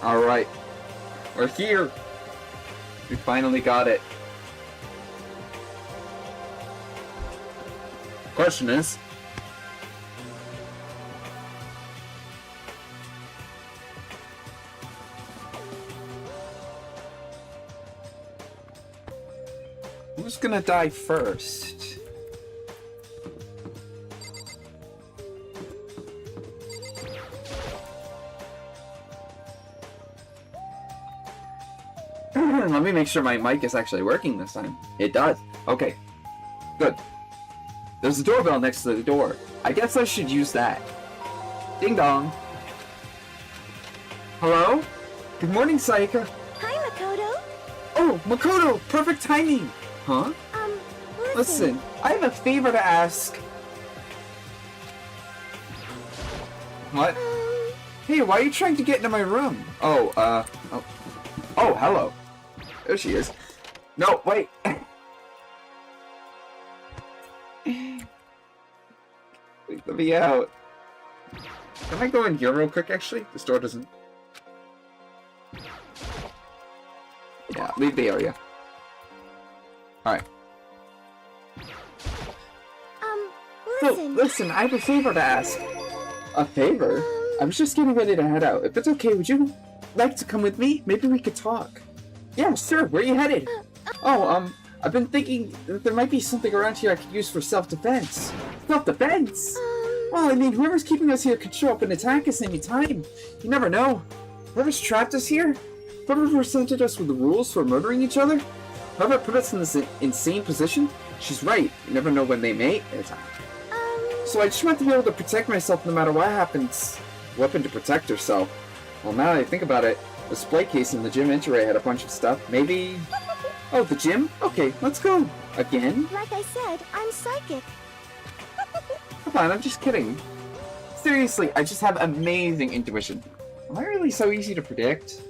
Alright. We're here. We finally got it. Question is... who's gonna die first? Let me make sure my mic is actually working this time. It does. Okay. Good. There's a doorbell next to the door. I guess I should use that. Ding dong. Hello? Good morning, Sayaka. Hi, Makoto. Oh, Makoto! Perfect timing! Huh? Listen, I have a favor to ask. What? Hey, why are you trying to get into my room? Oh, hello. There she is. No, wait. Wait, let me out. Can I go in here real quick, actually? This door doesn't... yeah, leave the area. Alright. Listen, I have a favor to ask. A favor? I was just getting ready to head out. If it's okay, would you like to come with me? Maybe we could talk. Yeah, sure. Where are you headed? I've been thinking that there might be something around here I could use for self-defense. Self-defense? Well, I mean, whoever's keeping us here could show up and attack us any time. You never know. Whoever's trapped us here? Whoever presented us with the rules for murdering each other? Whoever put us in this insane position? She's right. You never know when they may attack. So I just want to be able to protect myself no matter what happens. Weapon to protect herself. Well, now that I think about it, the display case in the gym entry had a bunch of stuff. Maybe... oh, the gym? Okay, let's go. Again? Like I said, I'm psychic. Come on, I'm just kidding. Seriously, I just have amazing intuition. Am I really so easy to predict?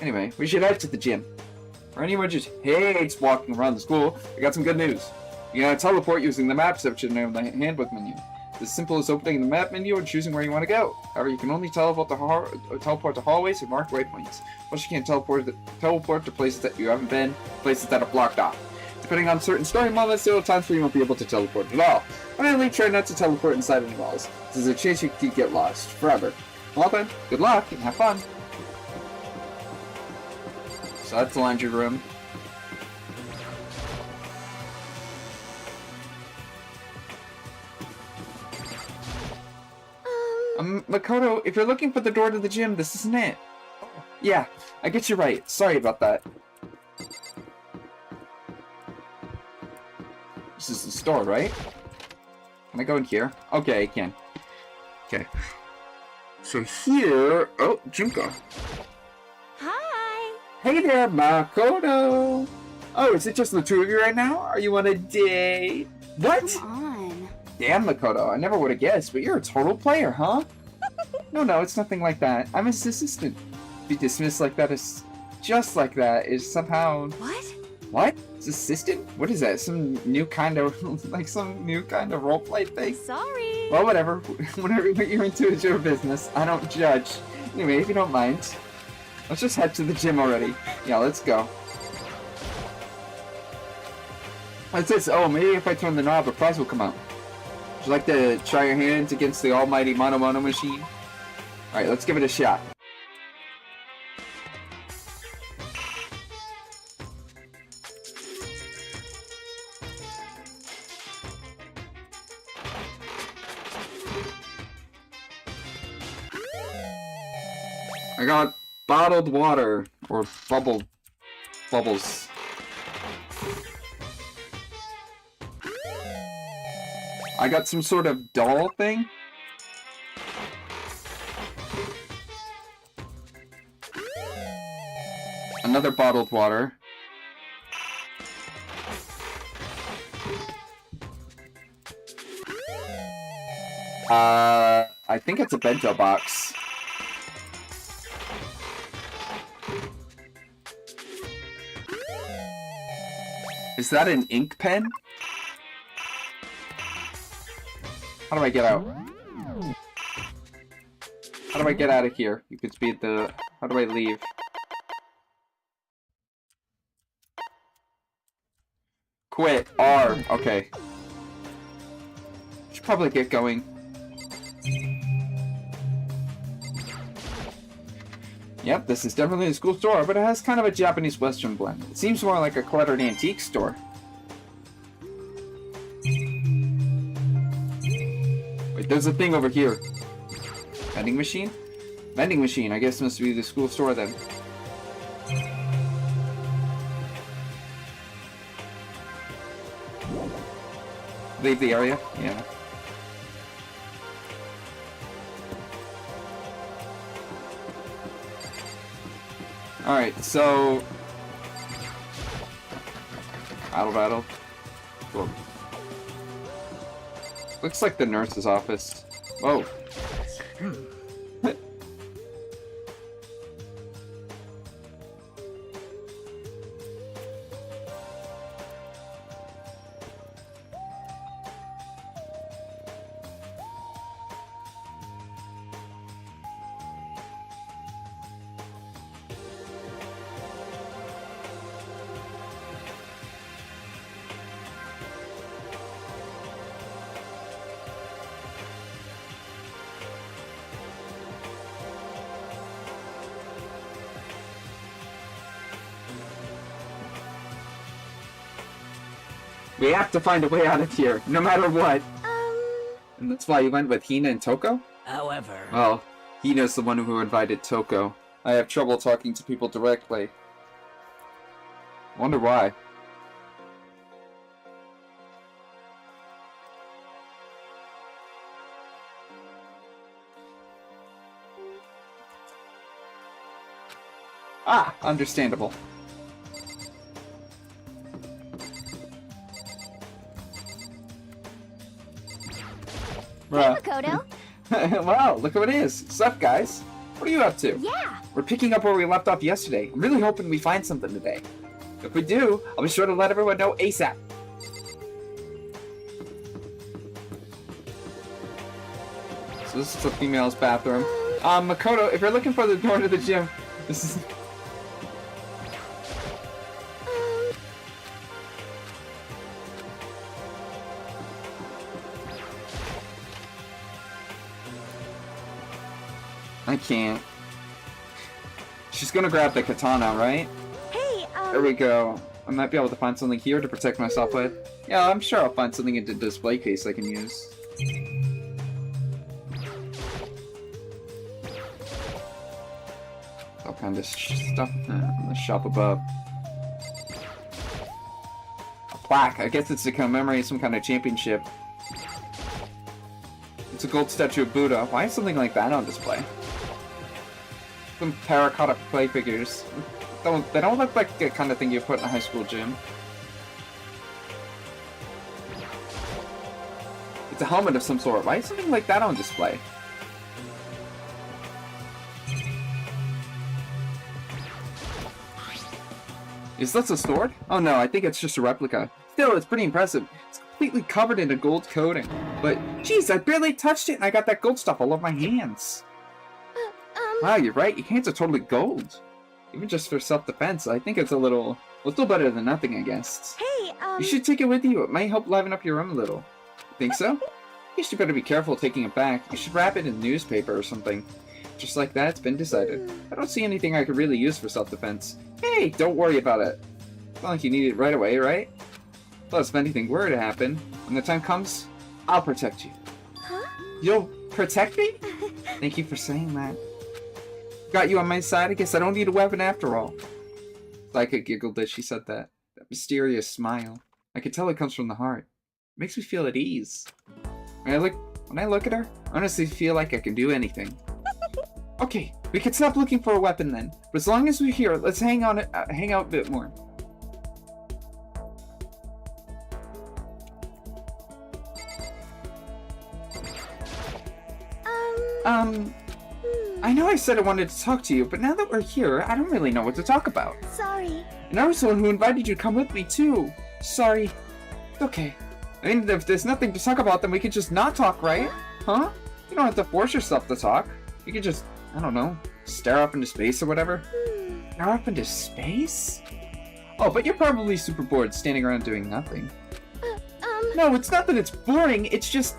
Anyway, we should head to the gym. For anyone just hates walking around the school, I got some good news. You can teleport using the map section of the handbook menu. It's as simple as opening the map menu and choosing where you want to go. However, you can only teleport to hallways and marked waypoints. Plus, you can't teleport to places that you haven't been, places that are blocked off. Depending on certain story moments, there are times where you won't be able to teleport at all. Finally, try not to teleport inside any walls. There's a chance you could get lost forever. Well then, good luck and have fun. So that's the laundry room. Makoto, if you're looking for the door to the gym, this isn't it. Yeah, I get you right. Sorry about that. This is the store, right? Can I go in here? Okay, I can. Okay. So here... oh, Junko. Hi! Hey there, Makoto! Oh, is it just the two of you right now? Are you on a date? What? Come on. Damn, Makoto, I never would have guessed, but you're a total player, huh? No, it's nothing like that. I'm his assistant. To be dismissed like that is... just like that is somehow... What? What? His assistant? What is that? Some new kind of... like some new kind of roleplay thing? Sorry. Well, whatever. Whatever you're into is your business. I don't judge. Anyway, if you don't mind, let's just head to the gym already. Yeah, let's go. What's this? Oh, maybe if I turn the knob, a prize will come out. Would you like to try your hands against the almighty Mono Mono machine? Alright, let's give it a shot. I got bottled water, or bubbles. I got some sort of doll thing. Another bottled water. I think it's a bento box. Is that an ink pen? How do I get out? How do I get out of here? You could speed the... How do I leave? Quit. R. Okay. Should probably get going. Yep, this is definitely a school store, but it has kind of a Japanese Western blend. It seems more like a cluttered antique store. Wait, there's a thing over here. Vending machine? Vending machine, I guess must be the school store then. Leave the area? Yeah. Alright, so... Battle. Cool. Looks like the nurse's office. Whoa. We have to find a way out of here, no matter what. And that's why you went with Hina and Toko? However... Well, Hina's the one who invited Toko. I have trouble talking to people directly. Wonder why. Ah, understandable. Hey, Makoto. Wow, look who it is. What's up, guys? What are you up to? Yeah. We're picking up where we left off yesterday. I'm really hoping we find something today. If we do, I'll be sure to let everyone know ASAP. So this is the female's bathroom. Makoto, if you're looking for the door to the gym, this is... I can't. She's gonna grab the katana, right? Hey, There we go. I might be able to find something here to protect myself with. Yeah, I'm sure I'll find something in the display case I can use. All kind of stuff in the shop above. A plaque. I guess it's to commemorate some kind of championship. It's a gold statue of Buddha. Why is something like that on display? Some terracotta clay figures. They don't look like the kind of thing you put in a high school gym. It's a helmet of some sort. Why is something like that on display? Is this a sword? Oh no, I think it's just a replica. Still, it's pretty impressive. It's completely covered in a gold coating. But, geez, I barely touched it and I got that gold stuff all over my hands. Wow, you're right. Your hands are totally gold. Even just for self-defense, I think it's a little... Well, still better than nothing, I guess. Hey, You should take it with you. It might help liven up your room a little. Think so? Guess you better be careful taking it back. You should wrap it in newspaper or something. Just like that, it's been decided. I don't see anything I could really use for self-defense. Hey, don't worry about it. It's not like you need it right away, right? Plus, if anything were to happen, when the time comes, I'll protect you. Huh? You'll protect me? Thank you for saying that. Got you on my side, I guess I don't need a weapon after all. Psychic giggled as she said that. That mysterious smile. I could tell it comes from the heart. It makes me feel at ease. When I look at her, I honestly feel like I can do anything. Okay, we can stop looking for a weapon then. But as long as we're here, let's hang out a bit more. I know I said I wanted to talk to you, but now that we're here, I don't really know what to talk about. Sorry. And I was the one who invited you to come with me, too. Sorry. It's okay. I mean, if there's nothing to talk about, then we can just not talk, right? Huh? You don't have to force yourself to talk. You could just, I don't know, stare up into space or whatever. Hmm. Stare up into space? Oh, but you're probably super bored standing around doing nothing. No, it's not that it's boring, it's just...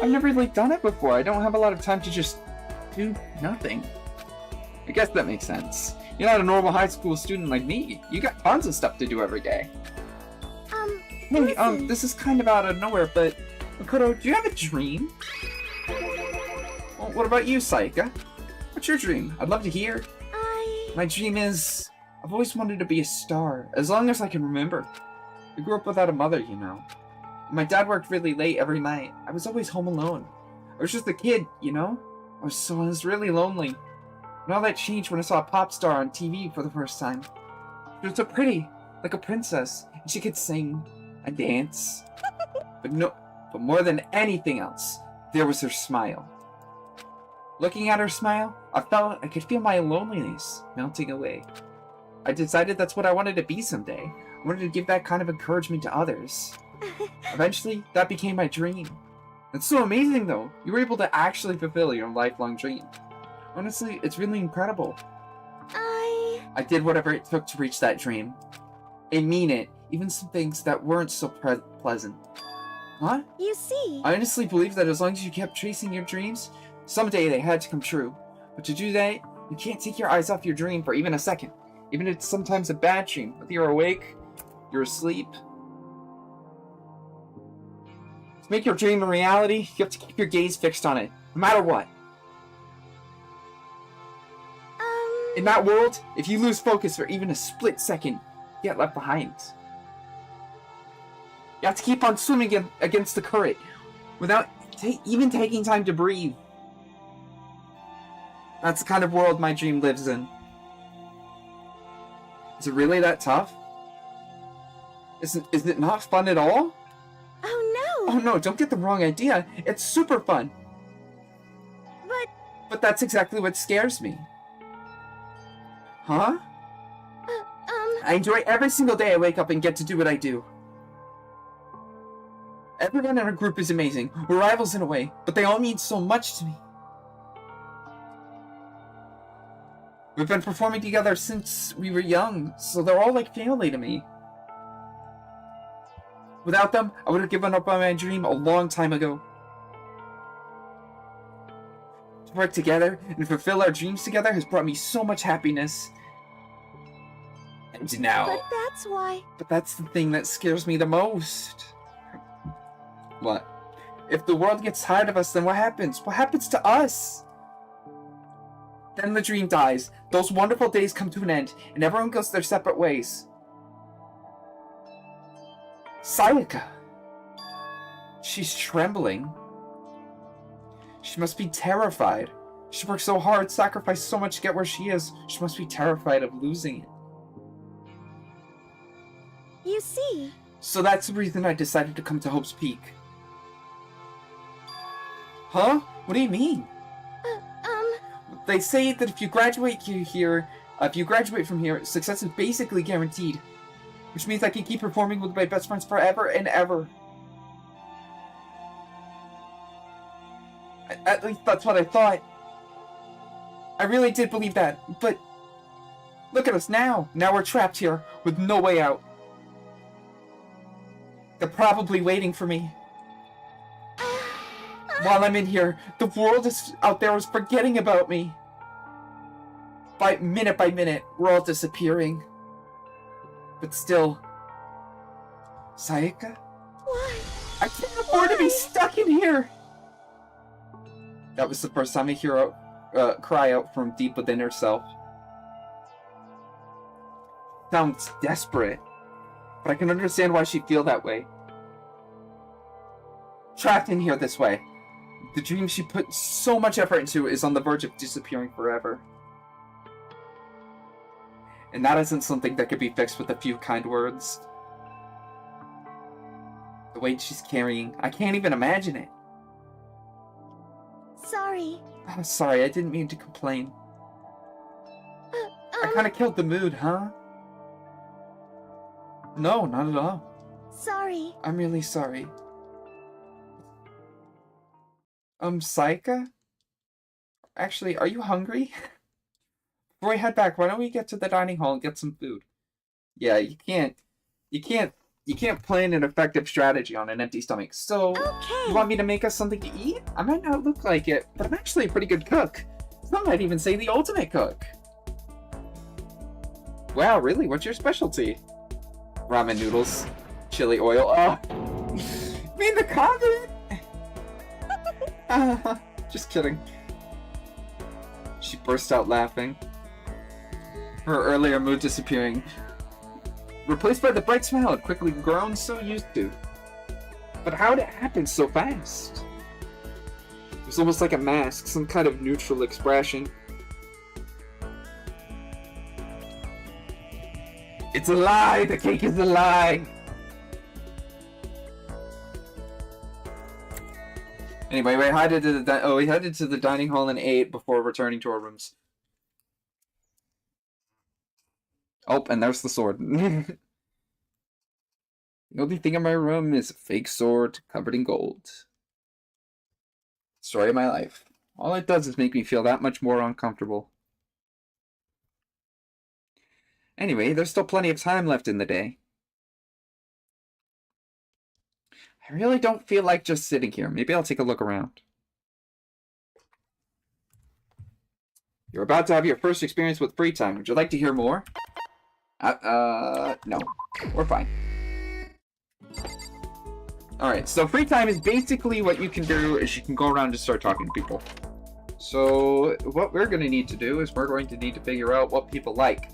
I've never really done it before. I don't have a lot of time to just do nothing. I guess that makes sense. You're not a normal high school student like me. You got tons of stuff to do every day. Hey, listen. this is kind of out of nowhere, but... Makoto, do you have a dream? Well, what about you, Saika? What's your dream? I'd love to hear. My dream is... I've always wanted to be a star, as long as I can remember. I grew up without a mother, you know. My dad worked really late every night. I was always home alone. I was just a kid, you know? I was really lonely. And all that changed when I saw a pop star on TV for the first time. She was so pretty, like a princess, and she could sing and dance. But more than anything else, there was her smile. Looking at her smile, I could feel my loneliness melting away. I decided that's what I wanted to be someday. I wanted to give that kind of encouragement to others. Eventually, that became my dream. It's so amazing, though. You were able to actually fulfill your lifelong dream. Honestly, it's really incredible. I did whatever it took to reach that dream. I mean it, even some things that weren't so pleasant. Huh? You see. I honestly believe that as long as you kept chasing your dreams, someday they had to come true. But to do that, you can't take your eyes off your dream for even a second. Even if it's sometimes a bad dream. Whether you're awake, you're asleep. To make your dream a reality, you have to keep your gaze fixed on it, no matter what. In that world, if you lose focus for even a split second, you get left behind. You have to keep on swimming against the current, without even taking time to breathe. That's the kind of world my dream lives in. Is it really that tough? Is it not fun at all? Oh no! Oh no, don't get the wrong idea. It's super fun. But that's exactly what scares me. Huh? I enjoy every single day I wake up and get to do what I do. Everyone in our group is amazing. We're rivals in a way, but they all mean so much to me. We've been performing together since we were young, so they're all like family to me. Without them, I would have given up on my dream a long time ago. To work together and fulfill our dreams together has brought me so much happiness. And now... But that's why... But that's the thing that scares me the most. What? If the world gets tired of us, then what happens? What happens to us? Then the dream dies. Those wonderful days come to an end, and everyone goes their separate ways. Sayaka! She's trembling. She must be terrified. She worked so hard, sacrificed so much to get where she is. She must be terrified of losing it. You see. So that's the reason I decided to come to Hope's Peak. Huh? What do you mean? They say that if you graduate from here, success is basically guaranteed. Which means I can keep performing with my best friends forever and ever. At least that's what I thought. I really did believe that, but... Look at us now! Now we're trapped here, with no way out. They're probably waiting for me. While I'm in here, the world out there is forgetting about me. By minute, we're all disappearing. But still... Sayaka? Why? I can't afford to be stuck in here! That was the first time I hear her cry out from deep within herself. Sounds desperate. But I can understand why she'd feel that way. Trapped in here this way. The dream she put so much effort into is on the verge of disappearing forever. And that isn't something that could be fixed with a few kind words. The weight she's carrying, I can't even imagine it. Sorry. I'm sorry, I didn't mean to complain. I kinda killed the mood, huh? No, not at all. Sorry. I'm really sorry. Sayaka? Actually, are you hungry? Before we head back, why don't we get to the dining hall and get some food? Yeah, you can't plan an effective strategy on an empty stomach. So, Okay. you want me to make us something to eat? I might not look like it, but I'm actually a pretty good cook. Some might even say the ultimate cook. Wow, really? What's your specialty? Ramen noodles, chili oil. Oh, you mean the condiment? Just kidding. She burst out laughing, her earlier mood disappearing, replaced by the bright smile I'd quickly grown so used to. But how did it happen so fast? It was almost like a mask, some kind of neutral expression. It's a lie! The cake is a lie! Anyway, we headed to the dining hall and ate before returning to our rooms. Oh, and there's the sword. The only thing in my room is a fake sword covered in gold. Story of my life. All it does is make me feel that much more uncomfortable. Anyway, there's still plenty of time left in the day. I really don't feel like just sitting here. Maybe I'll take a look around. You're about to have your first experience with free time. Would you like to hear more? No. We're fine. Alright, so free time is basically what you can do is you can go around and start talking to people. So, what we're going to need to do is we're going to need to figure out what people like.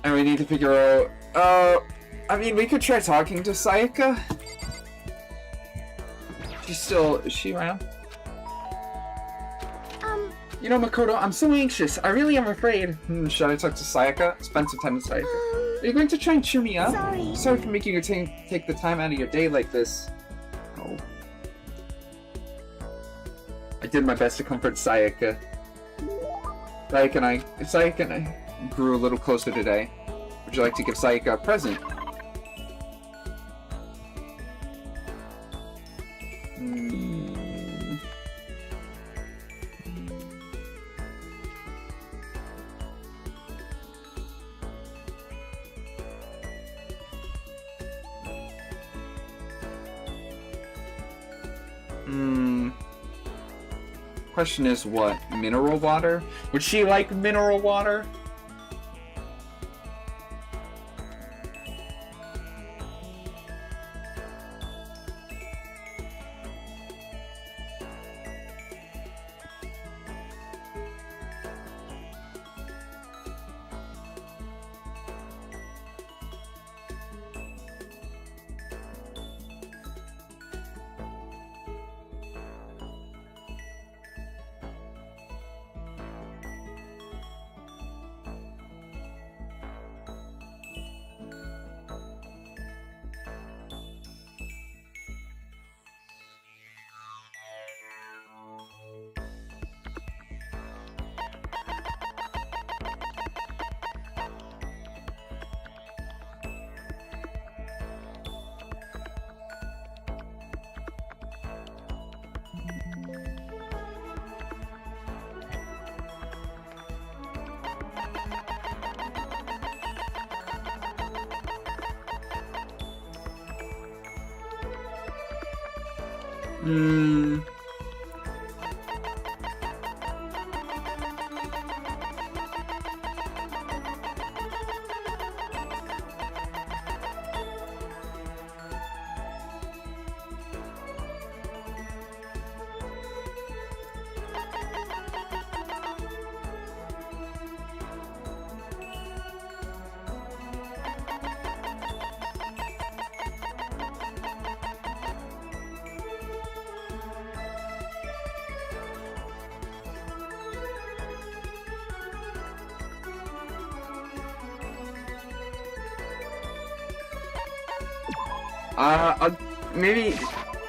And we need to figure out, I mean, we could try talking to Sayaka. Is she around? You know, Makoto, I'm so anxious. I really am afraid. Should I talk to Sayaka? Spend some time with Sayaka. Are you going to try and cheer me up? Sorry for making you take the time out of your day like this. Oh. I did my best to comfort Sayaka. Sayaka and I grew a little closer today. Would you like to give Sayaka a present? Question is what? Mineral water? Would she like mineral water?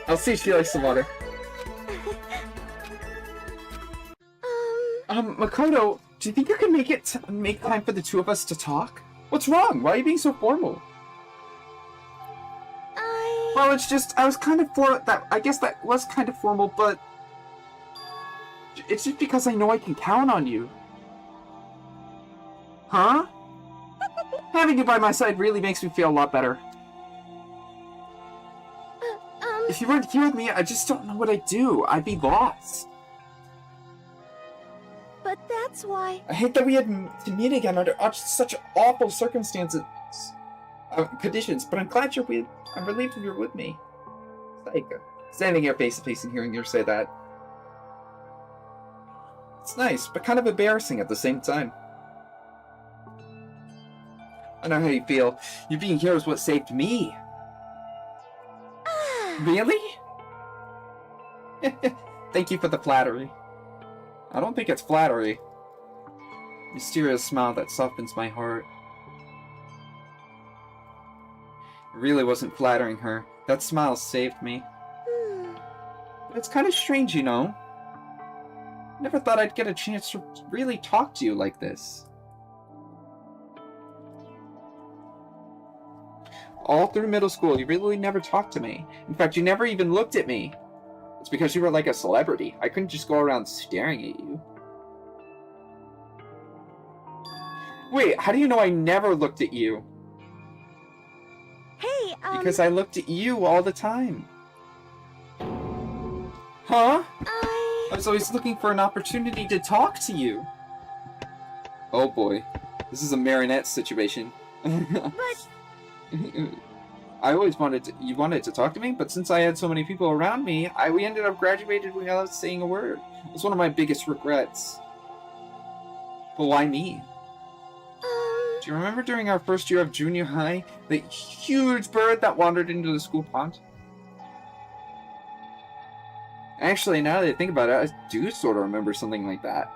I'll see if she likes the water. Makoto, do you think you can make time for the two of us to talk? What's wrong? Why are you being so formal? Well, it's just, I was kind of I guess that was kind of formal, but it's just because I know I can count on you. Huh? Having you by my side really makes me feel a lot better. If you weren't here with me, I just don't know what I'd do. I'd be lost. But that's why... I hate that we had to meet again under such awful circumstances. Conditions, but I'm glad I'm relieved you're with me. Like standing here face to face and hearing you say that. It's nice, but kind of embarrassing at the same time. I know how you feel. You being here is what saved me. Really? Thank you for the flattery. I don't think it's flattery. Mysterious smile that softens my heart. It really wasn't flattering her. That smile saved me. But it's kind of strange, you know? Never thought I'd get a chance to really talk to you like this. All through middle school, you really never talked to me. In fact, you never even looked at me. It's because you were like a celebrity. I couldn't just go around staring at you. Wait, how do you know I never looked at you? Hey, Because I looked at you all the time. Huh? I was always looking for an opportunity to talk to you. Oh boy. This is a marionette situation. But... I always you wanted to talk to me, but since I had so many people around me, we ended up graduating without saying a word. It's one of my biggest regrets. But why me? Do you remember during our first year of junior high, the huge bird that wandered into the school pond? Actually, now that I think about it, I do sort of remember something like that.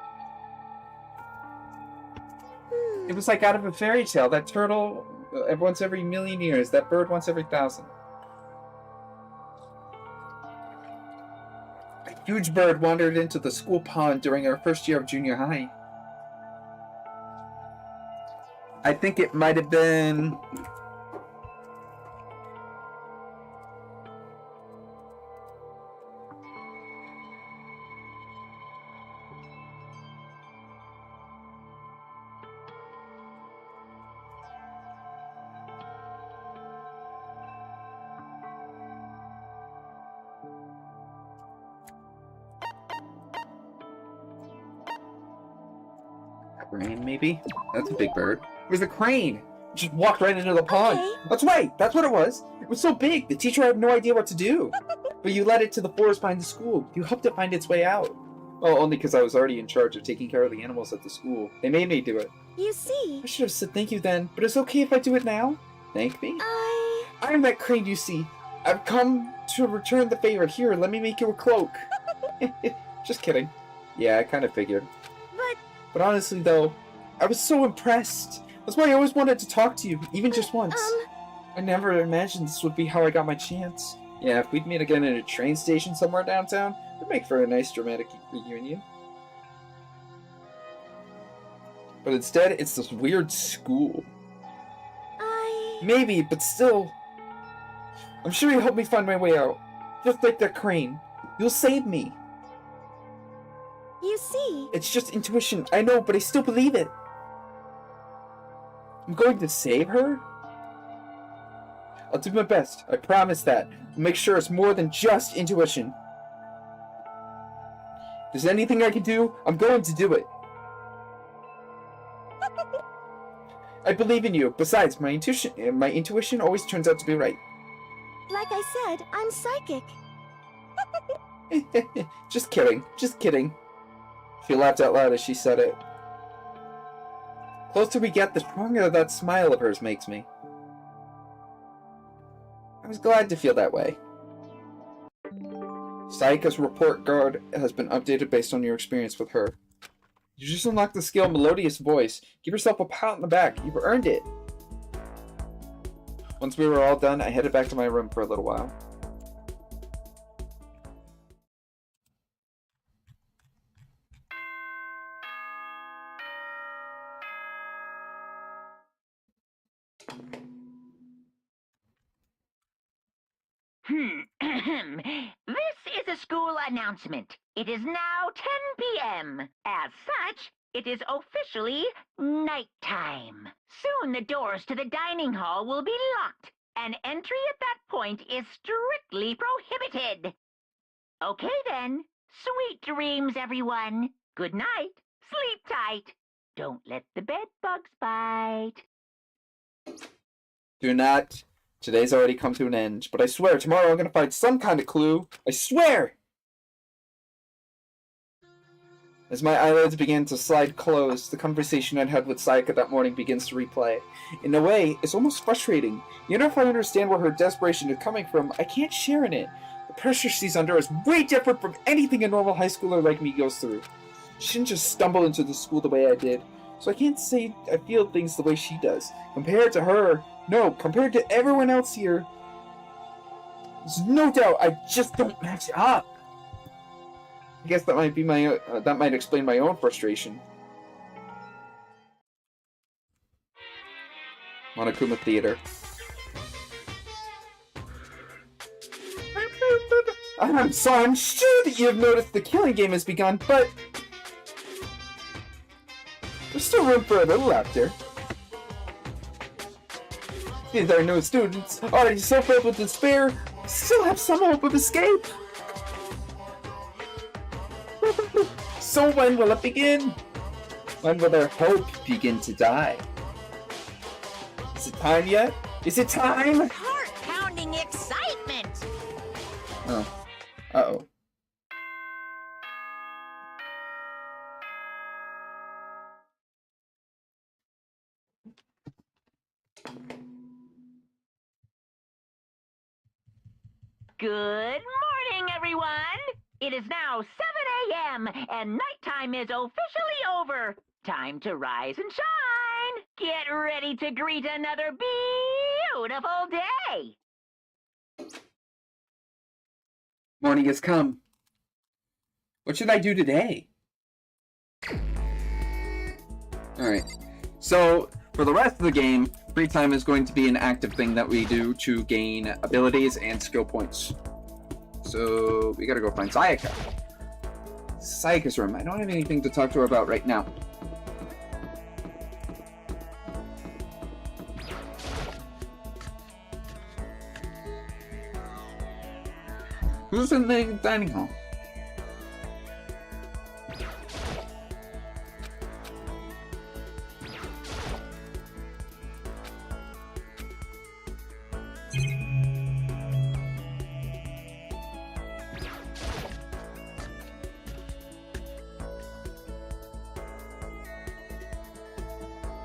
It was like out of a fairy tale. That turtle once every million years, that bird once every 1,000. A huge bird wandered into the school pond during our first year of junior high. I think it might have been... crane, maybe? That's a big bird. It was a crane! It just walked right into the pond. Okay. That's right! That's what it was! It was so big, the teacher had no idea what to do. But you led it to the forest behind the school. You helped it find its way out. Well, only because I was already in charge of taking care of the animals at the school. They made me do it. You see... I should have said thank you then, but it's okay if I do it now? Thank me? I'm that crane you see. I've come to return the favor. Here, let me make you a cloak. Just kidding. Yeah, I kind of figured. But honestly, though, I was so impressed. That's why I always wanted to talk to you, even just once. I never imagined this would be how I got my chance. Yeah, if we'd meet again at a train station somewhere downtown, it'd make for a nice dramatic reunion. But instead, it's this weird school. Maybe, but still. I'm sure you'll help me find my way out. Just like that crane. You'll save me. You see... It's just intuition, I know, but I still believe it. I'm going to save her? I'll do my best, I promise that. I'll make sure it's more than just intuition. If there's anything I can do, I'm going to do it. I believe in you. Besides, my intuition always turns out to be right. Like I said, I'm psychic. Just kidding, just kidding. She laughed out loud as she said it. The closer we get, the stronger that smile of hers makes me. I was glad to feel that way. Sayaka's report card has been updated based on your experience with her. You just unlocked the skill Melodious Voice. Give yourself a pat on the back. You've earned it. Once we were all done, I headed back to my room for a little while. This is a school announcement. It is now 10 p.m. As such, it is officially nighttime. Soon the doors to the dining hall will be locked, and entry at that point is strictly prohibited. Okay then. Sweet dreams, everyone. Good night. Sleep tight. Don't let the bed bugs bite. Do not. Today's already come to an end, but I swear tomorrow I'm gonna find some kind of clue. I swear! As my eyelids begin to slide closed, the conversation I'd had with Sayaka that morning begins to replay. In a way, it's almost frustrating. Even if I understand where her desperation is coming from, I can't share in it. The pressure she's under is way different from anything a normal high schooler like me goes through. She didn't just stumble into the school the way I did, so I can't say I feel things the way she does. Compared to her, no, compared to everyone else here, there's no doubt I just don't match up. I guess that might be that might explain my own frustration. Monokuma Theater. I'm sure that you have noticed the killing game has begun, but there's still room for a little laughter. Since our new students, already so filled with despair, still have some hope of escape. So when will it begin? When will their hope begin to die? Is it time yet? Is it time? Heart-pounding excitement! Oh. Uh-oh. Good morning, everyone! It is now 7 a.m. and nighttime is officially over. Time to rise and shine! Get ready to greet another beautiful day! Morning has come. What should I do today? Alright. So, for the rest of the game, free time is going to be an active thing that we do to gain abilities and skill points. So, we gotta go find Sayaka. Sayaka's room. I don't have anything to talk to her about right now. Who's in the dining hall?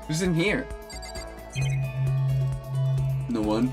Who's in here? No one.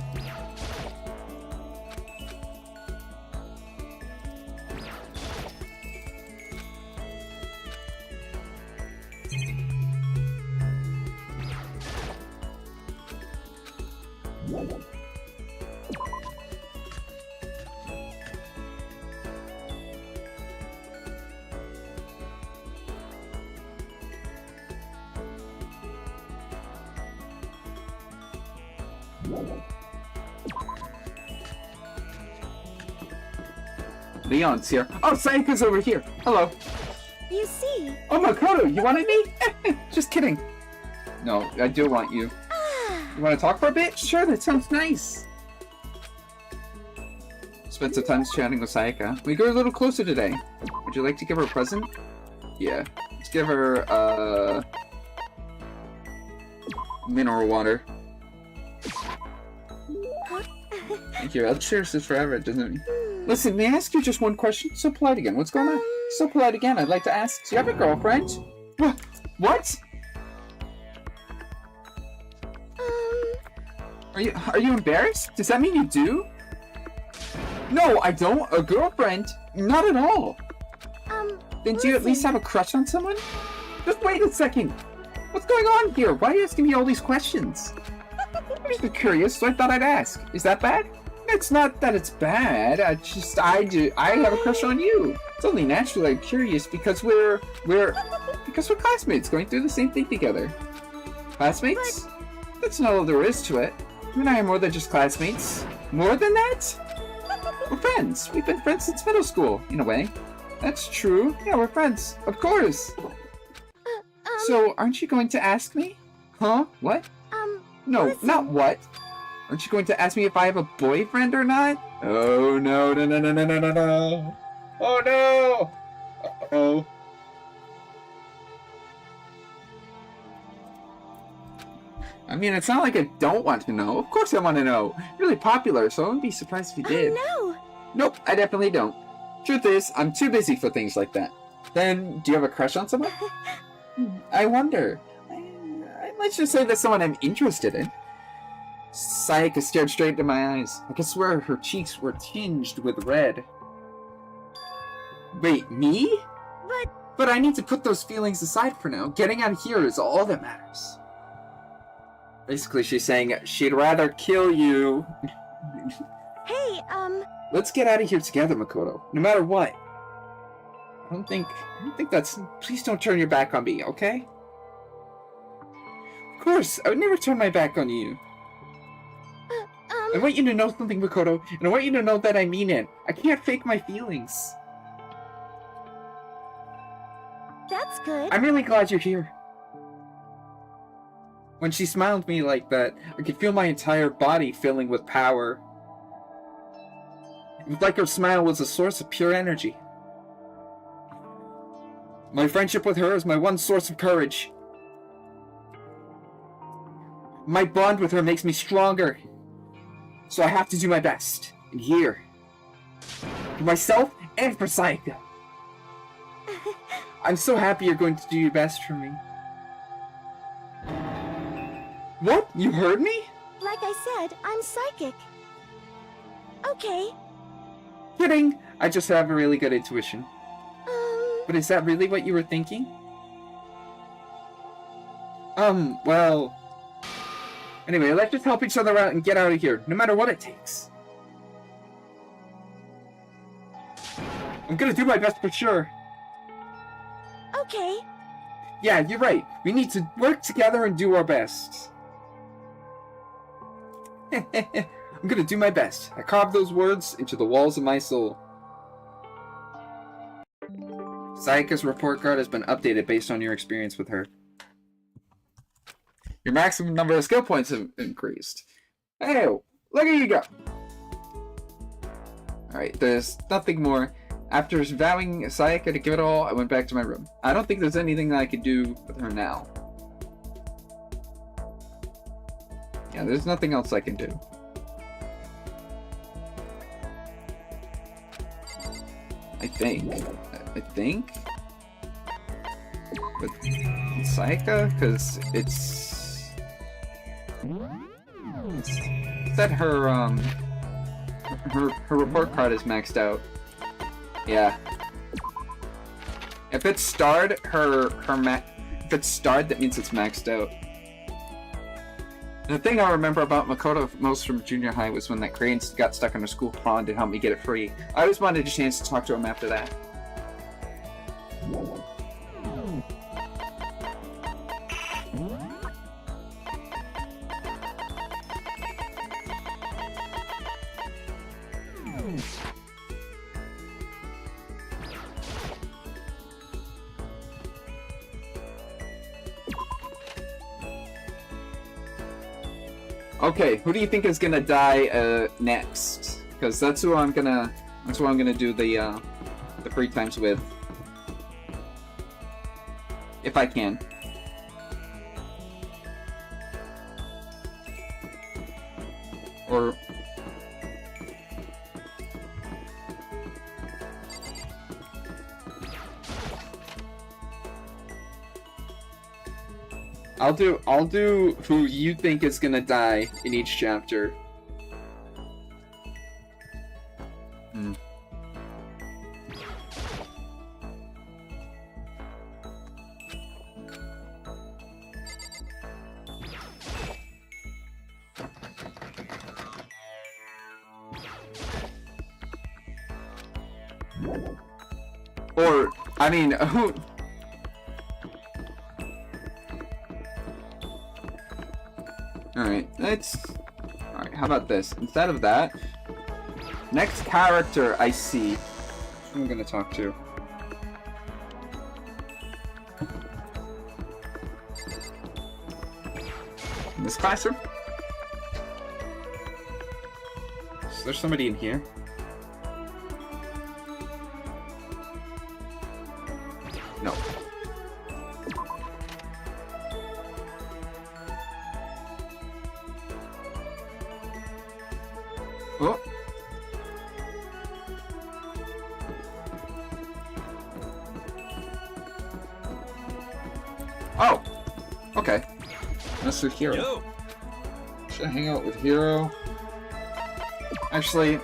Leon's here. Oh, Sayaka's over here. Hello. You see. Oh, Makoto, you wanted me? Just kidding. No, I do want you. You want to talk for a bit? Sure, that sounds nice. Spent some time chatting with Sayaka. We grew a little closer today. Would you like to give her a present? Yeah. Let's give her, mineral water. Thank you. I'll cherish this forever, doesn't it? Listen, may I ask you just one question? So polite again. What's going on? So polite again. I'd like to ask, do you have a girlfriend? What? Are you embarrassed? Does that mean you do? No, I don't. A girlfriend? Not at all. Then do you at least have a crush on someone? Just wait a second. What's going on here? Why are you asking me all these questions? I'm just curious, so I thought I'd ask. Is that bad? It's not that it's bad. I have a crush on you. It's only natural I'm curious because we're classmates going through the same thing together. Classmates? That's not all there is to it. You and I are more than just classmates. More than that? We're friends. We've been friends since middle school, in a way. That's true. Yeah, we're friends. Of course. So, aren't you going to ask me? Huh? What? No, listen. not what. Aren't you going to ask me if I have a boyfriend or not? Oh, no, no, no, no, no, no, no, no. Oh, no! Uh-oh. I mean, it's not like I don't want to know. Of course I want to know. You're really popular, so I wouldn't be surprised if you did. No. Nope, I definitely don't. Truth is, I'm too busy for things like that. Then, do you have a crush on someone? I wonder. Let's just say that's someone I'm interested in. Sayaka stared straight into my eyes. I could swear her cheeks were tinged with red. Wait, me? But I need to put those feelings aside for now. Getting out of here is all that matters. Basically, she's saying she'd rather kill you. Hey, Let's get out of here together, Makoto. No matter what. I don't think that's... Please don't turn your back on me, okay? Of course, I would never turn my back on you. I want you to know something, Makoto, and I want you to know that I mean it. I can't fake my feelings. that's good. I'm really glad you're here. When she smiled at me like that, I could feel my entire body filling with power. It was like her smile was a source of pure energy. My friendship with her is my one source of courage. My bond with her makes me stronger. So I have to do my best. And here. For myself and for Sayaka. I'm so happy you're going to do your best for me. What? You heard me? Like I said, I'm psychic. Okay. Kidding. I just have a really good intuition. But is that really what you were thinking? Well... Anyway, let's just help each other out and get out of here, no matter what it takes. I'm gonna do my best for sure. Okay. Yeah, you're right. We need to work together and do our best. I'm gonna do my best. I carved those words into the walls of my soul. Sayaka's report card has been updated based on your experience with her. Your maximum number of skill points have increased. Hey, look at you go! Alright, there's nothing more. After vowing Sayaka to give it all, I went back to my room. I don't think there's anything that I could do with her now. Yeah, there's nothing else I can do. I think? With Sayaka? Because it's that her report card is maxed out. Yeah. If it's starred, if it's starred, that means it's maxed out. The thing I remember about Makoto most from junior high was when that crane got stuck in a school pond and helped me get it free. I always wanted a chance to talk to him after that. Okay, who do you think is gonna die next? Because that's who I'm gonna do the free times with, if I can. Or I'll do who you think is gonna die in each chapter. Or, I mean, who... Alright, alright, how about this? Instead of that, next character I see, who I'm gonna talk to. In this classroom? Is there somebody in here? No. Oh. Oh. Okay. That's with Hero. Yo. Should I hang out with Hero? Actually...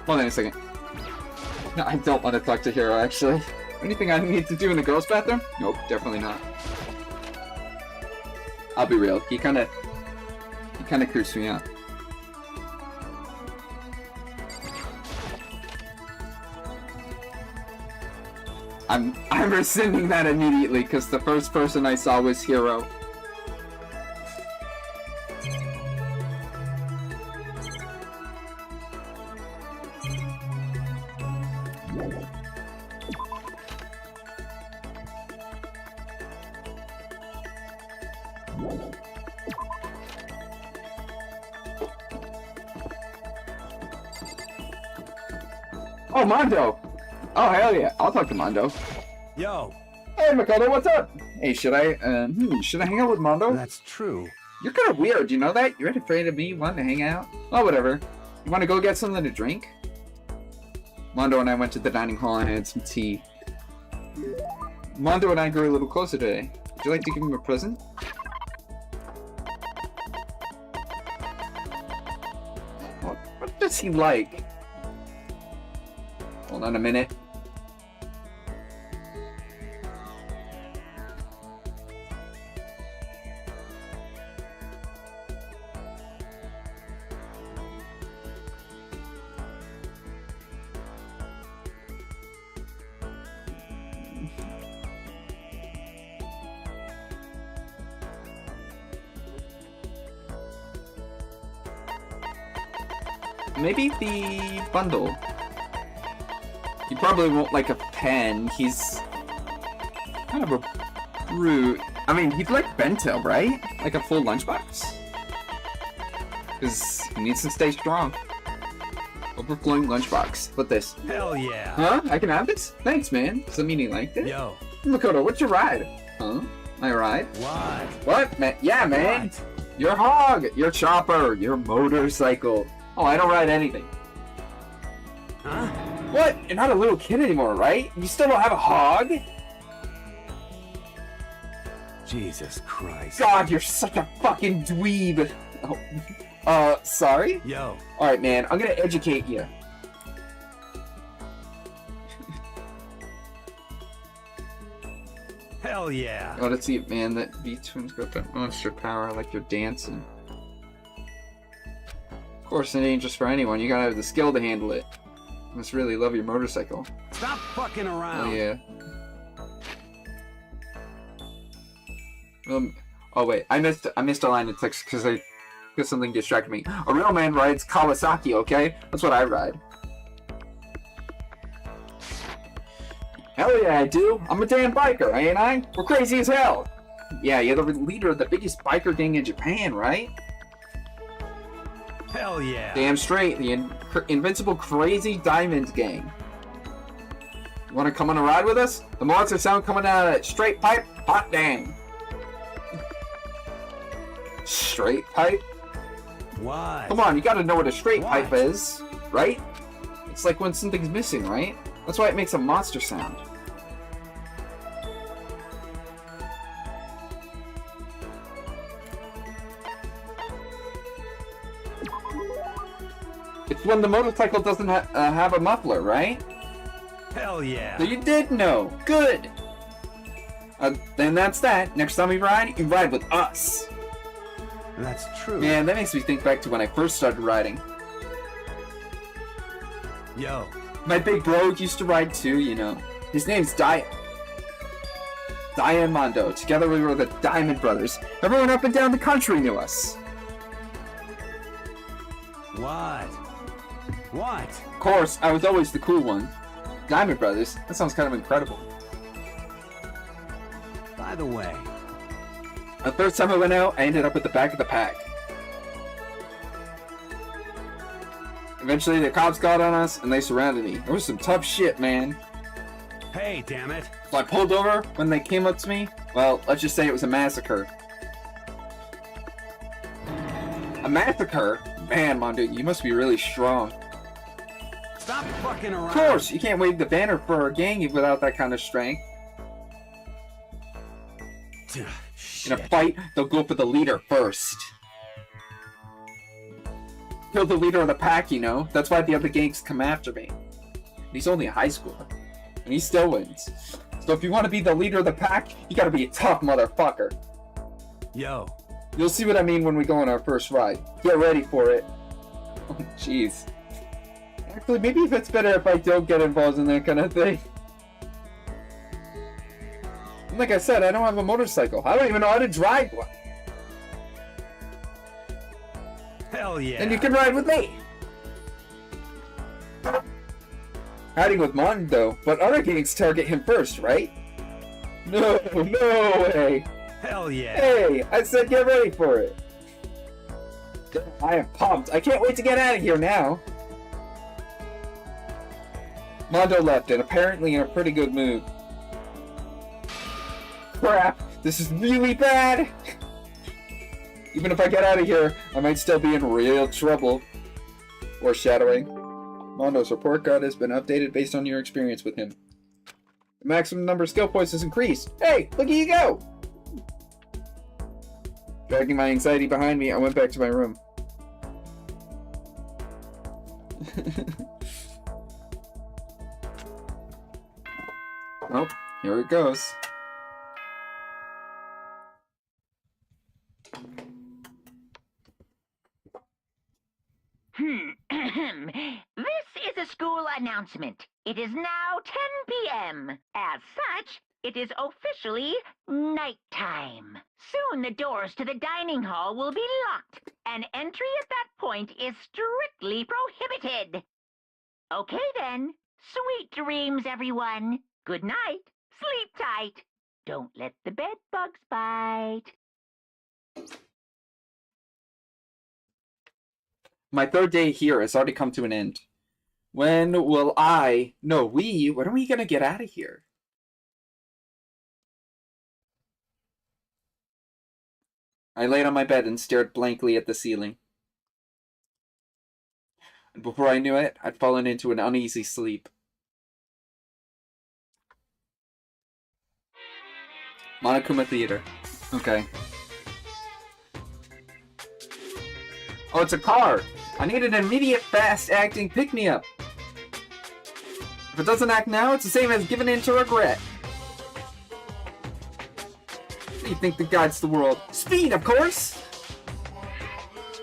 Hold on a second. No, I don't want to talk to Hero, actually. Anything I need to do in the girls' bathroom? Nope, definitely not. I'll be real. He kinda creeps me out. I'm rescinding that immediately because the first person I saw was Hero. Oh, Mondo! Oh, hell yeah. I'll talk to Mondo. Yo. Hey, Makoto, what's up? Hey, should I hang out with Mondo? That's true. You're kind of weird, you know that? You're afraid of me wanting to hang out? Oh, whatever. You want to go get something to drink? Mondo and I went to the dining hall and had some tea. Mondo and I grew a little closer today. Would you like to give him a present? What does he like? Hold on a minute. Maybe the bundle. He probably won't like a pen. He's kind of a brute. I mean, he'd like bento, right? Like a full lunchbox. Because he needs to stay strong. Overflowing lunchbox. What this? Hell yeah. Huh? I can have this? Thanks, man. Does that mean he liked it? Yo. Makoto, what's your ride? Huh? My ride? What? What? Man? Yeah, man. What? Your hog, your chopper, your motorcycle. Oh, I don't ride anything. Huh? What? You're not a little kid anymore, right? You still don't have a hog? Jesus Christ. God, you're such a fucking dweeb. Oh, sorry? Yo. Alright, man, I'm gonna educate you. Hell yeah. Oh, let's see, man, that V-Twin's got that monster power like you're dancing. Of course, it ain't just for anyone. You gotta have the skill to handle it. You must really love your motorcycle. Stop fucking around. Oh, yeah. Oh, wait, I missed a line in text because something distracted me. A real man rides Kawasaki, okay? That's what I ride. Hell yeah, I do. I'm a damn biker, ain't I? We're crazy as hell. Yeah, you're the leader of the biggest biker gang in Japan, right? Hell yeah. Damn straight, the invincible crazy diamonds gang. You wanna come on a ride with us? The monster sound coming out of that straight pipe? Hot damn. Straight pipe? What? Come on, you gotta know what a straight What? pipe is, right? It's like when something's missing, right? That's why it makes a monster sound. It's when the motorcycle doesn't have a muffler, right? Hell yeah. So you did know. Good. Then that's that. Next time you ride with us. That's true. Man, that makes me think back to when I first started riding. Yo. My big bro used to ride too, you know. His name's Diet. Diamond. Together we were the Diamond Brothers. Everyone up and down the country knew us. What? What? Of course, I was always the cool one. Diamond Brothers? That sounds kind of incredible. By the way, The first time I went out, I ended up at the back of the pack. Eventually, the cops got on us, and they surrounded me. It was some tough shit, man. hey, damn it. So I pulled over when they came up to me. Well, let's just say it was a massacre. A massacre? Man, Mondo, you must be really strong. Stop fucking around. Of course, you can't wave the banner for our gang without that kind of strength. In a fight, they'll go for the leader first. Kill the leader of the pack, you know? That's why the other gangs come after me. He's only a high schooler. And he still wins. So if you want to be the leader of the pack, you gotta be a tough motherfucker. Yo. You'll see what I mean when we go on our first ride. Get ready for it. Oh, jeez. Actually, maybe it's better if I don't get involved in that kind of thing. And like I said, I don't have a motorcycle. I don't even know how to drive one. Hell yeah. And you can ride with me. Riding with Mondo, but other gangs target him first, right? No way. Hell yeah. Hey, I said get ready for it. I am pumped. I can't wait to get out of here now. Mondo left, and apparently in a pretty good mood. Crap, this is really bad. Even if I get out of here, I might still be in real trouble. Foreshadowing. Mondo's report card has been updated based on your experience with him. The maximum number of skill points has increased. Hey, look at you go! Dragging my anxiety behind me, I went back to my room. Oh, here it goes. This is a school announcement. It is now 10 p.m. As such, it is officially nighttime. Soon the doors to the dining hall will be locked, and entry at that point is strictly prohibited. Okay then. Sweet dreams, everyone. Good night. Sleep tight. Don't let the bed bugs bite. My third day here has already come to an end. When are we gonna get out of here? I laid on my bed and stared blankly at the ceiling. And before I knew it, I'd fallen into an uneasy sleep. Monokuma Theater. Okay. Oh, it's a car! I need an immediate, fast-acting pick-me-up. If it doesn't act now, it's the same as giving in to regret. What do you think that guides the world? Speed, of course!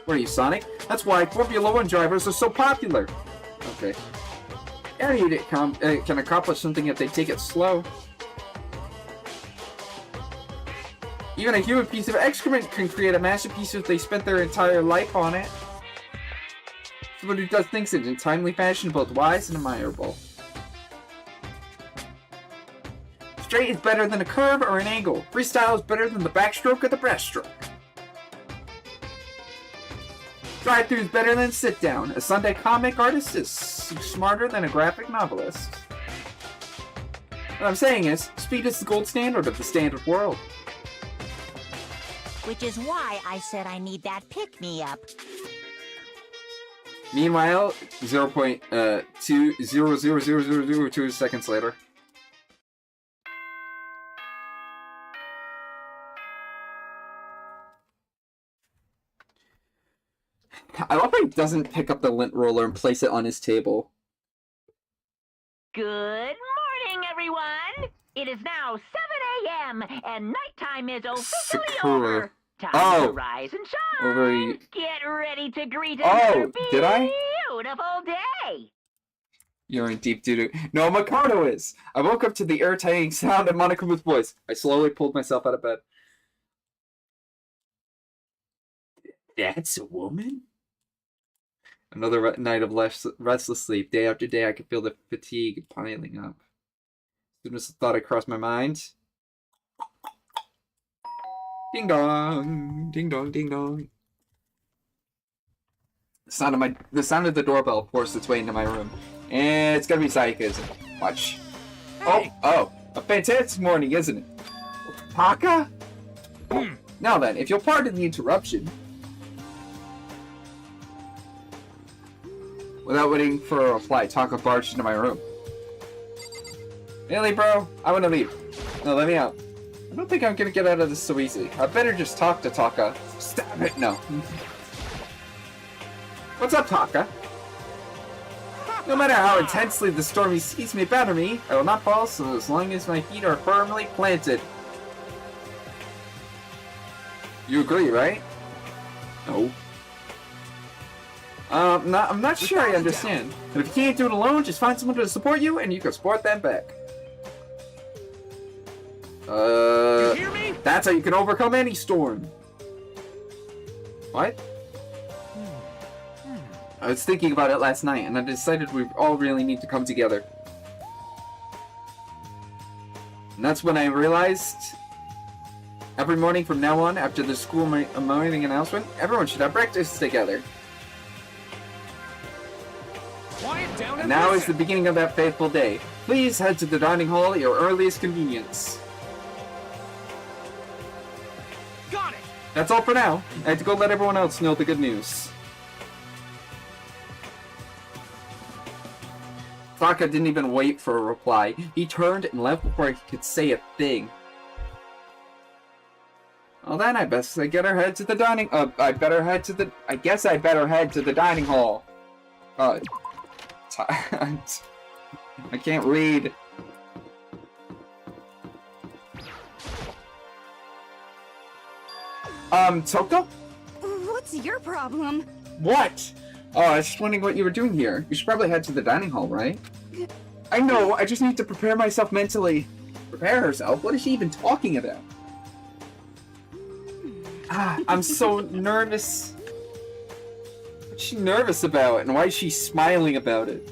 What are you, Sonic? That's why Formula 1 drivers are so popular. Okay. Anyone can accomplish something if they take it slow. Even a human piece of excrement can create a masterpiece if they spent their entire life on it. Someone who does things in a timely fashion, both wise and admirable. Straight is better than a curve or an angle. Freestyle is better than the backstroke or the breaststroke. Drive-through is better than sit-down. A Sunday comic artist is smarter than a graphic novelist. What I'm saying is, speed is the gold standard of the standard world. Which is why I said I need that pick-me-up. Meanwhile, 0.2 seconds later. I love how he doesn't pick up the lint roller and place it on his table. Good morning, everyone. It is now 7 a.m. and nighttime is officially Sakura. over. Time to rise and shine. Get ready to greet another beautiful day. You're in deep doo-doo. No, Makoto is! I woke up to the irritating sound of Monokuma's voice. I slowly pulled myself out of bed. That's a woman? Another night of restless sleep. Day after day, I could feel the fatigue piling up. As soon as the thought had crossed my mind... Ding dong! Ding dong, ding dong. The sound of the doorbell forced its way into my room. And it's gonna be Sayaka. Watch. Hey. Oh, a fantastic morning, isn't it? Taka? Now then, if you'll pardon the interruption. Without waiting for a reply, Taka barged into my room. Really, bro? I wanna leave. No, let me out. I don't think I'm gonna get out of this so easily. I better just talk to Taka. Stop it, no. What's up, Taka? No matter how intensely the stormy seas may batter me, I will not fall so as long as my feet are firmly planted. You agree, right? No. I'm not sure I understand. But if you can't do it alone, just find someone to support you, and you can support them back. You hear me? That's how you can overcome any storm. What? I was thinking about it last night, and I decided we all really need to come together. And that's when I realized, every morning from now on, after the school morning announcement, everyone should have breakfast together. Quiet down And now is the beginning of that fateful day. Please head to the dining hall at your earliest convenience. Got it. That's all for now. I had to go let everyone else know the good news. Taka didn't even wait for a reply. He turned and left before I could say a thing. Well then, I guess I better head to the dining hall. I can't read. Toko? What's your problem? What? Oh, I was just wondering what you were doing here. You should probably head to the dining hall, right? I know, I just need to prepare myself mentally. Prepare herself? What is she even talking about? I'm so nervous. What's she nervous about, and why is she smiling about it?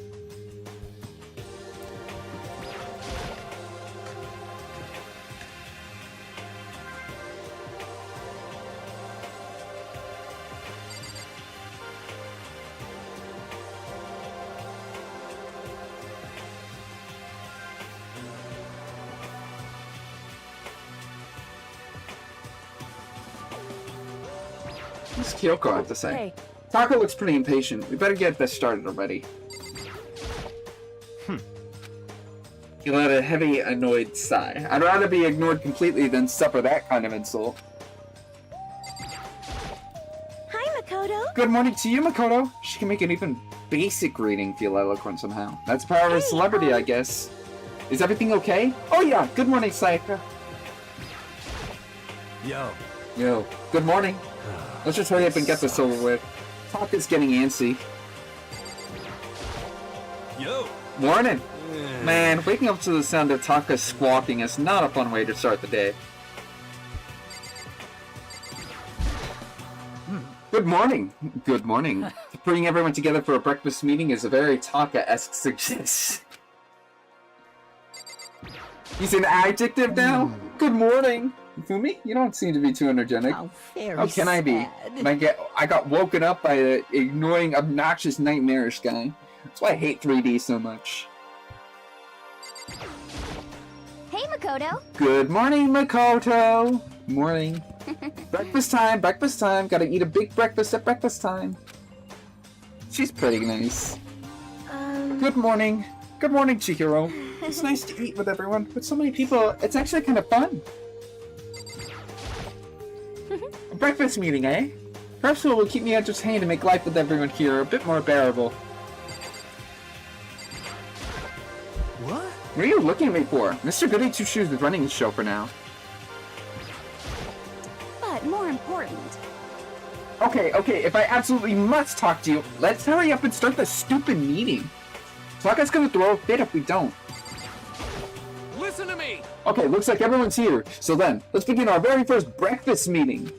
What's Kyoko have to say? Hey. Taka looks pretty impatient. We better get this started already. He let a heavy, annoyed sigh. I'd rather be ignored completely than suffer that kind of insult. Hi, Makoto. Good morning to you, Makoto. She can make an even basic greeting feel eloquent somehow. That's the power of a celebrity, I guess. Is everything okay? Oh yeah, good morning, Sayaka. Yo, good morning. Let's just hurry up and get this over with. Taka's getting antsy. Yo. Morning! Man, waking up to the sound of Taka squawking is not a fun way to start the day. Good morning! Good morning. To bring everyone together for a breakfast meeting is a very Taka-esque suggestion. He's an adjective now? Good morning! Fumi, you don't seem to be too energetic. How very How can I be? I got woken up by an annoying, obnoxious, nightmarish guy. That's why I hate 3D so much. Hey, Makoto. Good morning, Makoto! Morning. Breakfast time, breakfast time. Gotta eat a big breakfast at breakfast time. She's pretty nice. Good morning. Good morning, Chihiro. It's nice to eat with everyone. With so many people, it's actually kind of fun. A breakfast meeting, eh? Perhaps it will keep me entertained and make life with everyone here a bit more bearable. What? What are you looking at me for? Mr. Goody Two Shoes is running the show for now. But more important. Okay, if I absolutely must talk to you, let's hurry up and start the stupid meeting. Sokka's gonna throw a fit if we don't. Listen to me! Okay, looks like everyone's here. So then, let's begin our very first breakfast meeting.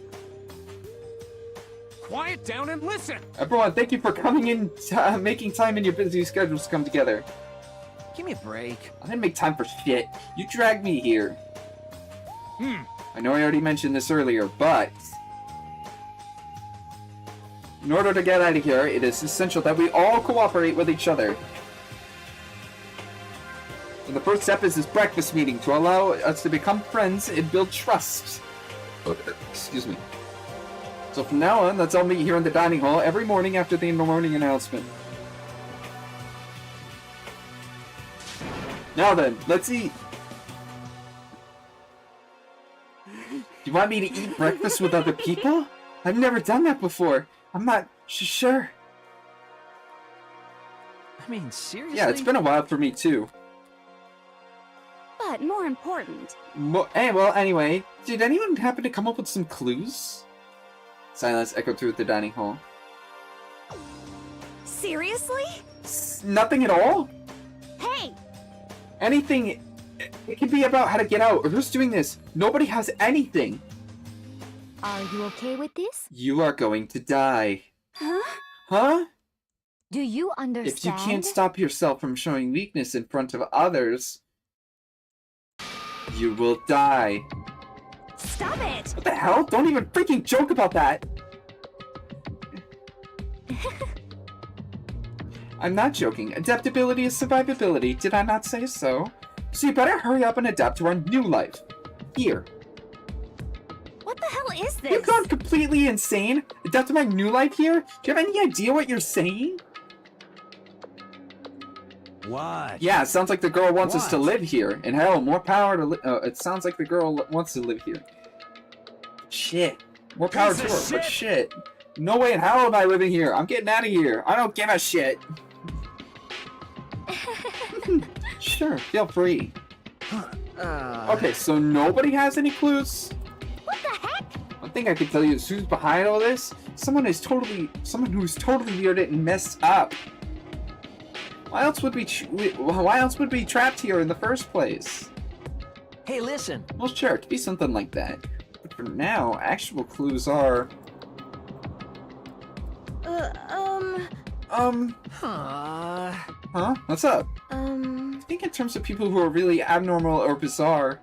Quiet down and listen! Everyone, thank you for coming in, making time in your busy schedules to come together. Give me a break. I didn't make time for shit. You dragged me here. I know I already mentioned this earlier, but in order to get out of here, it is essential that we all cooperate with each other. And the first step is this breakfast meeting to allow us to become friends and build trust. Excuse me. So from now on, let's all meet here in the dining hall every morning after the morning announcement. Now then, let's eat. Do you want me to eat breakfast with other people? I've never done that before. I'm not sure. I mean, seriously? Yeah, it's been a while for me too. But more important, Well, anyway, did anyone happen to come up with some clues? Silence echoed through the dining hall. seriously? Nothing at all? Hey! Anything. It could be about how to get out, or who's doing this. Nobody has anything. Are you okay with this? You are going to die. Huh? Huh? Do you understand? If you can't stop yourself from showing weakness in front of others, you will die. Stop it! What the hell? Don't even freaking joke about that! I'm not joking. Adaptability is survivability. Did I not say so? So you better hurry up and adapt to our new life. Here. What the hell is this? You've gone completely insane? Adapt to my new life here? Do you have any idea what you're saying? What? Yeah, it sounds like the girl wants us to What? live here. And hell, more power to it sounds like the girl wants to live here. Shit. More power to Piece her, of but shit. shit. No way in hell am I living here. I'm getting out of here. I don't give a shit. Sure, feel free. Okay, so nobody has any clues? What the heck? One thing I can tell you is who's behind all this? Someone who's totally weirded and messed up. Why else would we be trapped here in the first place? Hey, listen. Well, sure, it could be something like that. But for now, actual clues are... Huh? What's up? I think in terms of people who are really abnormal or bizarre,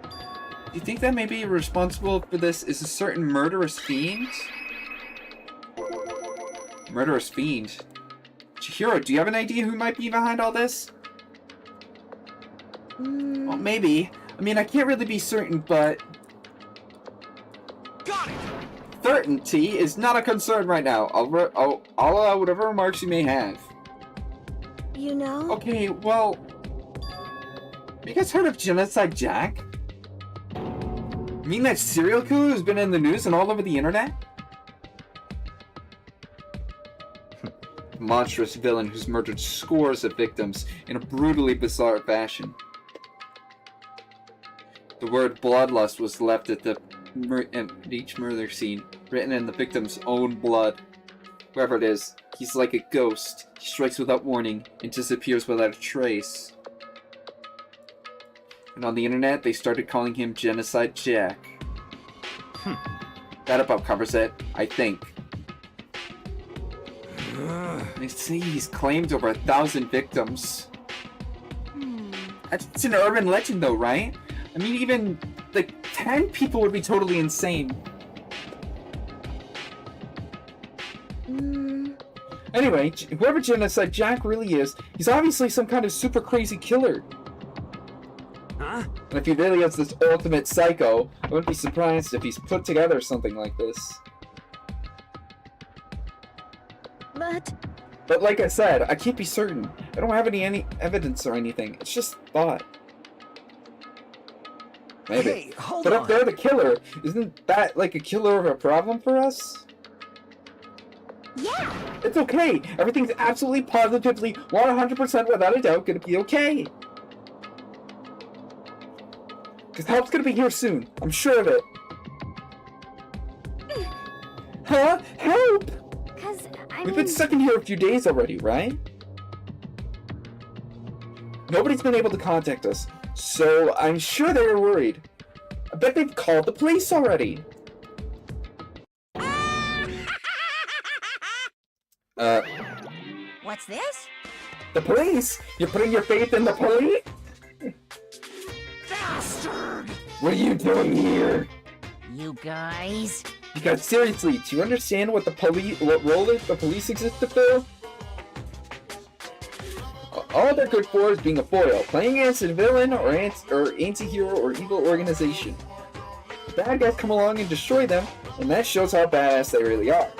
do you think that maybe responsible for this is a certain murderous fiend? Murderous fiend? Chihiro, do you have an idea who might be behind all this? Well, maybe. I mean, I can't really be certain, but... Got it! Certainty is not a concern right now. I'll allow whatever remarks you may have. You know? Okay, well... Have you guys heard of Genocide Jack? You mean that serial killer who's been in the news and all over the internet? Monstrous villain who's murdered scores of victims in a brutally bizarre fashion. The word bloodlust was left at each murder scene, written in the victim's own blood. Whoever it is, he's like a ghost. He strikes without warning and disappears without a trace. And on the internet, they started calling him Genocide Jack. That about covers it, I think. They say he's claimed over 1,000 victims. It's an urban legend though, right? I mean, even, like, 10 people would be totally insane. Anyway, whoever Genocide Jack really is, he's obviously some kind of super crazy killer. Huh? And if he really is this ultimate psycho, I wouldn't be surprised if he's put together something like this. But like I said, I can't be certain. I don't have any evidence or anything. It's just thought. Maybe. Hey, hold But on. if they're the killer, isn't that like a killer of a problem for us? Yeah! It's okay. Everything's absolutely positively 100% without a doubt gonna be okay. Because help's gonna be here soon. I'm sure of it. Huh? Help! Cause, We've been stuck in here a few days already, right? Nobody's been able to contact us, so I'm sure they were worried. I bet they've called the police already. What's this? The police? You're putting your faith in the police? Bastard! What are you doing here? You guys? Because seriously, do you understand what role the police exist to fill? All they're good for is being a foil, playing against a villain or anti-hero or evil organization. The bad guys come along and destroy them, and that shows how badass they really are.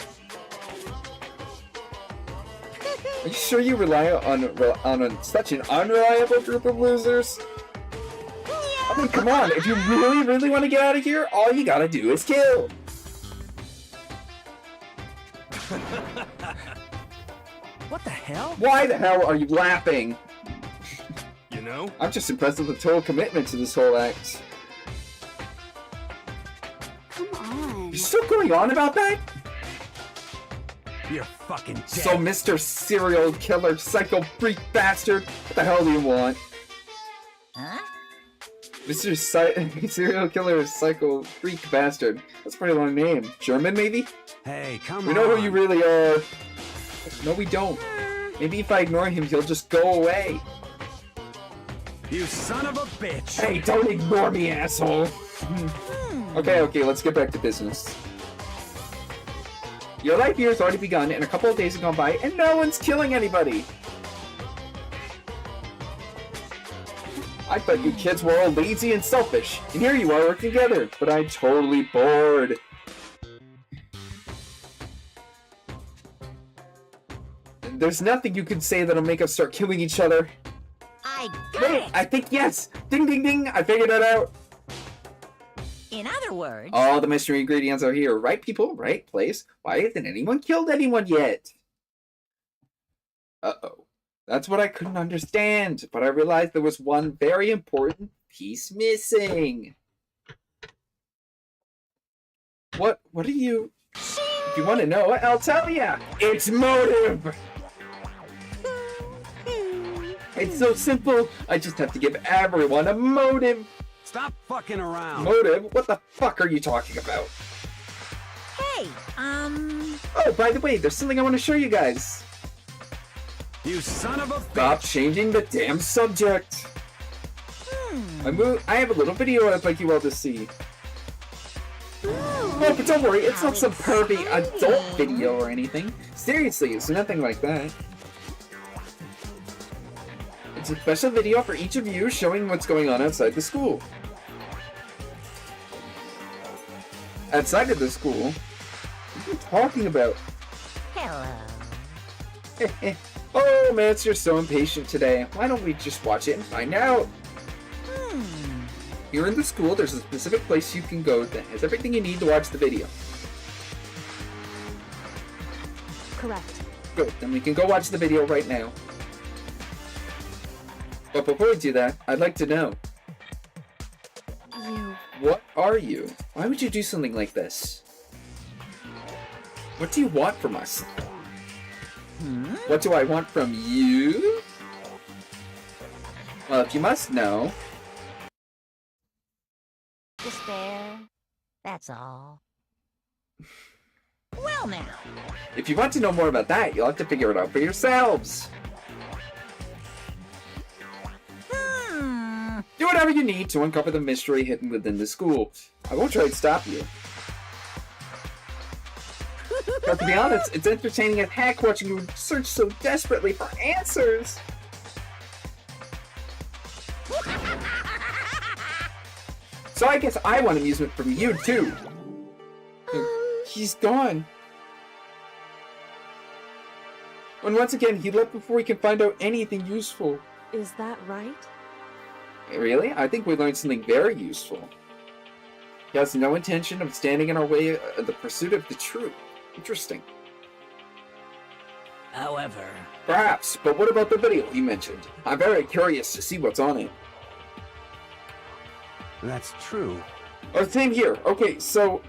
Are you sure you rely on such an unreliable group of losers? I mean, come on, if you really want to get out of here, all you gotta do is kill. What the hell? Why the hell are you laughing? You know? I'm just impressed with the total commitment to this whole act. Come on. You're still going on about that? You're fucking dead. So, Mr. Serial Killer, Psycho Freak Bastard, what the hell do you want? Huh? Mr. Serial Killer, Psycho Freak Bastard. That's a pretty long name. German, maybe? Hey, come on. We know who you really are. No, we don't. Maybe if I ignore him, he'll just go away. You son of a bitch! Hey, don't ignore me, asshole! Okay, let's get back to business. Your life here has already begun, and a couple of days have gone by, and no one's killing anybody! I thought you kids were all lazy and selfish, and here you are working together, but I'm totally bored. There's nothing you can say that'll make us start killing each other. I got Wait, it! I think yes! Ding ding ding! I figured it out! In other words... All the mystery ingredients are here. Right people, right place. Why hasn't anyone killed anyone yet? Uh-oh. That's what I couldn't understand, but I realized there was one very important piece missing. What are you... If you want to know, I'll tell ya! It's motive! It's so simple, I just have to give everyone a motive. Stop fucking around. Motive? What the fuck are you talking about? Hey, Oh, by the way, there's something I want to show you guys. You son of a Stop bitch! changing the damn subject. I have a little video I'd like you all to see. Oh, but don't worry, it's not some pervy adult video or anything. Seriously, it's nothing like that. It's a special video for each of you showing what's going on outside the school. Outside of the school? What are you talking about? hello. Oh, Mance, you're so impatient today. Why don't we just watch it and find out? Here in the school, there's a specific place you can go that has everything you need to watch the video. Correct. Good, then we can go watch the video right now. But before we do that, I'd like to know, You. what are you? Why would you do something like this? What do you want from us? What do I want from you? Well, if you must know... Despair. That's all. Well now. If you want to know more about that, you'll have to figure it out for yourselves. Do whatever you need to uncover the mystery hidden within the school. I won't try to stop you. But to be honest, it's entertaining as heck watching you search so desperately for answers. So I guess I want amusement from you too. He's gone. And once again, he left before we can find out anything useful. Is that right? Really? I think we learned something very useful. He has no intention of standing in our way of the pursuit of the truth. Interesting. However... Perhaps, but what about the video he mentioned? I'm very curious to see what's on it. That's true. Oh, same here. Okay, so...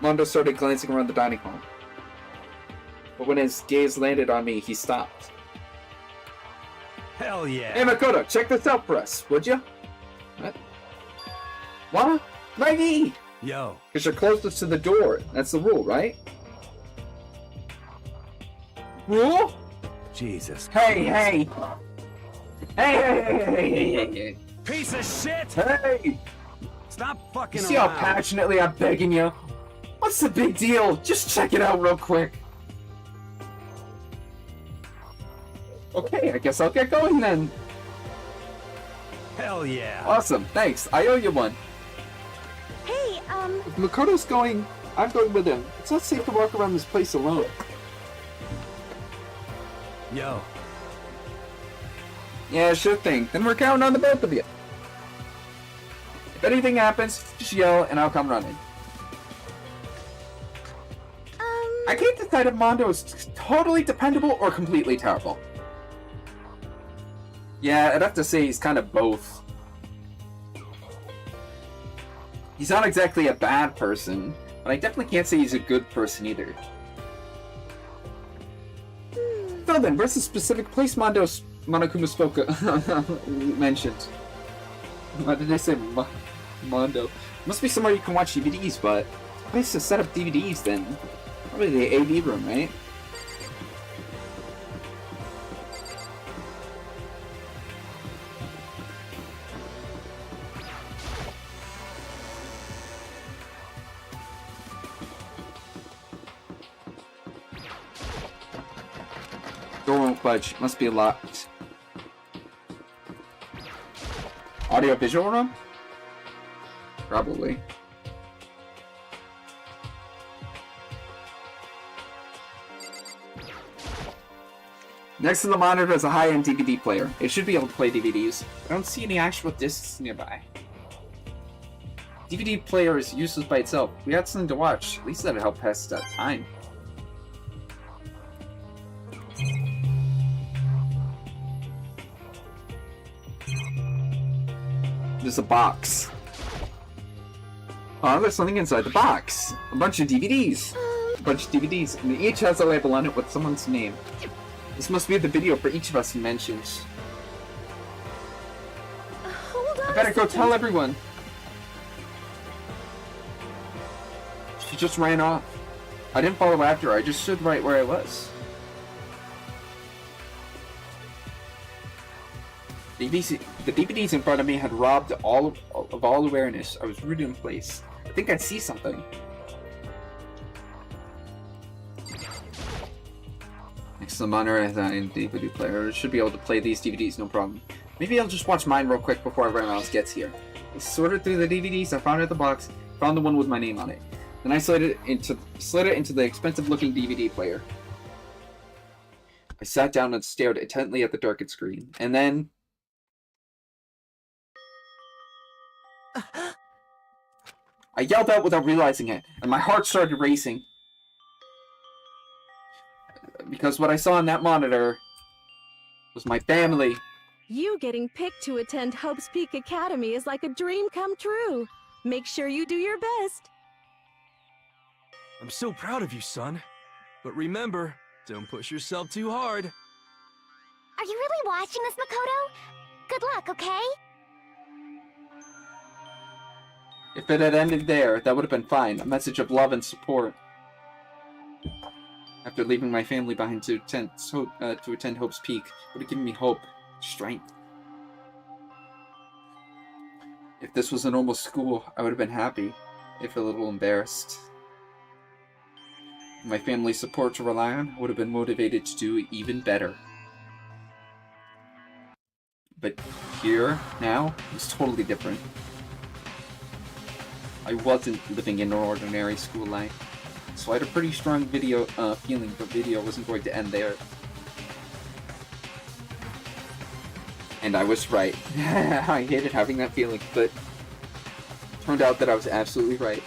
Mondo started glancing around the dining hall. But when his gaze landed on me, he stopped. Hell yeah. Hey Makoto, check this out for us, would you? What? Maggie! Yo. Because you're closest to the door. That's the rule, right? Rule? Jesus. Hey, hey! Hey! Piece of shit! Hey! Stop fucking You see how around. passionately I'm begging you? What's the big deal? Just check it out real quick. Okay, I guess I'll get going then. Hell yeah. Awesome, thanks. I owe you one. Hey, If Makoto's going, I'm going with him. It's not safe to walk around this place alone. Yo. Yeah, sure thing. Then we're counting on the both of you. If anything happens, just yell and I'll come running. I can't decide if Mondo is totally dependable or completely terrible. Yeah, I'd have to say he's kind of both. He's not exactly a bad person, but I definitely can't say he's a good person either. So then, where's the specific place Monokuma spoke mentioned? Why did I say Mondo? Must be somewhere you can watch DVDs, but place to set up DVDs then. Probably the AV room, right? Door won't budge. Must be locked. Audio visual room? Probably. Next to the monitor is a high-end DVD player. It should be able to play DVDs. I don't see any actual discs nearby. DVD player is useless by itself. We had something to watch. At least that'd help pass that time. There's a box. Oh, there's something inside the box. A bunch of DVDs. A bunch of DVDs, and each has a label on it with someone's name. This must be the video for each of us he mentions. hold on. I better go tell everyone. She just ran off. I didn't follow after her, I just stood right where I was. The DVDs in front of me had robbed of all awareness. I was rooted in place. I think I see something. Next to the monitor has a DVD player. I should be able to play these DVDs, no problem. Maybe I'll just watch mine real quick before everyone else gets here. I sorted through the DVDs, I found it in the box, found the one with my name on it. Then I slid it into the expensive-looking DVD player. I sat down and stared intently at the darkened screen, and then... I yelled out without realizing it, and my heart started racing. Because what I saw on that monitor was my family. You getting picked to attend Hope's Peak Academy is like a dream come true. Make sure you do your best. I'm so proud of you, son. But remember, don't push yourself too hard. Are you really watching this, Makoto? Good luck, okay? If it had ended there, that would have been fine. A message of love and support. After leaving my family behind to attend Hope's Peak, it would have given me hope, strength. If this was a normal school, I would have been happy, if a little embarrassed. My family's support to rely on, I would have been motivated to do even better. But here, now, it was totally different. I wasn't living in an ordinary school life, so I had a pretty strong feeling the video wasn't going to end there. And I was right. I hated having that feeling, but it turned out that I was absolutely right.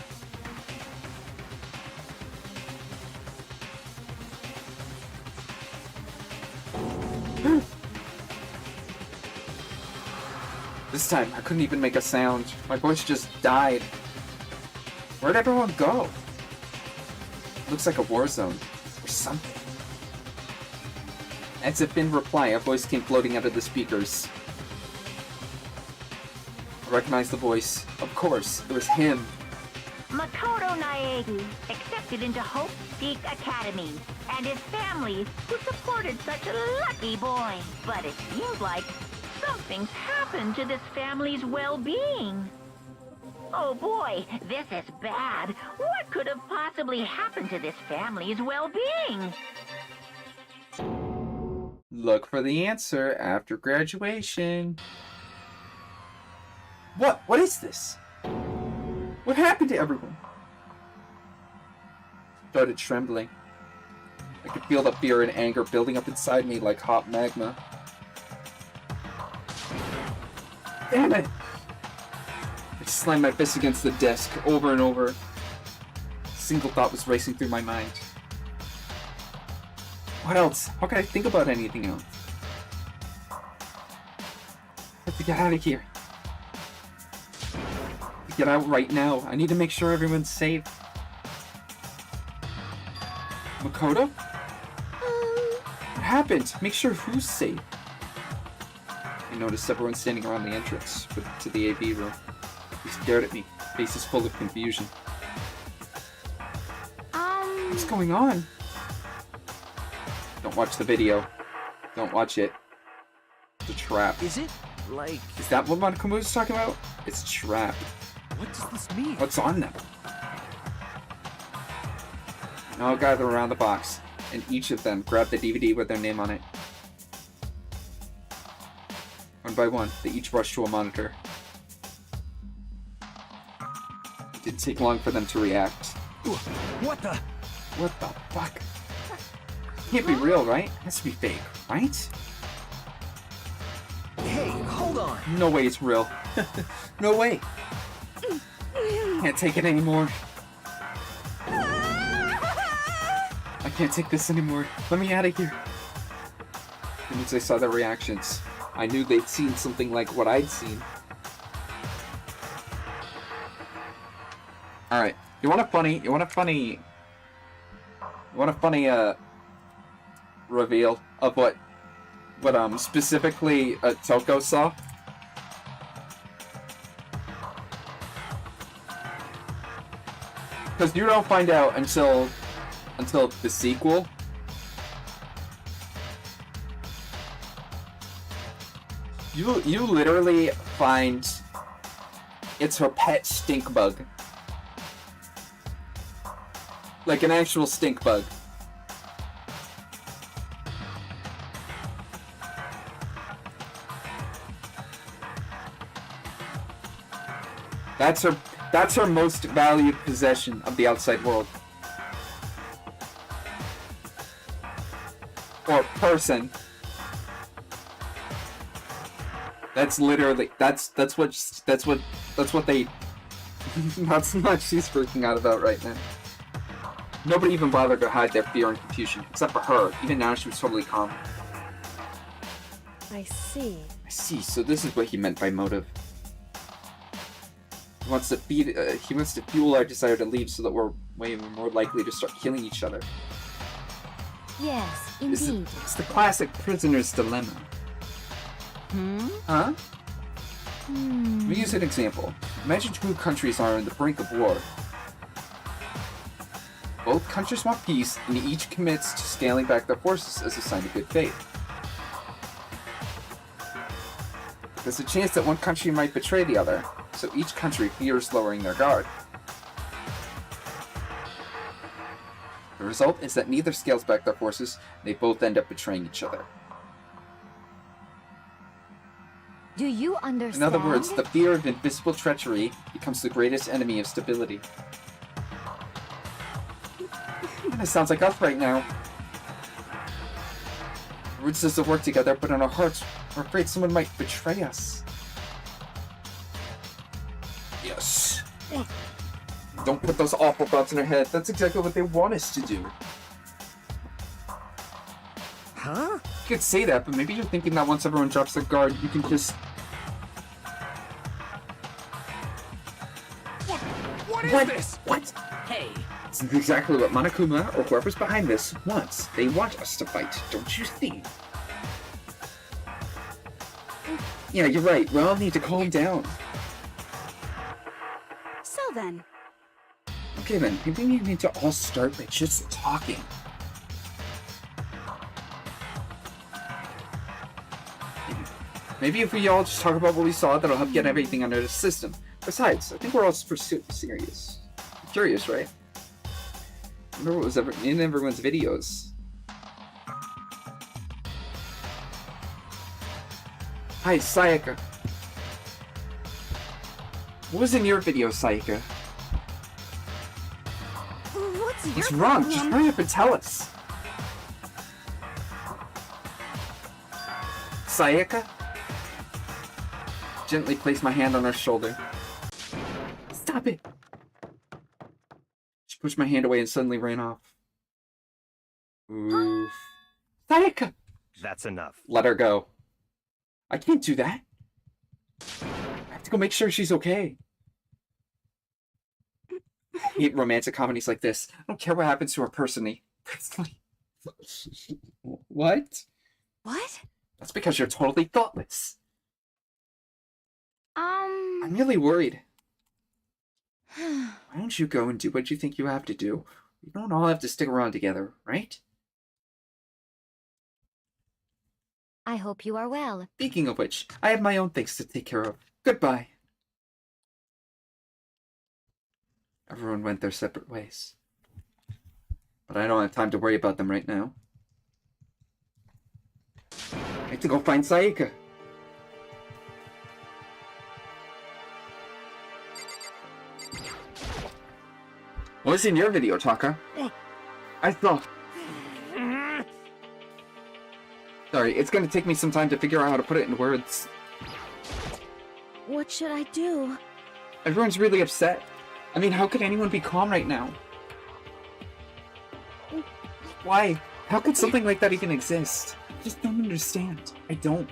This time, I couldn't even make a sound. My voice just died. Where'd everyone go? Looks like a war zone. Or something. As if in reply, a voice came floating out of the speakers. I recognized the voice. Of course, it was him. Makoto Naegi accepted into Hope Peak Academy, and his family, who supported such a lucky boy. But it seems like something's happened to this family's well-being. Oh boy, this is bad. What could have possibly happened to this family's well-being? Look for the answer after graduation. What? What is this? What happened to everyone? I started trembling. I could feel the fear and anger building up inside me like hot magma. Damn it! I slammed my fist against the desk over and over. A single thought was racing through my mind. What else? How can I think about anything else? I have to get out of here. Get out right now. I need to make sure everyone's safe. Makoto? What happened? Make sure who's safe. I noticed everyone standing around the entrance to the AV room. They stared at me, faces full of confusion. What's going on? Don't watch the video. Don't watch it. It's a trap. Is it? Like... Is that what Monokuma was talking about? It's a trap. What does this mean? What's on them? Now gather around the box, and each of them grab the DVD with their name on it. One by one, they each rush to a monitor. It didn't take long for them to react. What the? What the fuck? Can't be real, right? It has to be fake, right? Hey, hold on. No way it's real. No way. Can't take it anymore. I can't take this anymore. Let me out of here. As soon as I saw their reactions, I knew they'd seen something like what I'd seen. Alright, you want a funny reveal of what specifically Toko saw? Because you don't find out until the sequel. You literally find it's her pet stink bug. Like an actual stink bug. That's her most valued possession of the outside world. Or person. That's literally that's what they not so much she's freaking out about right now. Nobody even bothered to hide their fear and confusion, except for her. Even now she was totally calm. I see. I see, so this is what he meant by motive. He wants to fuel our desire to leave so that we're way more likely to start killing each other. Yes, indeed. It's the classic prisoner's dilemma. Huh? Let me use an example. Imagine two countries are on the brink of war. Both countries want peace, and each commits to scaling back their forces as a sign of good faith. There's a chance that one country might betray the other, so each country fears lowering their guard. The result is that neither scales back their forces, and they both end up betraying each other. Do you understand? In other words, the fear of invisible treachery becomes the greatest enemy of stability. It sounds like us right now. Our roots doesn't work together, but in our hearts, we're afraid someone might betray us. Yes. Don't put those awful thoughts in our head. That's exactly what they want us to do. Huh? You could say that, but maybe you're thinking that once everyone drops their guard, you can just... What is this? What? Hey. It's exactly what Monokuma, or whoever's behind this, wants. They want us to fight, don't you see? Yeah, you're right. We all need to calm down. So then, Okay then, maybe we need to all start by just talking. Maybe if we all just talk about what we saw, that'll help get everything under the system. Besides, I think we're all super serious. Curious, right? Remember what was in everyone's videos. Hi, Sayaka. What was in your video, Sayaka? What's wrong? Just hurry up and tell us. Sayaka? Gently place my hand on her shoulder. Stop it! She pushed my hand away and suddenly ran off. Oof. Sayaka! That's enough. Let her go. I can't do that. I have to go make sure she's okay. I hate romantic comedies like this. I don't care what happens to her personally. What? what? That's because you're totally thoughtless. I'm really worried. Why don't you go and do what you think you have to do? We don't all have to stick around together, right? I hope you are well. Speaking of which, I have my own things to take care of. Goodbye. Everyone went their separate ways. But I don't have time to worry about them right now. I have to go find Sayaka. What was in your video, Taka? I thought... Sorry, it's gonna take me some time to figure out how to put it in words. What should I do? Everyone's really upset. I mean, how could anyone be calm right now? Why? How could something like that even exist? I just don't understand. I don't.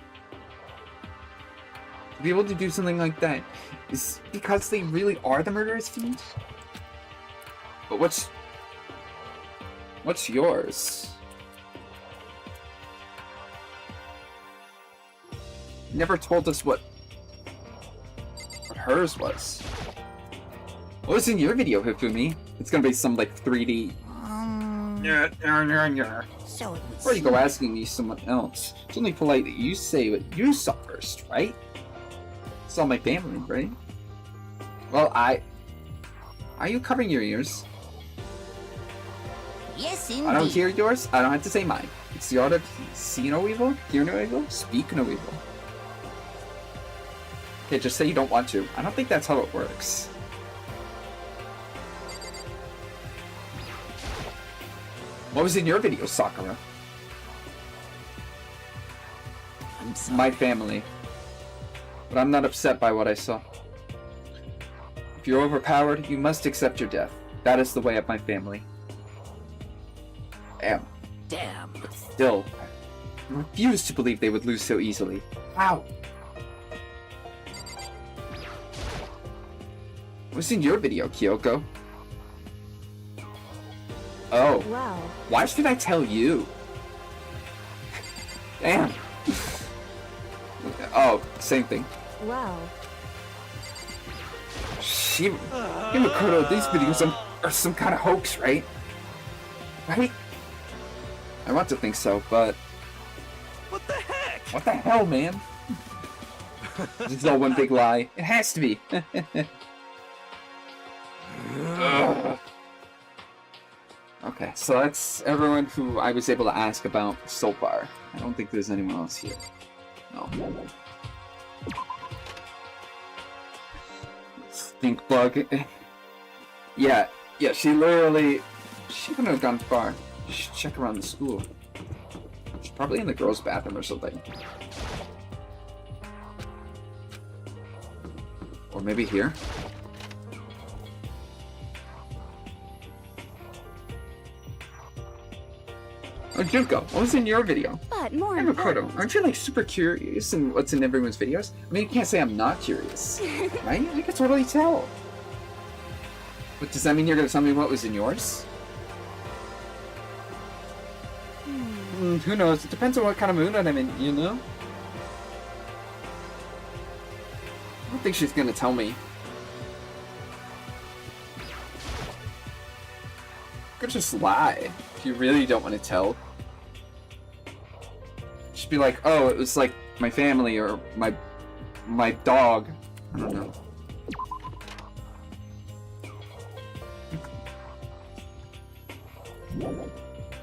To be able to do something like that is because they really are the murderous fiend? But what's yours? You never told us what hers was. What was in your video, Hifumi? It's gonna be some like 3D. So it would Before you go asking me someone else, it's only polite that you say what you saw first, right? Saw my family, right? Well, are you covering your ears? Yes, indeed. I don't hear yours, I don't have to say mine. It's the art of see no evil, hear no evil, speak no evil. Okay, just say you don't want to. I don't think that's how it works. What was in your video, Sakura? I'm sorry. My family. But I'm not upset by what I saw. If you're overpowered, you must accept your death. That is the way of my family. Damn. But still, I refuse to believe they would lose so easily. How? What's in your video, Kyoko? Oh. Well, Why should I tell you? Damn. Oh, same thing. well. Makoto, these videos are some kind of hoax, right? Right? I want to think so, but... What the heck? What the hell, man? This is all one big lie. It has to be. Ugh. Okay, so that's everyone who I was able to ask about so far. I don't think there's anyone else here. No. Stink bug. Yeah, she couldn't have gone far. You should check around the school. She's probably in the girls' bathroom or something. Or maybe here? Oh, Junko, what was in your video? But more Hey, Makoto, important, aren't you like super curious in what's in everyone's videos? I mean, you can't say I'm not curious, right? I can totally tell. But does that mean you're gonna tell me what was in yours? Who knows? It depends on what kind of mood I'm in, you know? think she's gonna tell me. Could just lie if you really don't want to tell. Just be like, oh, it was like my family or my dog. I don't know.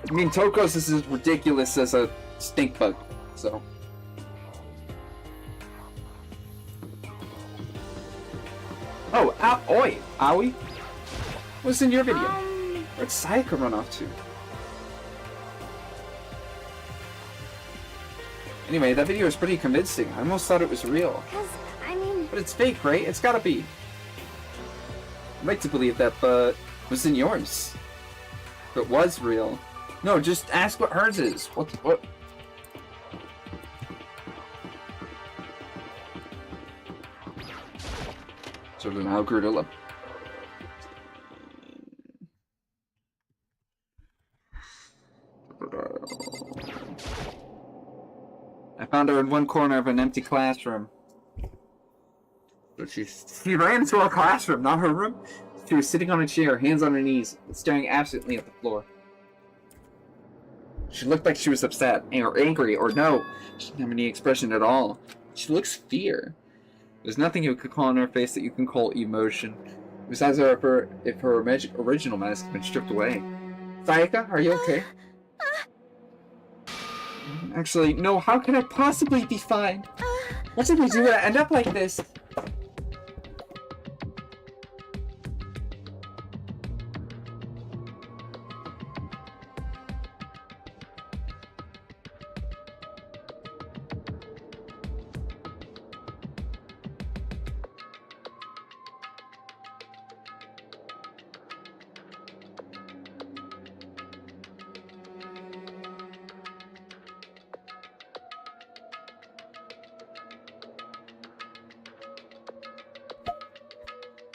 I mean, Tokos is as ridiculous as a stink bug, so. Oh, oi, Aoi? What's in your video? Where'd Sayaka run off to? Anyway, that video is pretty convincing. I almost thought it was real. I mean... But it's fake, right? It's gotta be. I'd like to believe that, but what's in yours? If it was real. No, just ask what hers is. What? Sort of now grew to love. I found her in one corner of an empty classroom. But she ran into our classroom, not her room. She was sitting on a chair, hands on her knees, staring absently at the floor. She looked like she was upset, or angry, or no. She didn't have any expression at all. She looks fear. There's nothing you could call on her face that you can call emotion. It was as if her original mask had been stripped away. Sayaka, are you okay? Actually, no, how can I possibly be fine? What did we do to end up like this?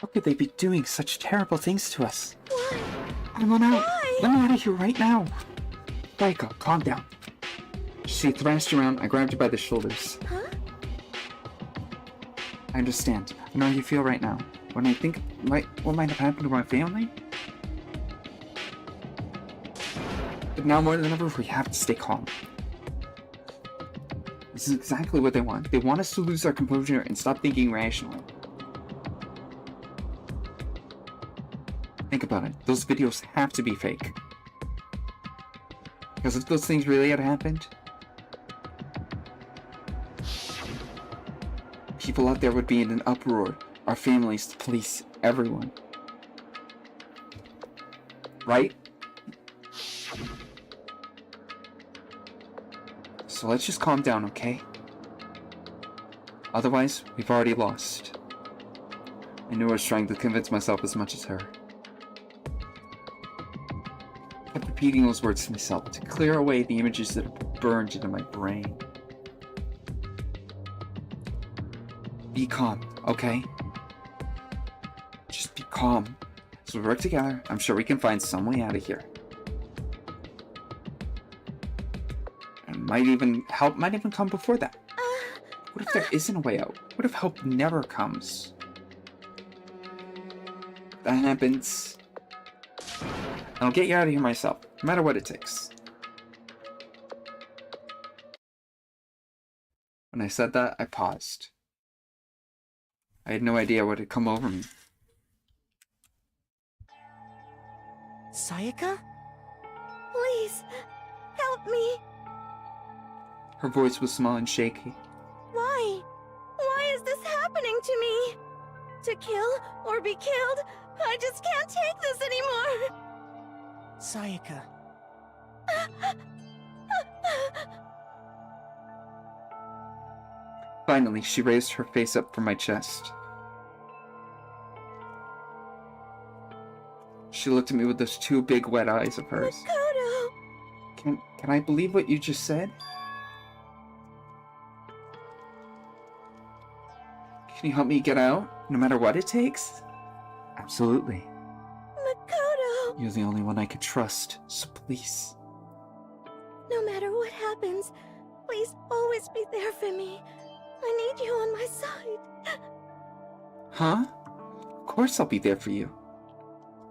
How could they be doing such terrible things to us? Why? I want out. Why? Let me out of here right now. Daiko, calm down. She thrashed around. I grabbed her by the shoulders. Huh? I understand. I know how you feel right now. When I think what might have happened to my family? But now more than ever, we have to stay calm. This is exactly what they want. They want us to lose our composure and stop thinking rationally. Think about it. Those videos have to be fake. Because if those things really had happened, people out there would be in an uproar. Our families, the police, everyone. Right? So let's just calm down, okay? Otherwise, we've already lost. I knew I was trying to convince myself as much as her. I kept repeating those words to myself to clear away the images that had burned into my brain. Be calm, okay? Just be calm. As we work together, I'm sure we can find some way out of here. And might even come before that. What if there isn't a way out? What if help never comes? If that happens, I'll get you out of here myself, no matter what it takes. When I said that, I paused. I had no idea what had come over me. Sayaka? Please, help me. Her voice was small and shaky. Why? Why is this happening to me? To kill or be killed? I just can't take this anymore. Sayaka. Finally, she raised her face up from my chest. She looked at me with those two big wet eyes of hers. Makoto! Can I believe what you just said? Can you help me get out, no matter what it takes? Absolutely. Makoto! You're the only one I can trust, so please. No matter what happens, please always be there for me. I need you on my side. Huh? Of course I'll be there for you.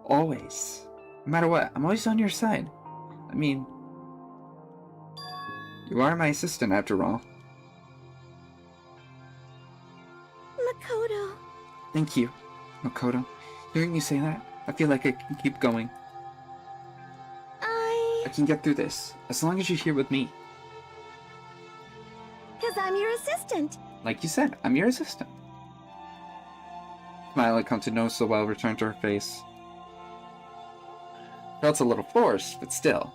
Always. No matter what, I'm always on your side. I mean, you are my assistant after all. Makoto. Thank you, Makoto. Hearing you say that, I feel like I can keep going. I can get through this, as long as you're here with me. Because I'm your assistant. Like you said, I'm your assistant. Smile had come to know so well returned to her face. Felt a little forced, but still.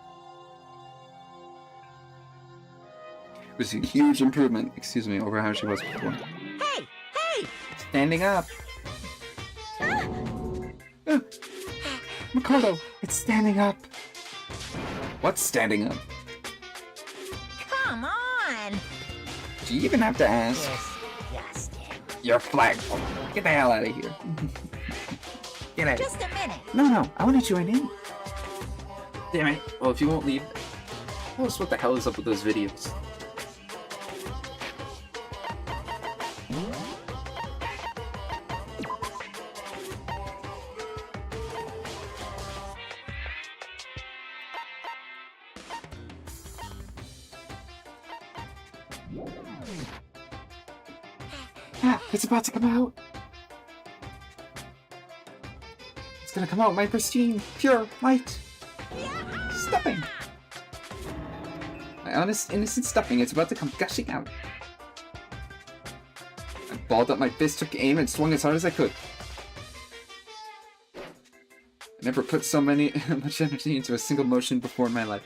It was a huge improvement, over how she was before. Hey! Hey! Standing up! Makoto, it's standing up! What's standing up? Come on! Do you even have to ask? Disgusting. You're flagpole. Get the hell out of here. Get out. Just a minute. No, I want to join in. Damn it. Well, if you won't leave, tell us what the hell is up with those videos. Ah, it's about to come out. It's gonna come out my pristine, pure light. Stuffing. My honest, innocent stuffing is about to come gushing out. I balled up my fist, took aim, and swung as hard as I could. I never put so much energy into a single motion before in my life.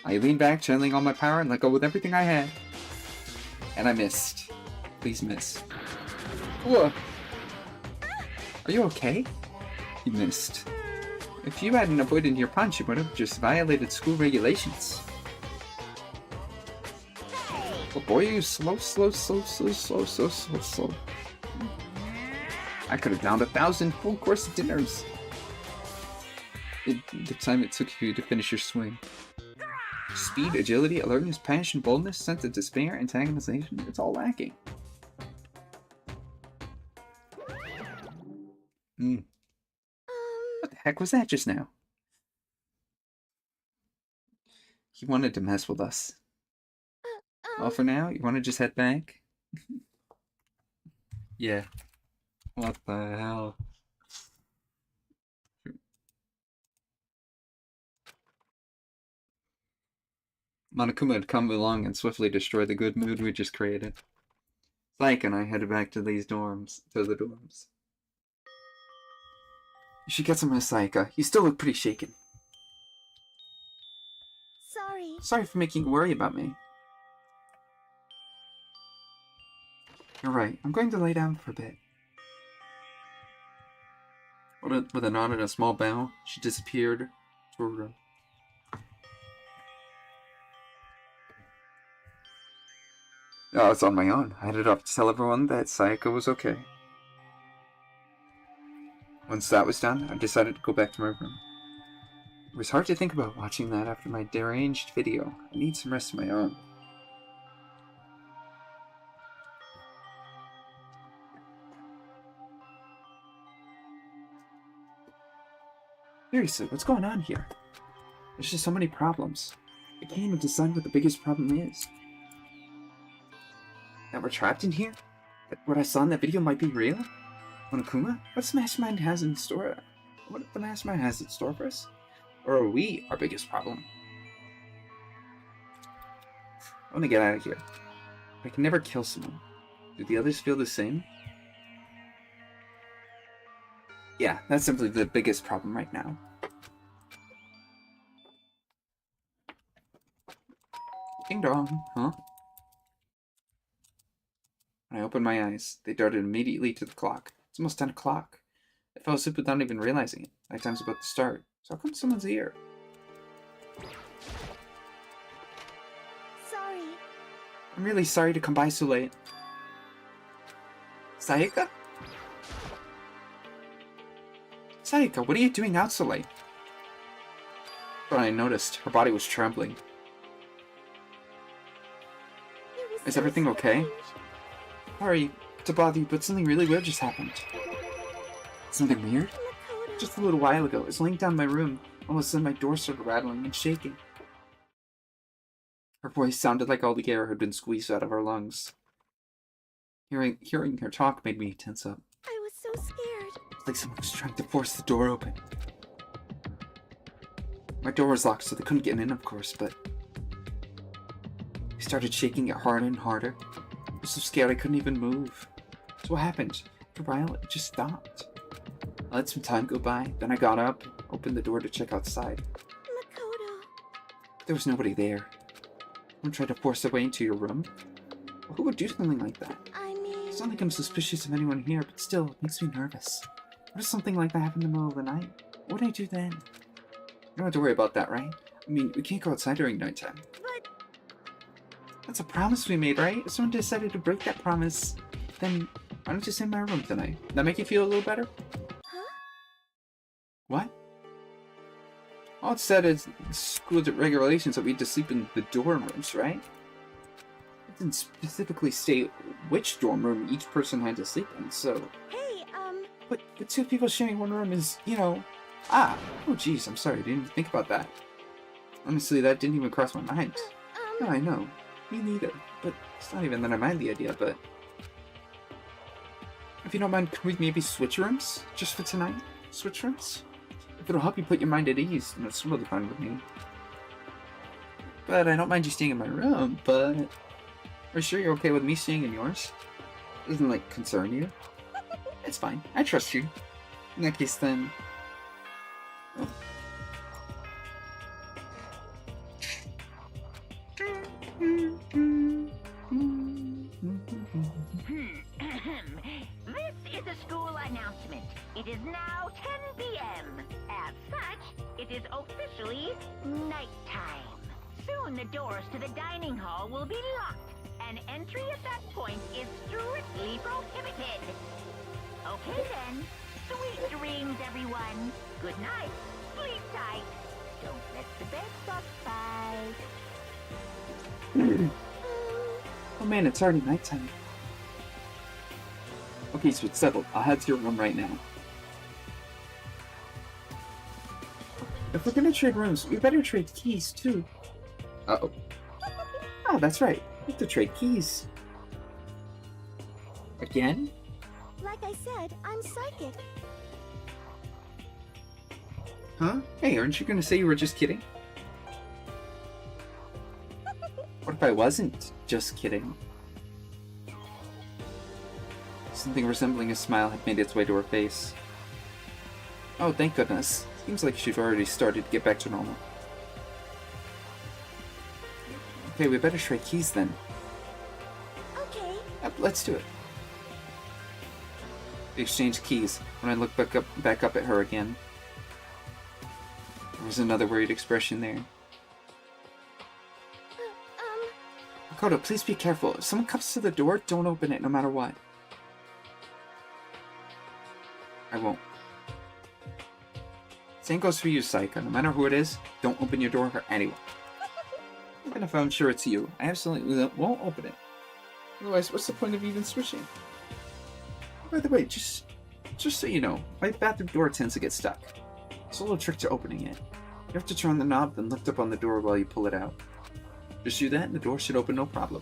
I leaned back, channeling all my power, and let go with everything I had. And I missed. Please miss. Whoa. Are you okay? You missed. If you hadn't avoided your punch, you would have just violated school regulations. Oh boy, you slow. I could have downed 1,000 full course dinners. The time it took you to finish your swing. Speed, agility, alertness, passion, boldness, sense of despair, antagonization, it's all lacking. What the heck was that just now? He wanted to mess with us. Well, for now, you want to just head back? Yeah. What the hell? Monokuma had come along and swiftly destroyed the good mood we just created. Psyche and I headed back to the dorms. You should get some rest, Sayaka. You still look pretty shaken. Sorry. Sorry for making you worry about me. You're right. I'm going to lay down for a bit. With a nod and a small bow, she disappeared to her room. Oh, it's on my own. I headed off to tell everyone that Sayaka was okay. Once that was done, I decided to go back to my room. It was hard to think about watching that after my deranged video. I need some rest of my own. Seriously, what's going on here? There's just so many problems. I can't even decide what the biggest problem is. That we're trapped in here? That what I saw in that video might be real? Monokuma? What's the Mastermind has in store? What the Mastermind has in store for us? Or are we our biggest problem? I want to get out of here. I can never kill someone. Do the others feel the same? Yeah, that's simply the biggest problem right now. Ding dong, huh? When I opened my eyes, they darted immediately to the clock. It's almost 10 o'clock. I fell asleep without even realizing it. Nighttime's about to start. So how come someone's here? Sorry. I'm really sorry to come by so late. Sayaka? Sayaka, what are you doing out so late? But I noticed her body was trembling. It was Is so everything okay? strange. Sorry, to bother you, but something really weird just happened. Something weird? Makoto. Just a little while ago, I was laying down in my room. All of a sudden, my door started rattling and shaking. Her voice sounded like all the air had been squeezed out of her lungs. Hearing her talk made me tense up. I was so scared. It's like someone was trying to force the door open. My door was locked, so they couldn't get in, of course, but I started shaking it harder and harder. I was so scared I couldn't even move. So what happened? After a while, it just stopped. I let some time go by, then I got up, opened the door to check outside. Makoto. There was nobody there. Someone tried to force their way into your room? Who would do something like that? I mean... It's not like I'm suspicious of anyone here, but still, it makes me nervous. What if something like that happened in the middle of the night? What would I do then? You don't have to worry about that, right? I mean, we can't go outside during nighttime. But... That's a promise we made, right? If someone decided to break that promise, then why don't you stay in my room tonight? That make you feel a little better? Huh? What? All it said is school regulations that we had to sleep in the dorm rooms, right? It didn't specifically state which dorm room each person had to sleep in, so... Hey, But two people sharing one room is, you know... Ah! Oh jeez, I'm sorry, I didn't even think about that. Honestly, that didn't even cross my mind. No, I know. Me neither. But it's not even that I mind the idea, but... If you don't mind, could we maybe switch rooms? Just for tonight? Switch rooms? If it'll help you put your mind at ease, then that's really fine with me. But I don't mind you staying in my room, but... Are you sure you're okay with me staying in yours? Doesn't, like, concern you? It's fine. I trust you. In that case, then... Oh. This is a school announcement. It is now 10 p.m. As such, it is officially nighttime. Soon the doors to the dining hall will be locked, and entry at that point is strictly prohibited. Okay then. Sweet dreams, everyone. Good night. Sleep tight. Don't let the bed bugs bite. Oh man, it's already nighttime. Okay, so it's settled. I'll head to your room right now. If we're gonna trade rooms, we better trade keys too. Uh-oh. Oh, that's right. We have to trade keys. Again? like I said, I'm psychic. Huh? Hey, aren't you gonna say you were just kidding? What if I wasn't just kidding? Something resembling a smile had made its way to her face. Oh, thank goodness. Seems like she'd already started to get back to normal. Okay, we better trade keys then. Okay. Yep, let's do it. We exchanged keys. When I looked back up at her again, there was another worried expression there. Makoto, please be careful. If someone comes to the door, don't open it no matter what. I won't. Same goes for you, Saika. No matter who it is, don't open your door for anyone. Even if I'm sure it's you, I absolutely won't open it. Otherwise, what's the point of even switching? By the way, just so you know, my bathroom door tends to get stuck. There's a little trick to opening it. You have to turn the knob, then lift up on the door while you pull it out. Just do that, and the door should open no problem.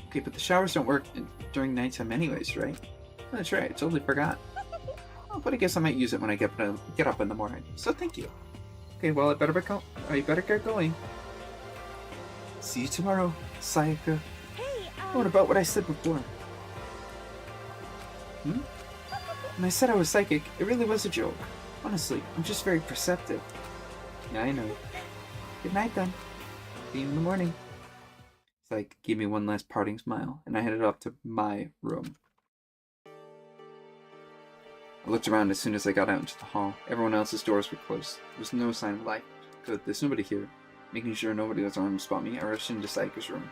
Okay, but the showers don't work during nighttime anyways, right? Oh, that's right, I totally forgot. Oh, but I guess I might use it when I get up in the morning. So thank you. Okay, well, I better get going. See you tomorrow, Sayaka. Hey, What about what I said before? When I said I was psychic, it really was a joke. Honestly, I'm just very perceptive. Yeah, I know. Good night then. See you in the morning. Psych gave me one last parting smile, and I headed off to my room. I looked around as soon as I got out into the hall. Everyone else's doors were closed. There was no sign of life. Good, there's nobody here. Making sure nobody was around to spot me, I rushed into Saika's room.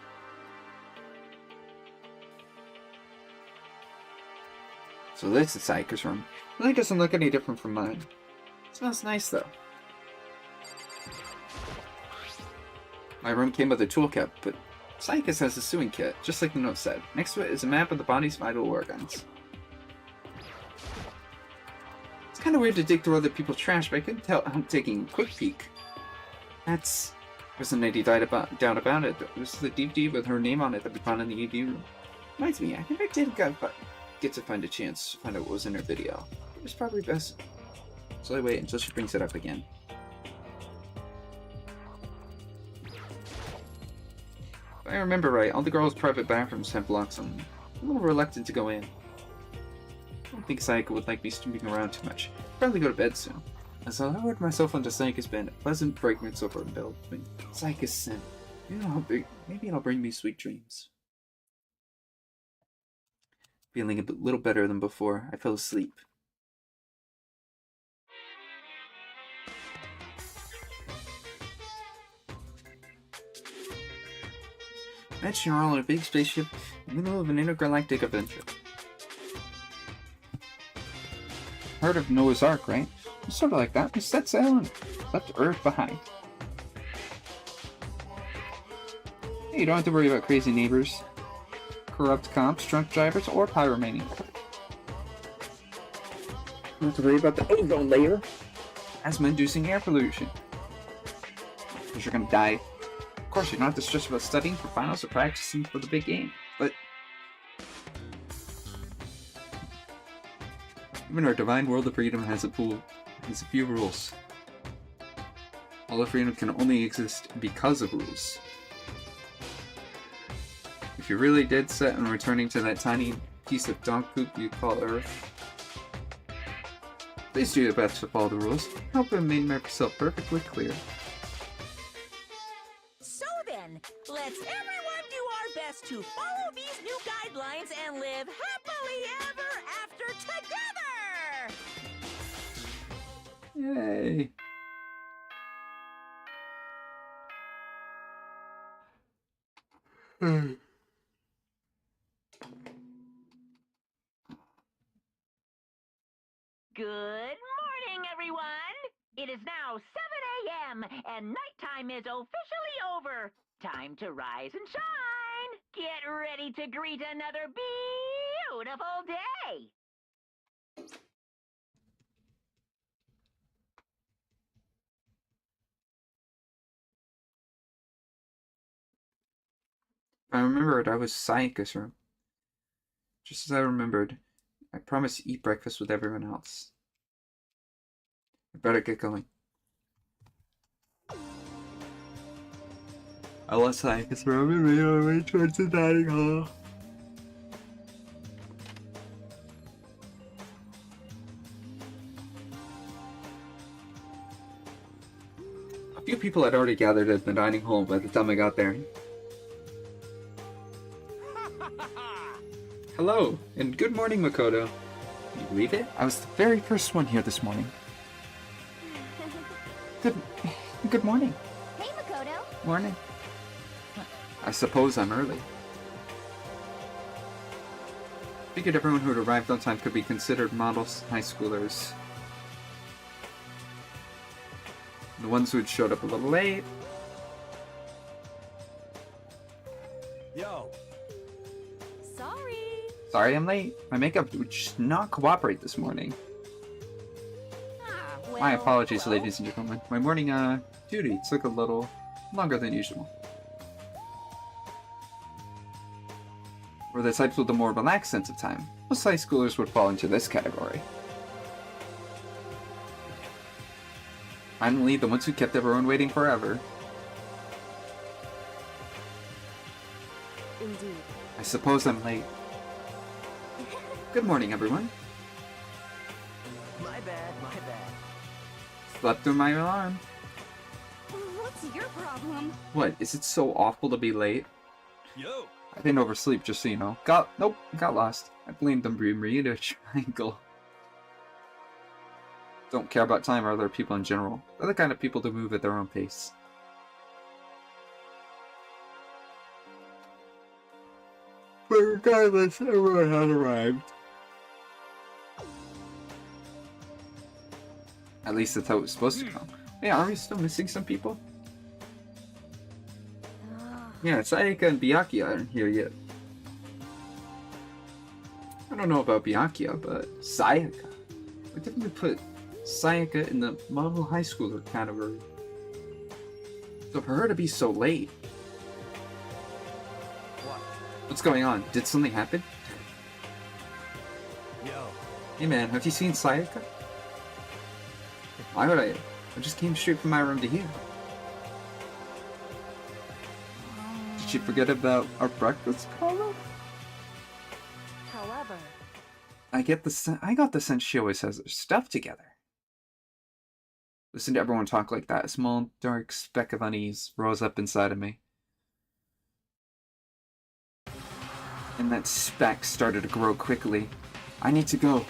So this is Saika's room. It really doesn't look any different from mine. It smells nice though. My room came with a tool cabinet, but Psychus has a sewing kit, just like the note said. Next to it is a map of the body's vital organs. It's kind of weird to dig through other people's trash, but I couldn't tell I'm taking a quick peek. Wasn't any doubt about it. It was the DVD with her name on it that we found in the AV room. Reminds me, I never did get to find a chance to find out what was in her video. It was probably best. So I wait until she brings it up again. If I remember right, all the girls' private bathrooms have locks on them. I'm a little reluctant to go in. I don't think Sayaka would like me snooping around too much. I'll probably go to bed soon. As I lowered myself onto Sayaka's bed, a pleasant fragrance overfilled me. Sayaka's scent. Maybe it'll bring me sweet dreams. Feeling a little better than before, I fell asleep. Imagine you're all in a big spaceship in the middle of an intergalactic adventure. Heard of Noah's Ark, right? It's sort of like that. We set sail and left Earth behind. Hey, you don't have to worry about crazy neighbors, corrupt cops, drunk drivers, or pyromania. You don't have to worry about the ozone layer, asthma-inducing air pollution. Because you're gonna die. Of course, you don't have to stress about studying for finals or practicing for the big game, but even our divine world of freedom has a few rules. All of freedom can only exist because of rules. If you're really dead set on returning to that tiny piece of dog poop you call Earth, please do your best to follow the rules. I hope I made myself perfectly clear. So then, let's everyone do our best to follow these new guidelines and live happily ever after together! Yay! Good morning, everyone! It is now 7 a.m. and nighttime is officially over. Time to rise and shine! Get ready to greet another beautiful day! I remembered I was Sayaka's room. Just as I remembered, I promised to eat breakfast with everyone else. I better get going. I left Sayaka's room and made my way towards the dining hall. A few people had already gathered at the dining hall by the time I got there. Hello, and good morning, Makoto. Can you believe it? I was the very first one here this morning. Good morning. Hey, Makoto. Morning. I suppose I'm early. Figured everyone who had arrived on time could be considered model high schoolers. The ones who had showed up a little late. Yo, Sorry I'm late. My makeup would just not cooperate this morning. My apologies, ladies and gentlemen. My morning, duty took a little longer than usual. For the types with a more relaxed sense of time, most high schoolers would fall into this category. Finally, the ones who kept everyone waiting forever. Indeed. I suppose I'm late. Good morning, everyone. My bad, my bad. Slept through my alarm. What's your problem? What, is it so awful to be late? Yo! I didn't oversleep, just so you know. Got lost. I blamed the Bermuda Triangle. Don't care about time or other people in general. They're the kind of people to move at their own pace. But regardless, everyone had arrived. At least that's how it was supposed to go. Hey, are we still missing some people? Yeah, Sayaka and Byakuya aren't here yet. I don't know about Byakuya, but Sayaka. We definitely put Sayaka in the model high schooler category. So for her to be so late... What? What's going on? Did something happen? Yo. Hey man, have you seen Sayaka? Why would I? I just came straight from my room to here. Did you forget about our breakfast, Carlo? However, I got the sense she always has her stuff together. Listen to everyone talk like that. A small, dark speck of unease rose up inside of me. And that speck started to grow quickly. I need to go.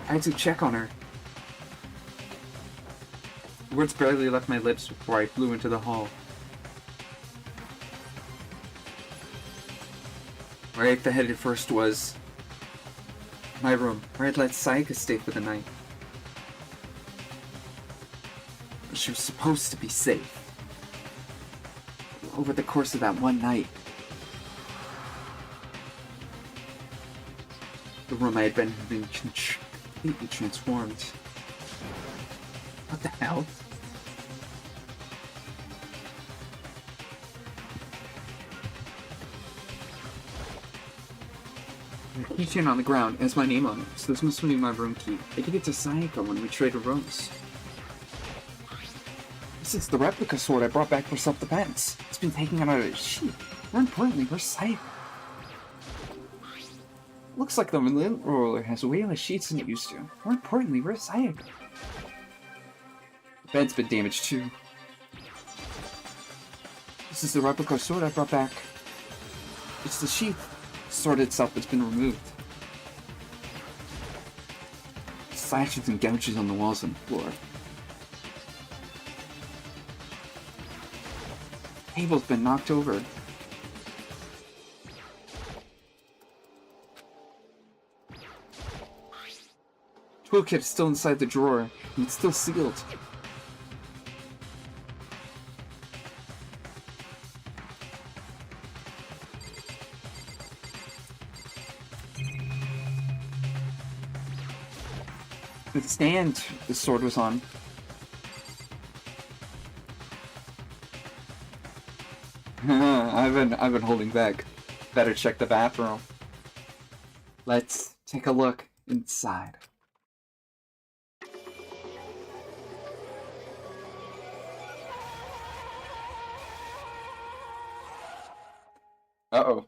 I had to check on her. The words barely left my lips before I flew into the hall. Where I headed first was my room, where I'd let Sayaka stay for the night. She was supposed to be safe. Over the course of that one night, the room I had been in completely transformed. What the hell? The keychain on the ground has my name on it, so this must be my room key. I gave it to Sayaka when we traded rooms. This is the replica sword I brought back for self-defense. It's been taken out of its sheath. More importantly, where's Sayaka? Looks like the lint roller has way less sheets than it used to. More importantly, where's Sayaka? The bed's been damaged too. This is the replica sword I brought back. It's the sheath. The sword itself has been removed. Slashes and gouges on the walls and floor. Table's been knocked over. Toolkit is still inside the drawer, and it's still sealed. The stand the sword was on. I've been holding back. Better check the bathroom. Let's take a look inside. Uh-oh.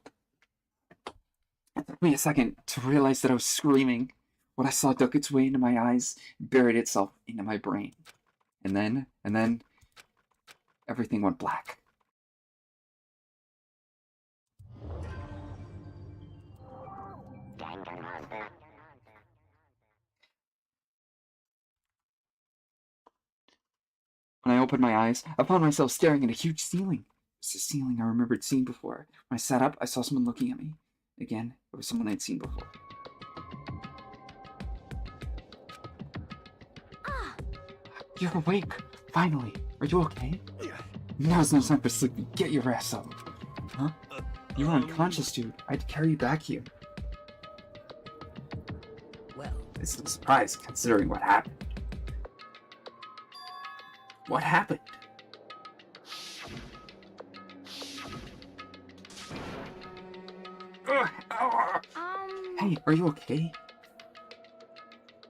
It took me a second to realize that I was screaming. What I saw dug its way into my eyes, buried itself into my brain. And then, everything went black. When I opened my eyes, I found myself staring at a huge ceiling. It's the ceiling I remembered seeing before. When I sat up, I saw someone looking at me. Again, it was someone I'd seen before. You're awake, finally. Are you okay? Now's no time for sleeping. Get your ass up. Huh? You were unconscious, dude. I had to carry you back here. Well, It's a surprise, considering what happened. What happened? Hey, are you okay?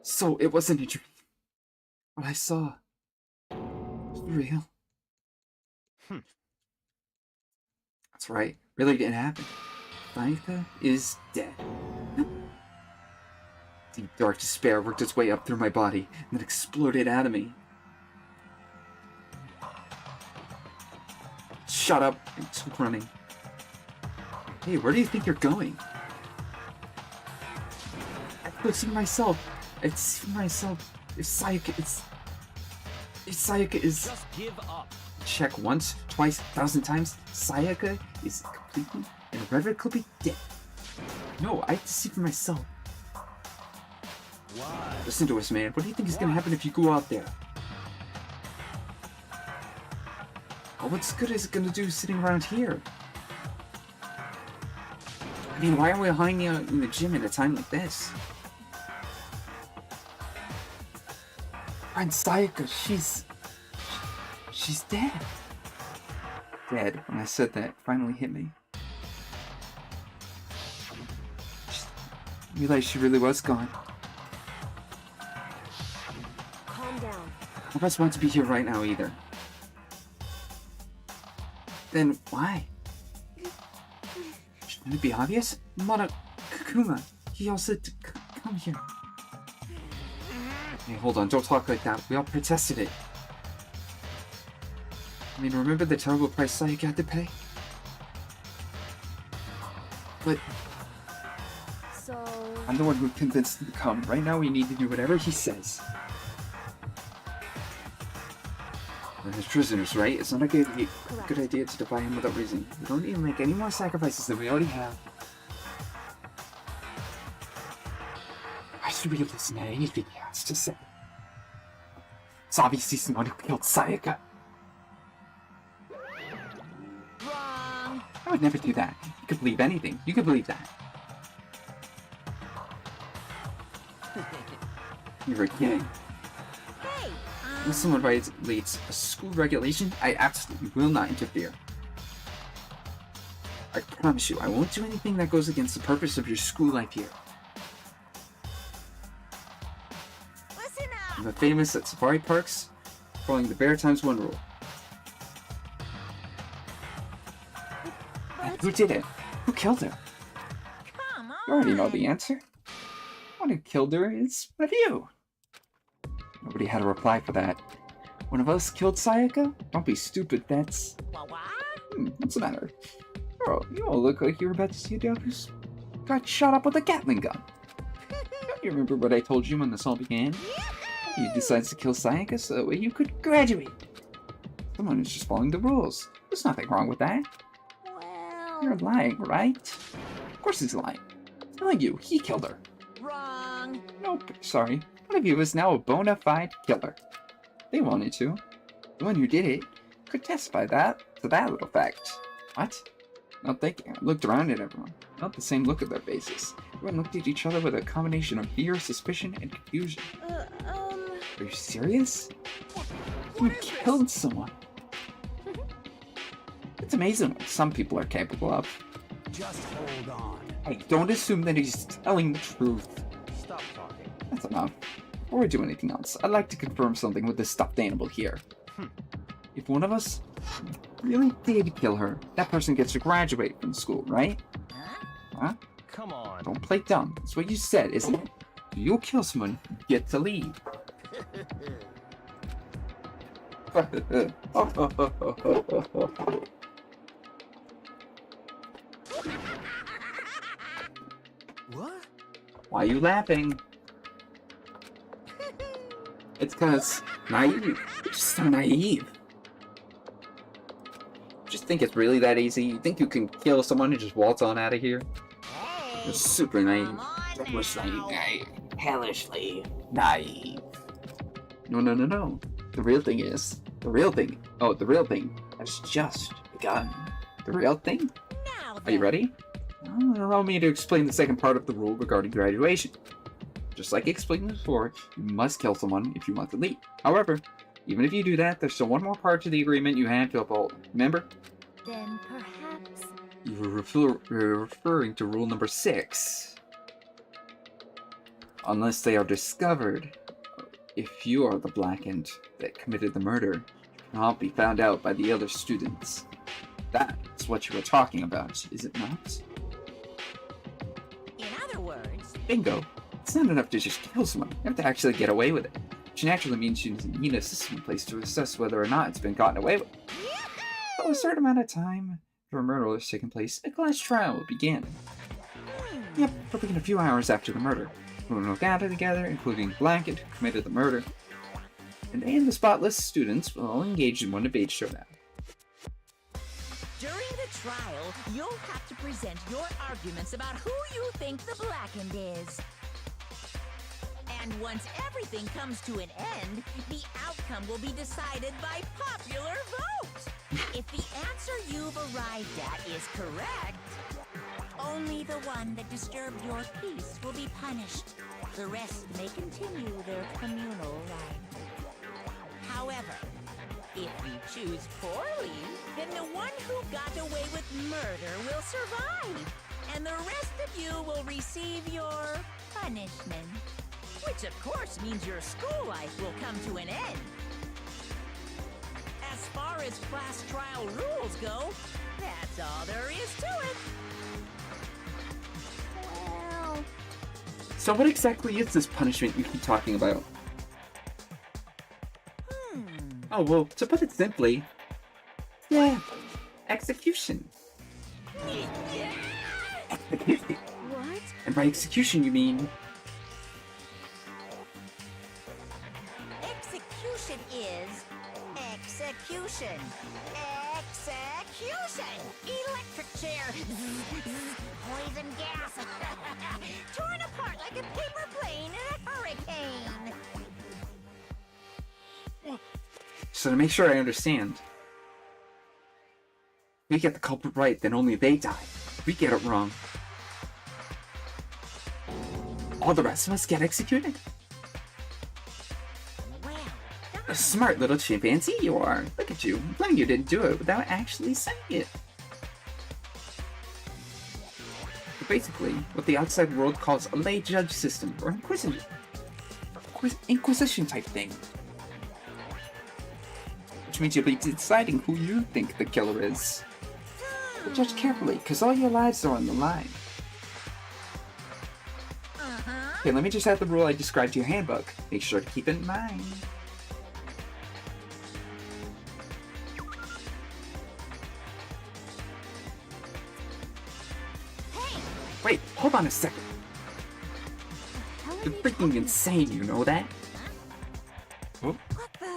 So, it wasn't a dream. What I saw was real. That's right. Really didn't happen. Sayaka is dead. Deep dark despair worked its way up through my body and then exploded out of me. Shut up and took running. Hey, where do you think you're going? I see myself. If Sayaka is... Just give up. Check once, twice, 1,000 times. Sayaka is completely and irrevocably dead. No, I have to see for myself. Why? Listen to us, man. What do you think is gonna happen if you go out there? Well, what's good is it gonna do sitting around here? I mean, why are we hanging out in the gym at a time like this? And Sayaka, she's dead. Dead. When I said that, it finally hit me. I realized she really was gone. Calm down. None of us want to be here right now either. Then why? Shouldn't it be obvious? Mona Kakuma, he all said to come here. Hey, hold on, don't talk like that. We all protested it. I mean, remember the terrible price Sayaka had to pay? But So... I'm the one who convinced him to come. Right now we need to do whatever he says. We're his prisoners, right? It's not a good idea to defy him without reason. We don't need to make any more sacrifices than we already have. Why should we listen to anything he has to say? It's obviously someone who killed Sayaka. Wrong. I would never do that. You could believe anything. You could believe that. You're kidding. Hey, If someone violates a school regulation, I absolutely will not interfere. I promise you, I won't do anything that goes against the purpose of your school life here. listen up. I'm famous at safari parks, following the Bear Times 1 rule. And who did it? Who killed her? Come on. You already know the answer. One who killed her is one of you. Nobody had a reply for that. One of us killed Sayaka? Don't be stupid, that's... What? What's the matter? Girl, you all look like you're about to see a dog who's got shot up with a Gatling gun. Don't you remember what I told you when this all began? You decided to kill Sayaka so that way you could graduate. Someone who's just following the rules. There's nothing wrong with that. Well... You're lying, right? Of course he's lying. I'm telling you, he killed her. Wrong. Nope, sorry. One of you is now a bona fide killer. They wanted to. The one who did it could testify to that little fact. What? Not thinking. I looked around at everyone. Not the same look at their faces. Everyone looked at each other with a combination of fear, suspicion, and confusion. Are you serious? You killed someone. It's amazing what some people are capable of. Just hold on. Hey, don't assume that he's telling the truth. Stop talking. That's enough. Before we do anything else, I'd like to confirm something with this stuffed animal here. If one of us really did kill her, that person gets to graduate from school, right? Huh? Come on. Don't play dumb. That's what you said, isn't it? If you kill someone, you get to leave. What? Why are you laughing? It's because naive. You're just so naive. Just think it's really that easy? You think you can kill someone and just waltz on out of here? You're super naive. Hellish naive. Hellishly naive. No. The real thing has just begun. The real thing? Now Are you ready? Well, allow me to explain the second part of the rule regarding graduation. Just like explained before, you must kill someone if you want to leave. However, even if you do that, there's still one more part to the agreement you have to uphold. Remember? Then perhaps... You're referring to rule number 6. Unless they are discovered, if you are the blackened that committed the murder, you cannot be found out by the other students. That's what you were talking about, is it not? In other words... Bingo! It's not enough to just kill someone, you have to actually get away with it. Which naturally means you need a system in place to assess whether or not it's been gotten away with. So a certain amount of time after a murder has taken place, a class trial will begin. Yep, it'll begin a few hours after the murder. Everyone will gather together, including the blanket who committed the murder. And they and the spotless students will all engage in one debate showdown. During the trial, you'll have to present your arguments about who you think the blackened is. And once everything comes to an end, the outcome will be decided by popular vote. If the answer you've arrived at is correct, only the one that disturbed your peace will be punished. The rest may continue their communal life. However, if you choose poorly, then the one who got away with murder will survive, and the rest of you will receive your punishment. Which of course means your school life will come to an end. As far as class trial rules go, that's all there is to it. Well... So what exactly is this punishment you keep talking about? Oh, well, to put it simply, yeah, execution. Execution. What? And by execution, you mean... Execution is execution. Execution! Electric chair. Poison gas. Torn apart like a paper plane in a hurricane. So to make sure I understand, we get the culprit right, then only they die. We get it wrong, all the rest of us get executed? Well, A smart little chimpanzee you are. Look at you. I'm glad you didn't do it without actually saying it. But basically, what the outside world calls a lay judge system, or inquisition type thing. Which means you'll be deciding who you think the killer is. But judge carefully, because all your lives are on the line. Okay, let me just add the rule I described to your handbook. Make sure to keep it in mind. Wait, hold on a second. You're freaking insane, you know that? Oh. What the?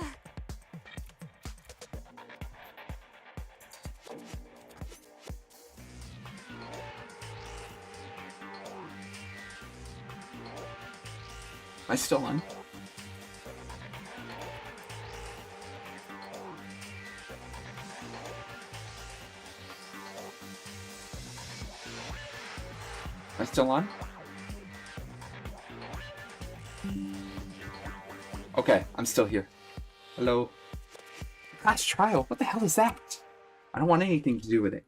Am I still on? Am I still on? Okay, I'm still here. Hello? Class trial? What the hell is that? I don't want anything to do with it.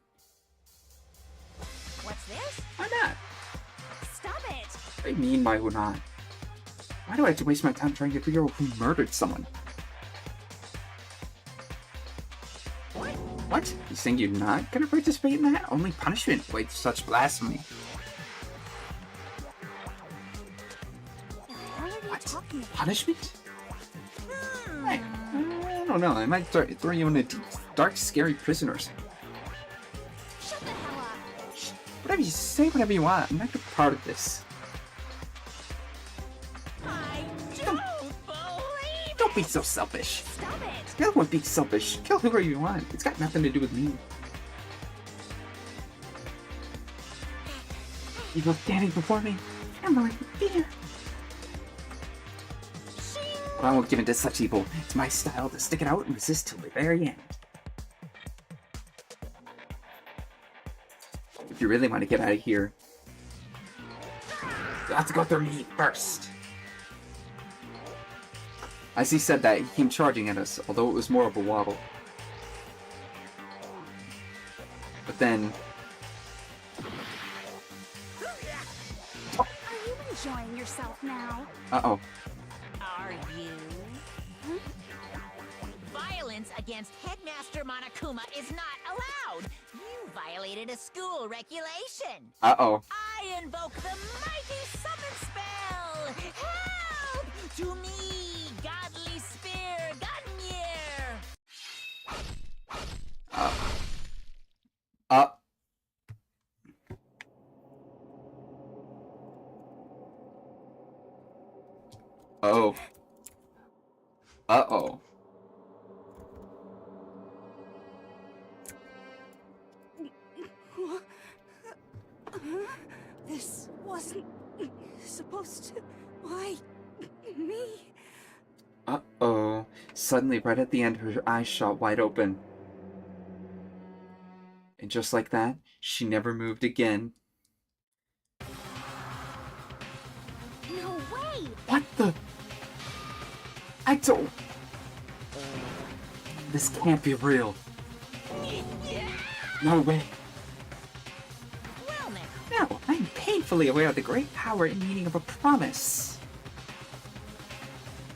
what's this? Why not? Stop it! What do you mean, why would not? Why do I have to waste my time trying to figure out who murdered someone? What? You saying you're not gonna participate in that? Only punishment awaits such blasphemy. What are you talking about? Punishment? Hey, I don't know. I might throw you in a deep, dark, scary prison or something. Shut the hell up! Shh. Whatever you say, whatever you want. I'm not a part of this. I don't believe Don't be so selfish. Stop it! Kill won't be selfish. Kill whoever you want. It's got nothing to do with me. Evil standing before me, trembling with fear. But I won't give in to such evil. It's my style to stick it out and resist till the very end. If you really want to get out of here, you'll have to go through me first. As he said that, he came charging at us, although it was more of a waddle. But then... Are you enjoying yourself now? Uh-oh. Are you? Violence against Headmaster Monokuma is not allowed. You violated a school regulation. Uh-oh. I invoke the mighty summon spell. Help to me, godly spear, Gunyear. Oh. Uh-oh. This wasn't supposed to... Why Me? Uh-oh. Suddenly, right at the end, her eyes shot wide open. And just like that, she never moved again. No way! What the? I don't... This can't be real. No way. Well now, No, I'm painfully aware of the great power and meaning of a promise.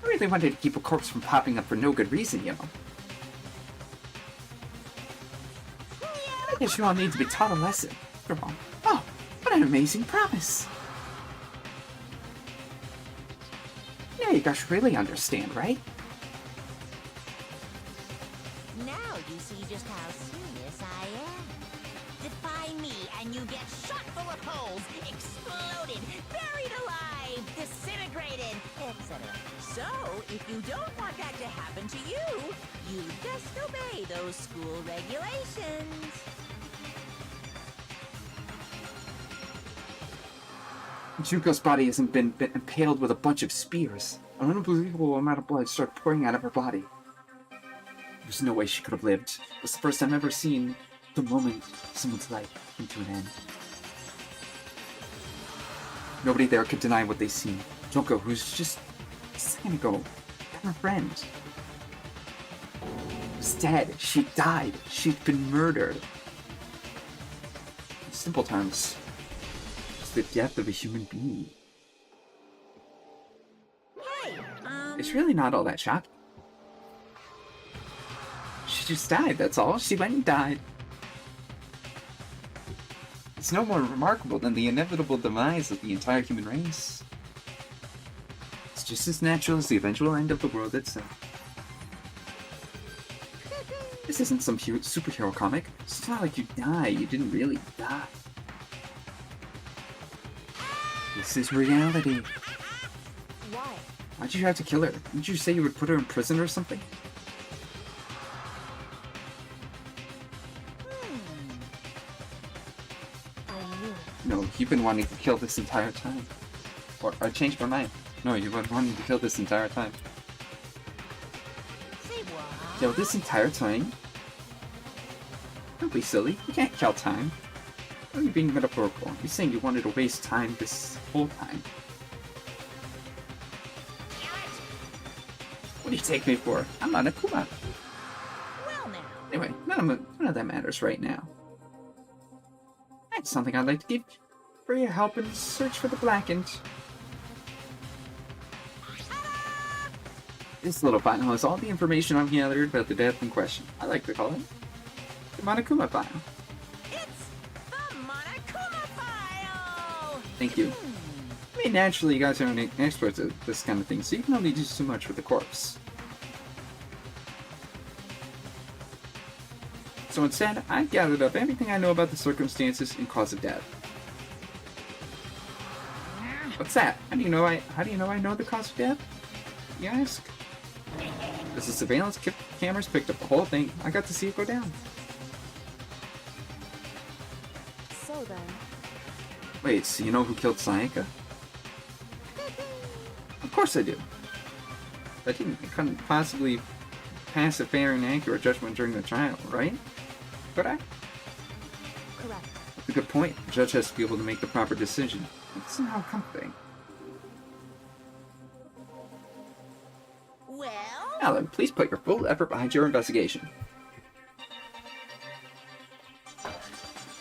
I really wanted to keep a corpse from popping up for no good reason, you know. I guess you all need to be taught a lesson. After all, oh, what an amazing promise. Now you guys really understand, right? now you see just how serious I am. Defy me and you get shot full of holes, exploded, buried alive, disintegrated, etc. So, if you don't want that to happen to you, you just obey those school regulations. Junko's body hasn't been impaled with a bunch of spears. An unbelievable amount of blood started pouring out of her body. There's no way she could have lived. It was the first time I've ever seen the moment someone's life came to an end. Nobody there could deny what they seen. Junko, who's just a second ago, her friend, was dead. She died. She'd been murdered. In simple terms, it's the death of a human being. Hey, It's really not all that shocking. She just died, that's all. She went and died. It's no more remarkable than the inevitable demise of the entire human race. It's just as natural as the eventual end of the world itself. This isn't some superhero comic. It's not like you die, you didn't really die. This is reality. Why? Why'd you have to kill her? Didn't you say you would put her in prison or something? I knew. No, you've been wanting to kill this entire time. Or I changed my mind. No, you've been wanting to kill this entire time. say what? Kill this entire time? Don't be silly. You can't kill time. Why are you being metaphorical? You're saying you wanted to waste time this whole time. What do you take me for? I'm not Akuma. Well now. Anyway, none of that matters right now. I have something I'd like to give for your help in the search for the Blackened. This little file has all the information I've gathered about the death in question. I like to call it the Monokuma file. It's the Monokuma file! Thank you. I mean, naturally, you guys aren't experts at this kind of thing, so you can only do so much with the corpse. So instead, I gathered up everything I know about the circumstances and cause of death. What's that? How do you know I know the cause of death? You ask? As the surveillance cameras picked up the whole thing, I got to see it go down. So then, Wait, so you know who killed Sayaka? Of course I do. I couldn't possibly pass a fair and accurate judgment during the trial, right? Could I? correct. That's a good point. The judge has to be able to make the proper decision. It's somehow comforting. Well, Alan, please put your full effort behind your investigation.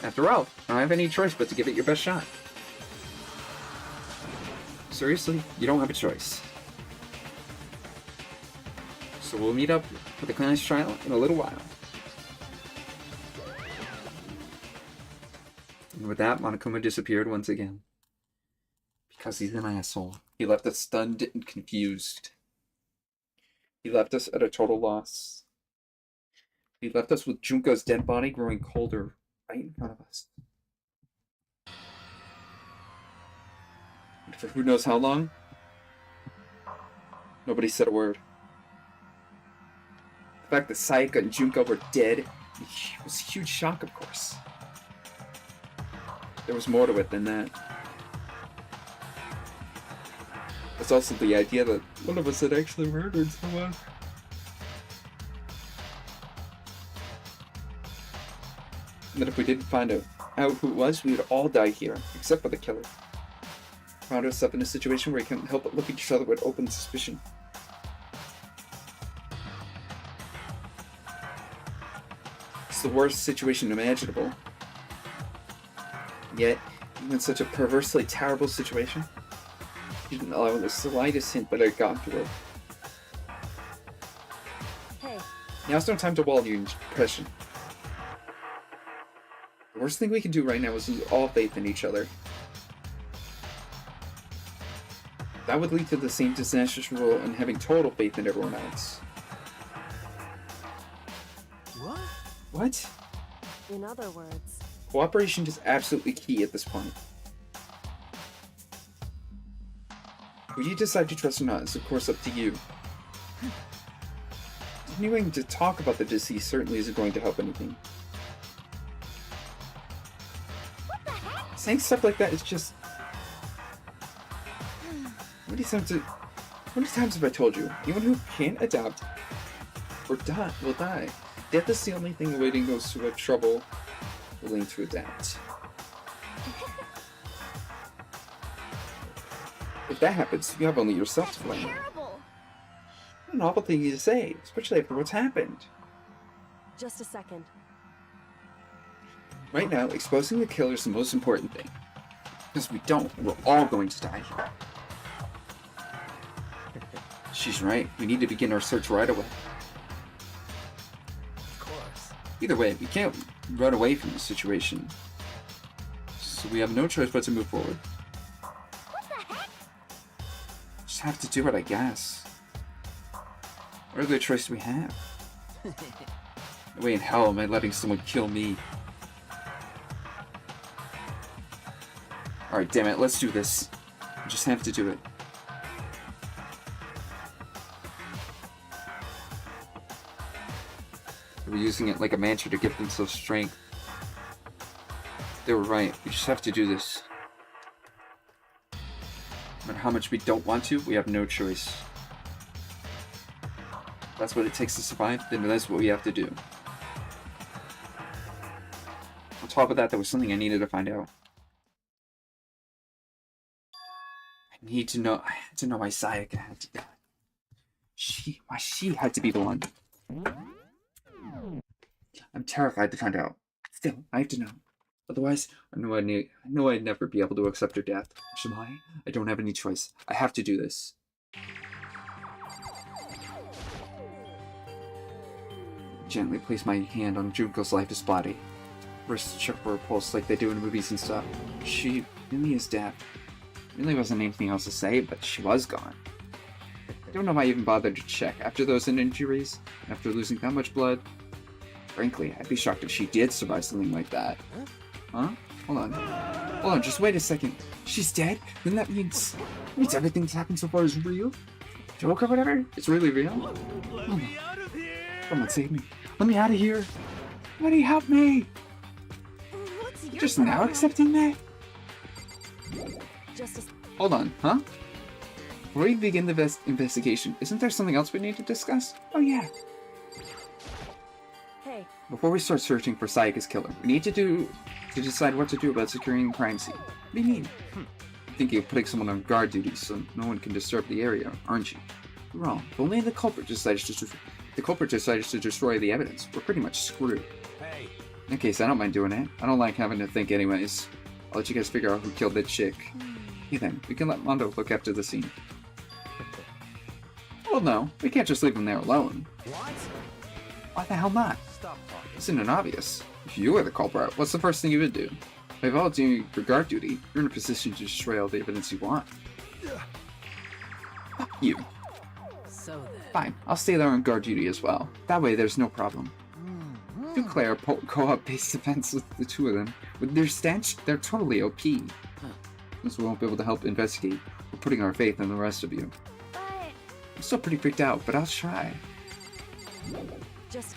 After all, I don't have any choice but to give it your best shot. Seriously, you don't have a choice. So we'll meet up for the class trial in a little while. And with that, Monokuma disappeared once again. Because he's an asshole. He left us stunned and confused. He left us at a total loss. He left us with Junko's dead body growing colder right in front of us. And for who knows how long, nobody said a word. The fact that Sayaka and Junko were dead was a huge shock, of course. There was more to it than that. There's also the idea that one of us had actually murdered someone. And that if we didn't find out who it was, we would all die here, except for the killer. Found ourselves in a situation where we couldn't help but look at each other with open suspicion. It's the worst situation imaginable. Yet, even in such a perversely terrible situation, he didn't allow the slightest hint that I'd gone through it. Hey. Now's no time to wallow in depression. The worst thing we can do right now is lose all faith in each other. That would lead to the same disastrous rule in having total faith in everyone else. What? What? In other words, Cooperation is absolutely key at this point. Who you decide to trust or not is of course up to you. Continuing to talk about the deceased certainly isn't going to help anything. Saying stuff like that is just... How many times have I told you? Anyone who can't adapt or die will die. Death is the only thing awaiting those who have trouble willing to adapt. If that happens, you have only yourself to blame. terrible. What an awful thing to say, especially after what's happened. Just a second. Right now, exposing the killer is the most important thing. Because if we don't, we're all going to die here. She's right. We need to begin our search right away. Of course. Either way, we can't run away from the situation. So we have no choice but to move forward. Just have to do it, I guess. What other choice do we have? No way in hell am I letting someone kill me. Alright, damn it, let's do this. We just have to do it. We're using it like a mantra to give themselves strength. They were right, we just have to do this. No matter how much we don't want to, we have no choice. If that's what it takes to survive, then that's what we have to do. On top of that, there was something I needed to find out. I had to know why Sayaka had to die. Why she had to be the one. I'm terrified to find out. Still, I have to know. Otherwise, I know I'd never be able to accept her death. Which is why I don't have any choice. I have to do this. Gently place my hand on Junko's lifeless body. Wrist shook for a pulse like they do in movies and stuff. She really is dead. Really wasn't anything else to say, but she was gone. I don't know if I even bothered to check after those injuries, after losing that much blood. Frankly, I'd be shocked if she did survive something like that. Huh? Hold on, just wait a second. She's dead? Then that means everything that's happened so far is real? Joke or whatever? It's really real? Let me out of here! Come on, save me. Let me out of here. Somebody help me! What's your Just now accepting that? Just a... Hold on, huh? Before we begin the investigation, isn't there something else we need to discuss? Oh yeah. Hey, Before we start searching for Sayaka's killer, we need to decide what to do about securing the crime scene. What do you mean? I'm thinking of putting someone on guard duty so no one can disturb the area, aren't you? You're wrong. If only the culprit decided to destroy the evidence, we're pretty much screwed. Hey. In that case, I don't mind doing it. I don't like having to think anyways. I'll let you guys figure out who killed that chick. Okay then, we can let Mondo look after the scene. Well no, we can't just leave him there alone. What? Why the hell not? Stop talking. Isn't it obvious? If you were the culprit, what's the first thing you would do? If I volunteer you for guard duty, you're in a position to destroy all the evidence you want. Fuck you. So then. Fine, I'll stay there on guard duty as well. That way there's no problem. Declare co-op based defense with the two of them. With their stench, they're totally OP. Since we won't be able to help investigate, we're putting our faith in the rest of you. But I'm still pretty freaked out, but I'll try. just...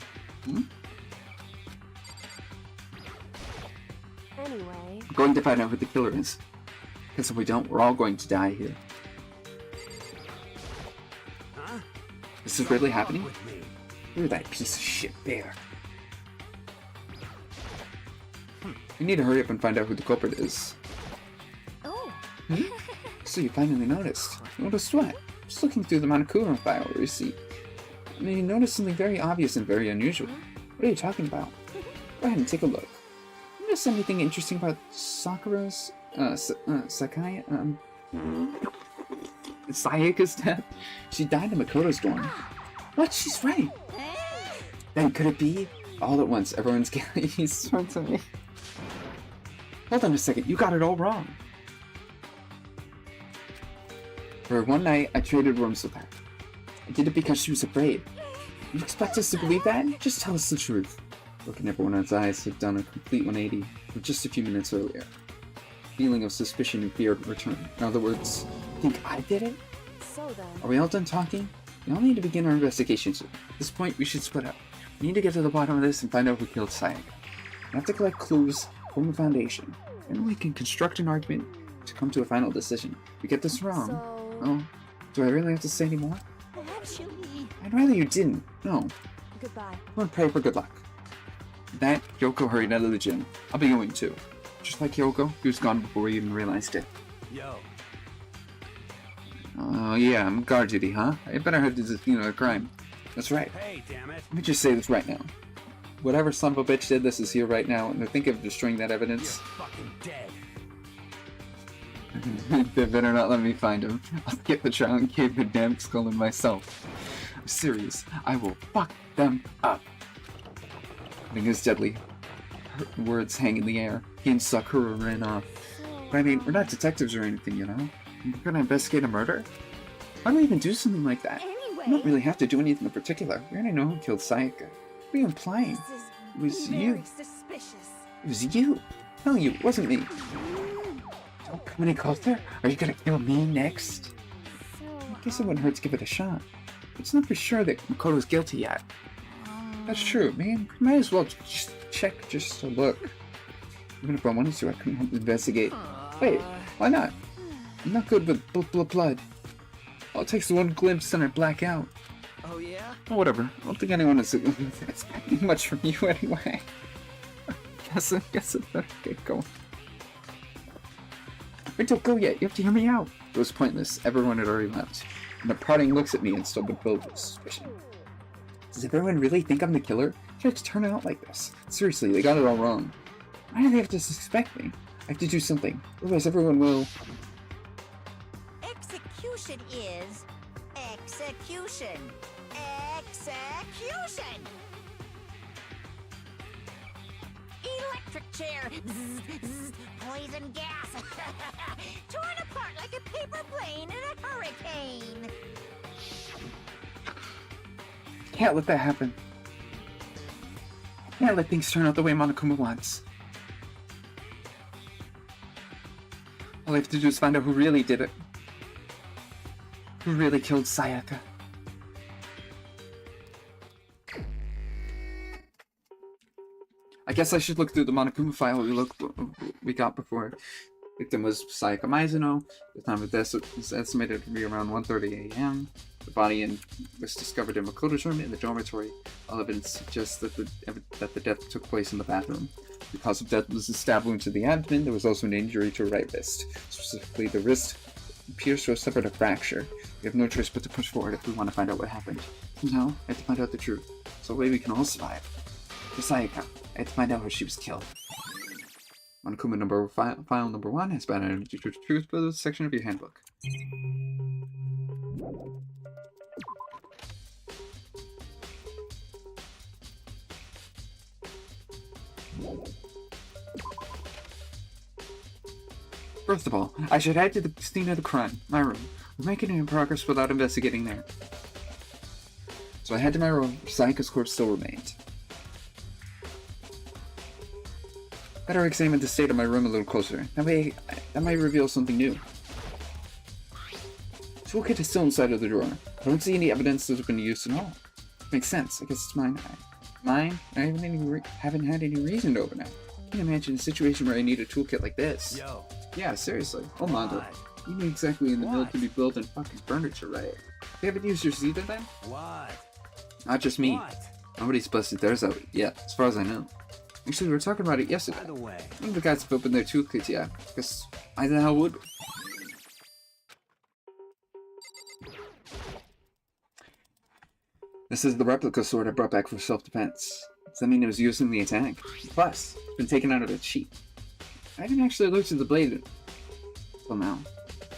Anyway... I'm going to find out who the killer is. Because if we don't, we're all going to die here. This is really happening? You're that piece of shit bear. We need to hurry up and find out who the culprit is. Oh. So you finally noticed. Noticed what? Just looking through the Monokuma file receipt. I mean, you noticed something very obvious and very unusual. What are you talking about? Go ahead and take a look. You notice anything interesting about Sakura's, Sayaka's death? She died in Makoto's dorm. What? She's right. Then could it be? All at once, everyone's getting these sorts of me. Hold on a second, you got it all wrong. For one night, I traded rooms with her. I did it because she was afraid. You expect us to believe that? Just tell us the truth. Looking at everyone's eyes had done a complete 180 from just a few minutes earlier. Feeling of suspicion and fear returned. In other words, think I did it? So then... Are we all done talking? We all need to begin our investigations. At this point, we should split up. We need to get to the bottom of this and find out who killed Sayaka. We have to collect clues, form a foundation, and we can construct an argument to come to a final decision. If we get this wrong, oh, do I really have to say any more? Actually... I'd rather you didn't. No. Goodbye. I'm gonna pray for good luck. With that, Yoko hurried out of the gym. I'll be going too. Just like Yoko, he was gone before we even realized it. Yo. Oh yeah, I'm guard duty, huh? I better have to, a crime. That's right. Hey, damn it. Let me just say this right now. Whatever son of a bitch did this is here right now, and they're thinking of destroying that You're evidence. fucking dead. They better not let me find him. I'll get the trial and cave the damn skull in myself. I'm serious. I will fuck them up. I think it's deadly. Her words hang in the air. He and Sakura ran off. But I mean, we're not detectives or anything, you know? We're gonna investigate a murder? Why do we even do something like that? We don't really have to do anything in particular. We already know who killed Sayaka. What are you implying? It was you. Suspicious. It was you. No, you. It wasn't me. Don't come any closer. Are you gonna kill me next? I guess it wouldn't hurt to give it a shot. It's not for sure that Makoto's guilty yet. That's true, man. Might as well just check just to look. Even if I wanted to, I couldn't help investigate. Wait, why not? I'm not good with blood. All it takes is one glimpse and I black out. Oh yeah? Oh, whatever. I don't think anyone is expecting much from you anyway. guess I better get going. Wait, don't go yet. You have to hear me out. It was pointless. Everyone had already left. And the prodding looks at me and still filled with suspicion. Does everyone really think I'm the killer? Why did it turn out like this? Seriously, they got it all wrong. Why do they have to suspect me? I have to do something. Otherwise everyone will... Execution is execution. Execution! Electric chair. Zzz, zzz, poison gas. Torn apart like a paper plane in a hurricane. Can't let that happen. Can't let things turn out the way Monokuma wants. All I have to do is find out who really did it. Who really killed Sayaka. I guess I should look through the Monokuma file we got before. Victim was Sayaka Mizuno. The time of death is estimated to be around 1:30 a.m. The body was discovered in Makoto's room in the dormitory. All evidence suggests that the death took place in the bathroom. The cause of death was a stab wound to the abdomen. There was also an injury to her right wrist. Specifically, the wrist pierced or suffered a fracture. We have no choice but to push forward if we want to find out what happened. Somehow, I have to find out the truth. So a way we can all survive. For Sayaka, I have to find out how she was killed. Monokuma file number 1 has been added to the truth builder section of your handbook. First of all, I should head to the scene of the crime, my room. We're making it in progress without investigating there. So I head to my room, where Sayaka's corpse still remained. Better examine the state of my room a little closer. That might reveal something new. The toolkit is still inside of the drawer. I don't see any evidence that it's been used at all. Makes sense. I guess it's mine. Mine? I haven't had any reason to open it. I can't imagine a situation where I need a toolkit like this. Yo. Yeah, seriously. Oh, Mondo. Why? You mean exactly in the mill What? to be building fucking furniture, right? You haven't used yours either then? What? Not just me. What? Nobody's busted theirs out yet, as far as I know. Actually, we were talking about it yesterday. By the way, None of the guys have opened their toolkits yet, because I don't know how it would be. This is the replica sword I brought back for self-defense. Does that mean it was used in the attack? Plus, it's been taken out of its sheath. I haven't actually looked at the blade until now.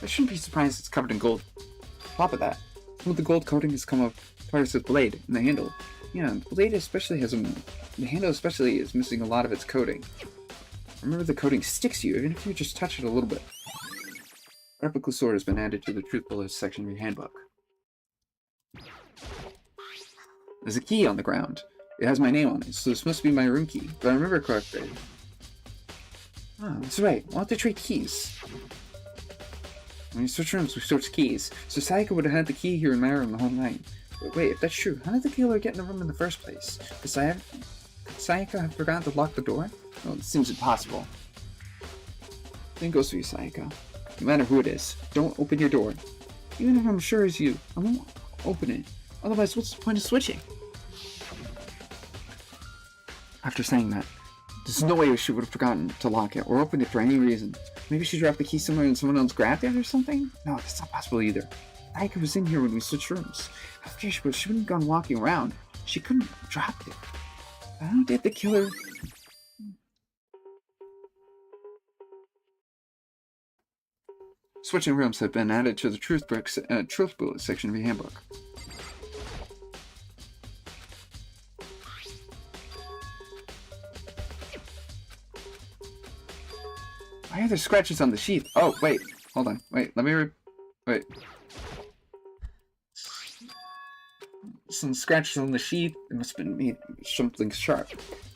I shouldn't be surprised it's covered in gold. On top of that, some of the gold coating has come off parts of the blade and the handle. Yeah, the blade especially has the handle especially is missing a lot of its coating. Remember, the coating sticks to you even if you just touch it a little bit. Replica sword has been added to the truth bullets section of your handbook. There's a key on the ground. It has my name on it, so this must be my room key, if I remember correctly. Ah, that's right. We'll have to trade keys. When you switch rooms, we switch keys. So Sayaka would have had the key here in my room the whole night. But wait, if that's true, how did the killer get in the room in the first place? Could Sayaka have forgotten to lock the door? Well, it seems impossible. Same goes for you, Sayaka. No matter who it is, don't open your door. Even if I'm sure it's you, I won't open it. Otherwise, what's the point of switching? After saying that, there's no way she would have forgotten to lock it or open it for any reason. Maybe she dropped the key somewhere and someone else grabbed it or something? No, that's not possible either. Sayaka was in here when we switched rooms. After she wouldn't have gone walking around. She couldn't have dropped it. How did the killer... Switching rooms have been added to the truth bullet section of your handbook. Why are there scratches on the sheath? Oh, wait. Hold on. Wait, let me wait. Some scratches on the sheath. It must have been made something sharp.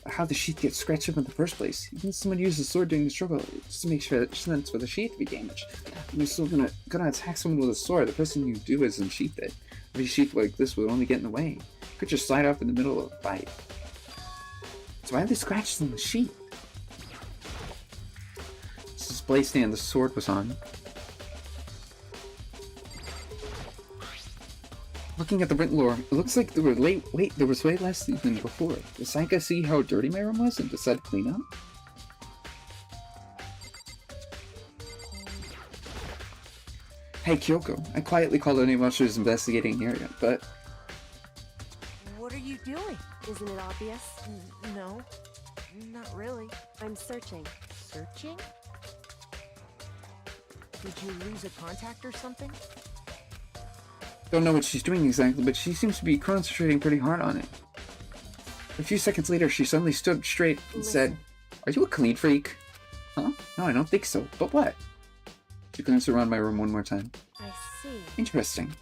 How did the sheath get scratched up in the first place? Even someone used the sword during the struggle just to make sure that sense for the sheath to be damaged. If you're still gonna attack someone with a sword, the first thing you do is unsheath it. Every sheath like this would only get in the way. It could just slide off in the middle of a fight. So why are there scratches on the sheath? This display stand the sword was on. Looking at the written lore, it looks like there was way less than before. Did Sayaka see how dirty my room was and decide to clean up? Hey Kyoko, I quietly called any monsters investigating the area, but... What are you doing? Isn't it obvious? No, not really. I'm searching. Searching? Did you lose a contact or something? Don't know what she's doing exactly, but she seems to be concentrating pretty hard on it. A few seconds later, she suddenly stood straight and said, "Are you a clean freak?" Huh? No, I don't think so. But what? She glanced around my room one more time. I see. Interesting.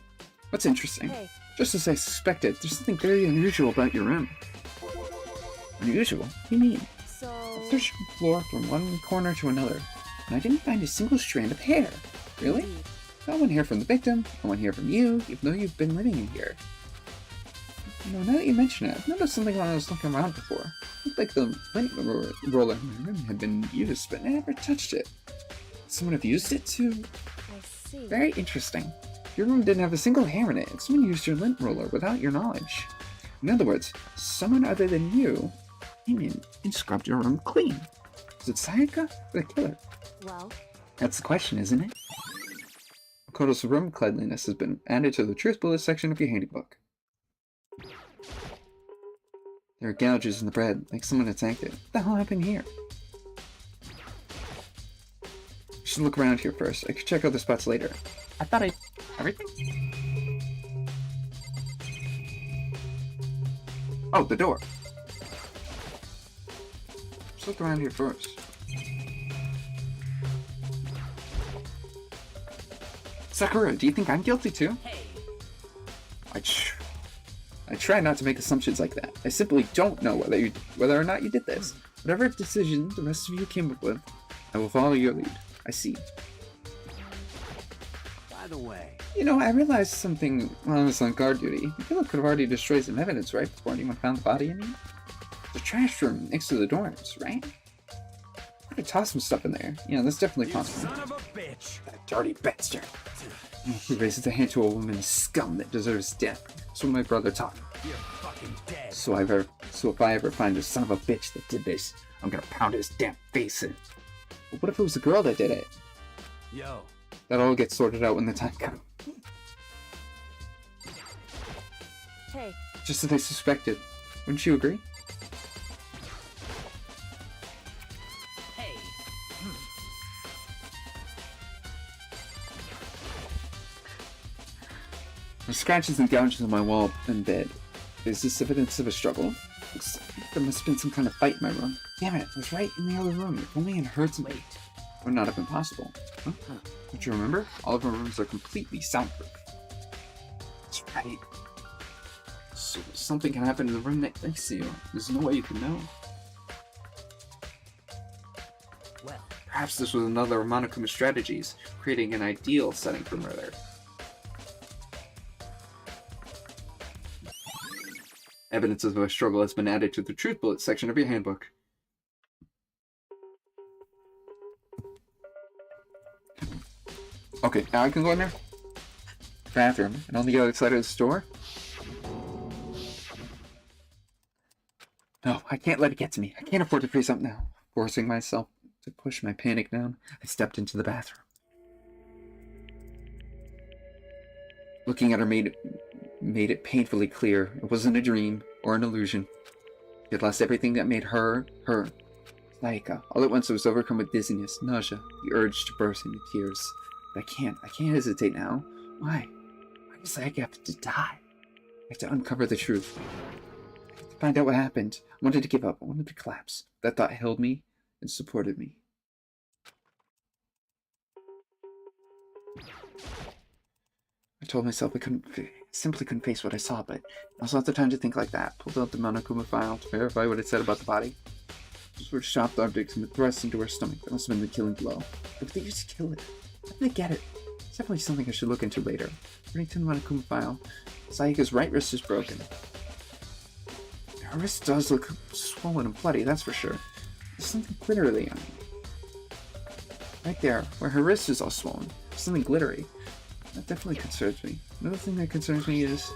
What's interesting? Hey. Just as I suspected, there's something very unusual about your room. Unusual? What do you mean? So... I searched the floor from one corner to another, and I didn't find a single strand of hair. Really? Indeed. Not one hair from the victim, not one hair from you, even though you've been living in here. You know, now that you mention it, I've noticed something when I was looking around before. It looked like the lint roller in my room had been used, but I never touched it. Someone have used it to... I see. Very interesting. Your room didn't have a single hair in it, and someone used your lint roller without your knowledge. In other words, someone other than you came in and scrubbed your room clean. Is it Sayaka or the killer? Well... That's the question, isn't it? Makoto's room cleanliness has been added to the truth bullet section of your handbook. There are gouges in the bread, like someone attacked it. What the hell happened here? I should look around here first. I could check other spots later. I thought I... Everything? Oh, the door. Let's look around here first. Sakura, do you think I'm guilty too? Hey, I try not to make assumptions like that. I simply don't know whether or not you did this. Whatever decision the rest of you came up with, I will follow your lead. I see. By the way, You know, I realized something while I was on guard duty. The killer could have already destroyed some evidence, right, before anyone found the body, I mean? The trash room next to the dorms, right? I could toss some stuff in there. Yeah, that's definitely You possible. son of a bitch! That dirty bastard. He raises a hand to a woman scum that deserves death. That's what my brother taught me. You're fucking dead. So if I ever find the son of a bitch that did this, I'm gonna pound his damn face in. But what if it was the girl that did it? Yo, That'll all get sorted out when the time comes. Hey, Just as I suspected. Wouldn't you agree? Hey, The scratches and gouges on my wall and bed. Is this evidence of a struggle? Looks like there must have been some kind of fight in my room. Damn it, I was right in the other room. If only it heard some. wait. Would not have been possible. Huh? Don't you remember? All of our rooms are completely soundproof. That's right. So something can happen in the room next to you. There's no way you can know. Well, Perhaps this was another of Monokuma's strategies, creating an ideal setting for murder. Evidence of a struggle has been added to the truth bullet section of your handbook. Okay, now I can go in there. Bathroom, and on the other side of the store. No, I can't let it get to me. I can't afford to freeze up now. Forcing myself to push my panic down, I stepped into the bathroom. Looking at her made it painfully clear it wasn't a dream or an illusion. She had lost everything that made her, her. Sayaka. All at once I was overcome with dizziness, nausea, the urge to burst into tears. But I can't hesitate now. Why? Why does Sayaka have to die? I have to uncover the truth. I have to find out what happened. I wanted to give up. I wanted to collapse. That thought held me and supported me. I told myself I simply couldn't face what I saw, but I was not the time to think like that. Pulled out the Monokuma file to verify what it said about the body. Those were chopped objects and thrust into her stomach. That must have been the killing blow. But they used to kill it. How did they get it? It's definitely something I should look into later. According to the Monokuma file, Sayaka's right wrist is broken. Her wrist does look swollen and bloody, that's for sure. There's something glittery on it. Right there, where her wrist is all swollen. There's something glittery. That definitely concerns me. Another thing that concerns me is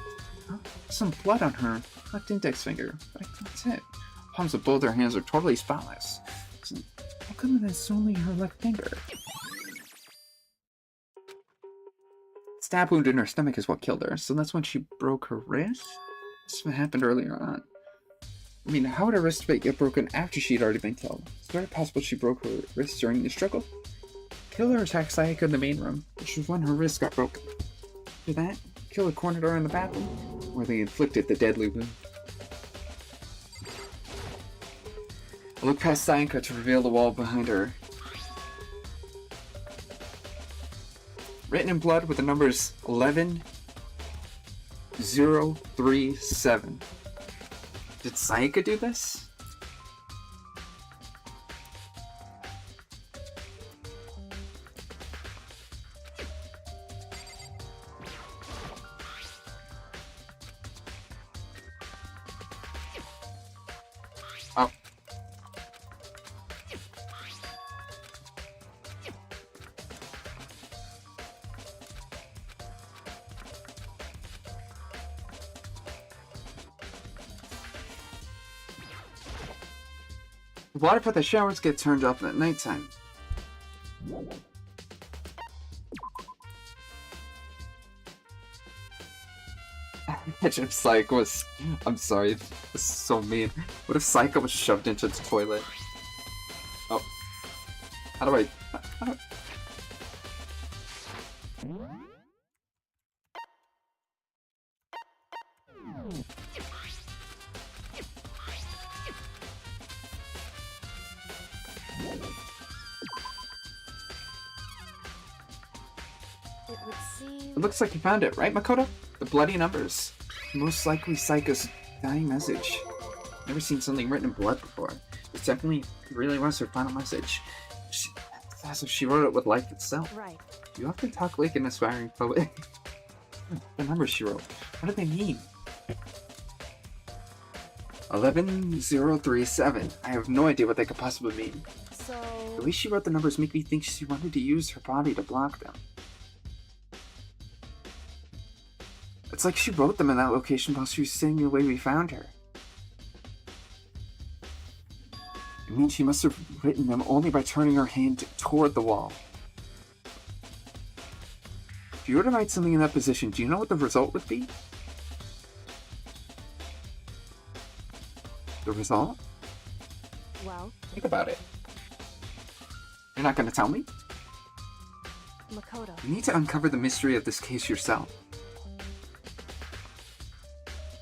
some blood on her left index finger. But I think that's it. Palms of both her hands are totally spotless. So how come that's only her left finger? Stab wound in her stomach is what killed her, so that's when she broke her wrist? This is what happened earlier on. I mean, how would her wrist get broken after she'd already been killed? Is it very possible she broke her wrist during the struggle? Killer attacked Sayaka in the main room, which was when her wrist got broken. After that, Killer cornered her in the bathroom, where they inflicted the deadly wound. I looked past Sayaka to reveal the wall behind her. Written in blood with the numbers 11037. Did Sayaka do this? Oh. The water for the showers get turned off at nighttime. Imagine if Sayaka was... I'm sorry, this is so mean. What if Sayaka was shoved into the toilet? Oh. How do I... it would seem... It looks like you found it, right, Makoto? The bloody numbers. Most likely Sayaka's dying message. Never seen something written in blood before. It definitely really was her final message. It's as if she wrote it with life itself. Right. You often talk like an aspiring poet. The numbers she wrote, what do they mean? 11037. I have no idea what they could possibly mean. So... The way she wrote the numbers make me think she wanted to use her body to block them. It's like she wrote them in that location while she was sitting the way we found her. I mean, she must have written them only by turning her hand toward the wall. If you were to write something in that position, do you know what the result would be? The result? Well, Think about it. You're not going to tell me? Makoto. You need to uncover the mystery of this case yourself.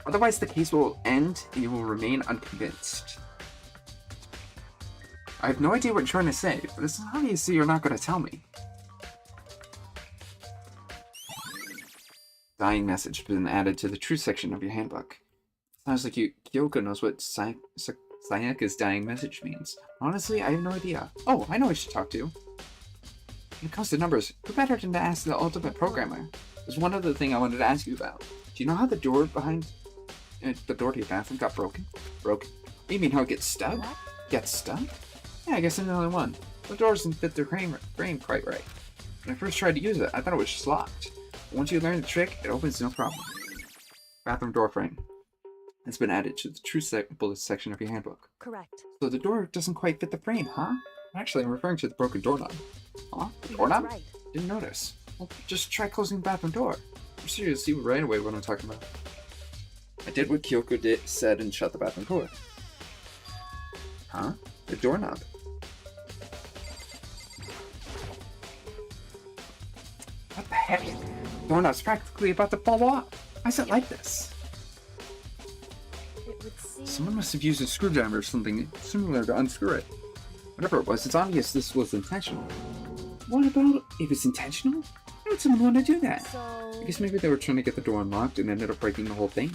Otherwise, the case will end and you will remain unconvinced. I have no idea what you're trying to say, but it's obviously you're not going to tell me. Dying message has been added to the truth section of your handbook. Sounds like Kyoko knows what Sayaka's dying message means. Honestly, I have no idea. Oh, I know I should talk to. When it comes to numbers, who better than to ask the ultimate programmer? There's one other thing I wanted to ask you about. Do you know how the door behind the door to your bathroom got broken? Broken? You mean how it gets stuck? What? Gets stuck? Yeah, I guess I'm the only one. The door doesn't fit the frame quite right. When I first tried to use it, I thought it was just locked. But once you learn the trick, it opens no problem. Bathroom door frame. It's been added to the truth bullet section of your handbook. Correct. So the door doesn't quite fit the frame, huh? Actually, I'm referring to the broken doorknob. Huh? Doorknob? That's right. Didn't notice. Well, just try closing the bathroom door. I'm sure you'll see right away what I'm talking about. I did what Kyoko said and shut the bathroom door. Huh? The doorknob. What the heck? The doorknob's practically about to fall off. Why is it like this? It would seem... Someone must have used a screwdriver or something similar to unscrew it. Whatever it was, it's obvious this was intentional. What about if it's intentional? Why would someone want to do that? So... I guess maybe they were trying to get the door unlocked and ended up breaking the whole thing.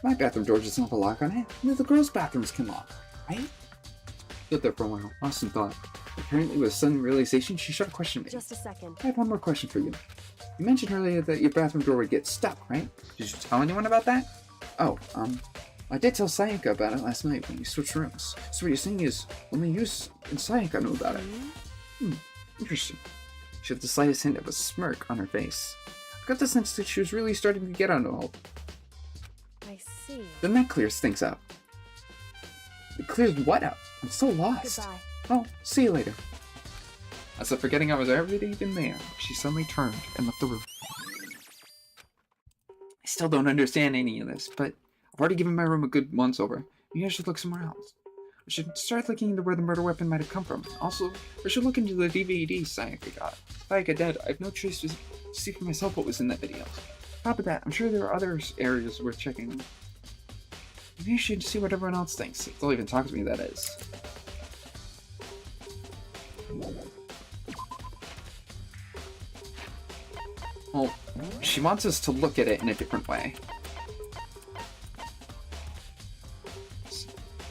My bathroom door doesn't have a lock on it. Only the girls' bathrooms can lock, right? Stood there for a while, lost in thought. Apparently, with a sudden realization, she shot a question at me. Just a second. I have one more question for you. You mentioned earlier that your bathroom door would get stuck, right? Did you tell anyone about that? Oh, I did tell Sayaka about it last night when we switched rooms. So what you're saying is, only you and Sayaka knew about it. Interesting. She had the slightest hint of a smirk on her face. I got the sense that she was really starting to get on all. I see. Then that clears things up. It clears what up? I'm so lost. Goodbye. Oh, see you later. As if forgetting I was already even there, she suddenly turned and left the room. I still don't understand any of this, but I've already given my room a good once over. Maybe I should look somewhere else. I should start looking into where the murder weapon might have come from. Also, I should look into the DVD Sayaka got. Sayaka dead, I have no choice to see for myself what was in that video. On top of that, I'm sure there are other areas worth checking. Maybe I should see what everyone else thinks. If they'll even talk to me, that is. Well, she wants us to look at it in a different way.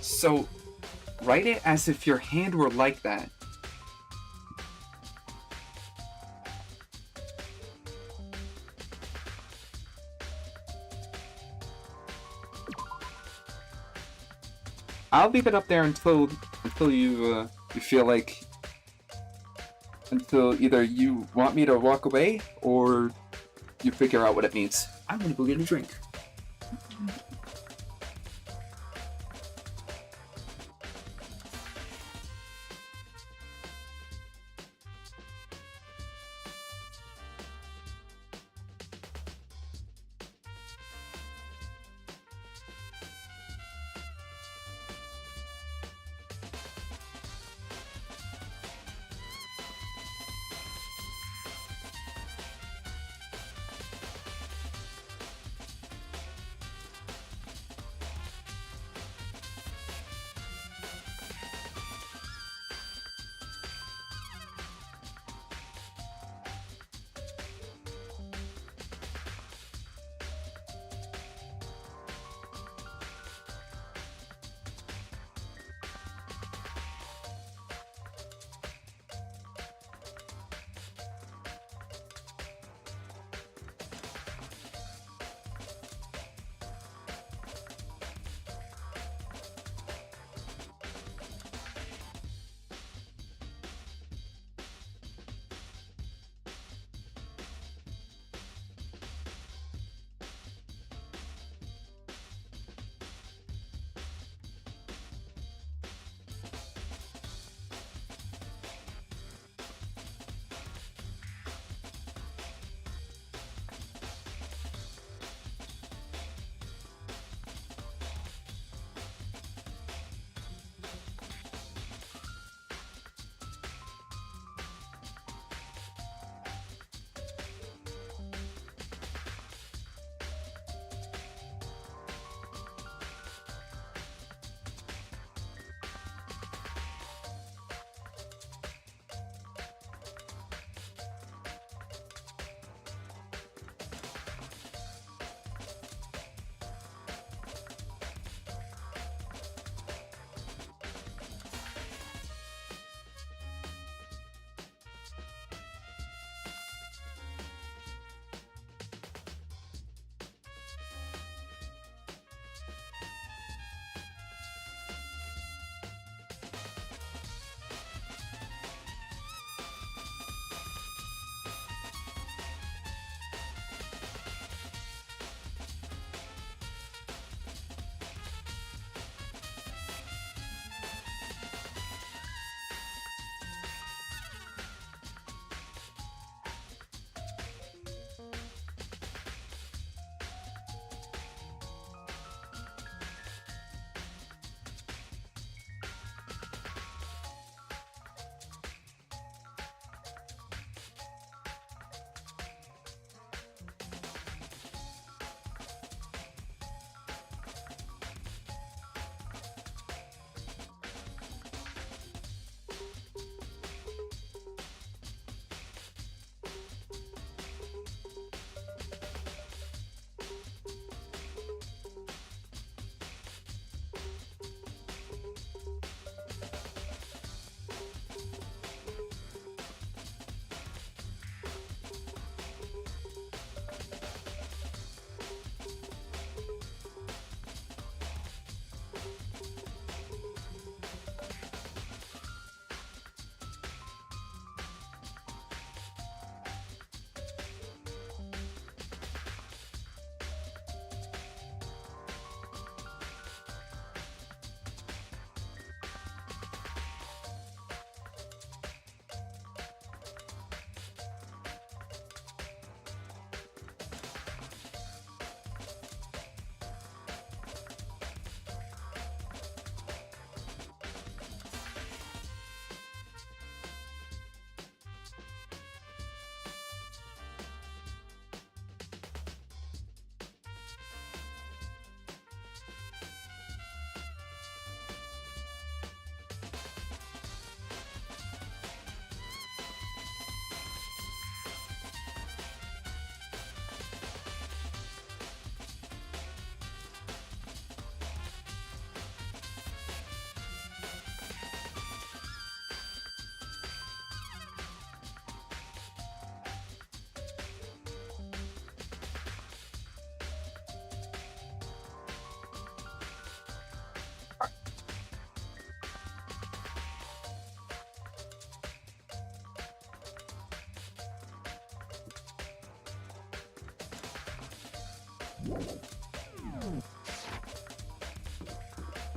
So, write it as if your hand were like that. I'll leave it up there until you feel like, until either you want me to walk away or you figure out what it means. I'm gonna go get a drink.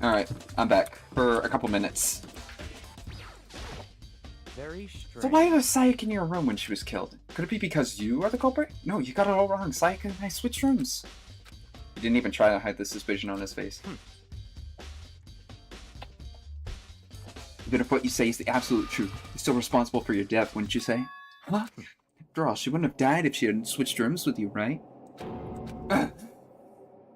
Alright, I'm back for a couple minutes. Very strange. So why was Sayaka in your room when she was killed? Could it be because you are the culprit? No, you got it all wrong. Sayaka and I switched rooms. He didn't even try to hide the suspicion on his face. Even if what you say is the absolute truth, you're still responsible for your death, wouldn't you say? Huh? After all, she wouldn't have died if she hadn't switched rooms with you, right? The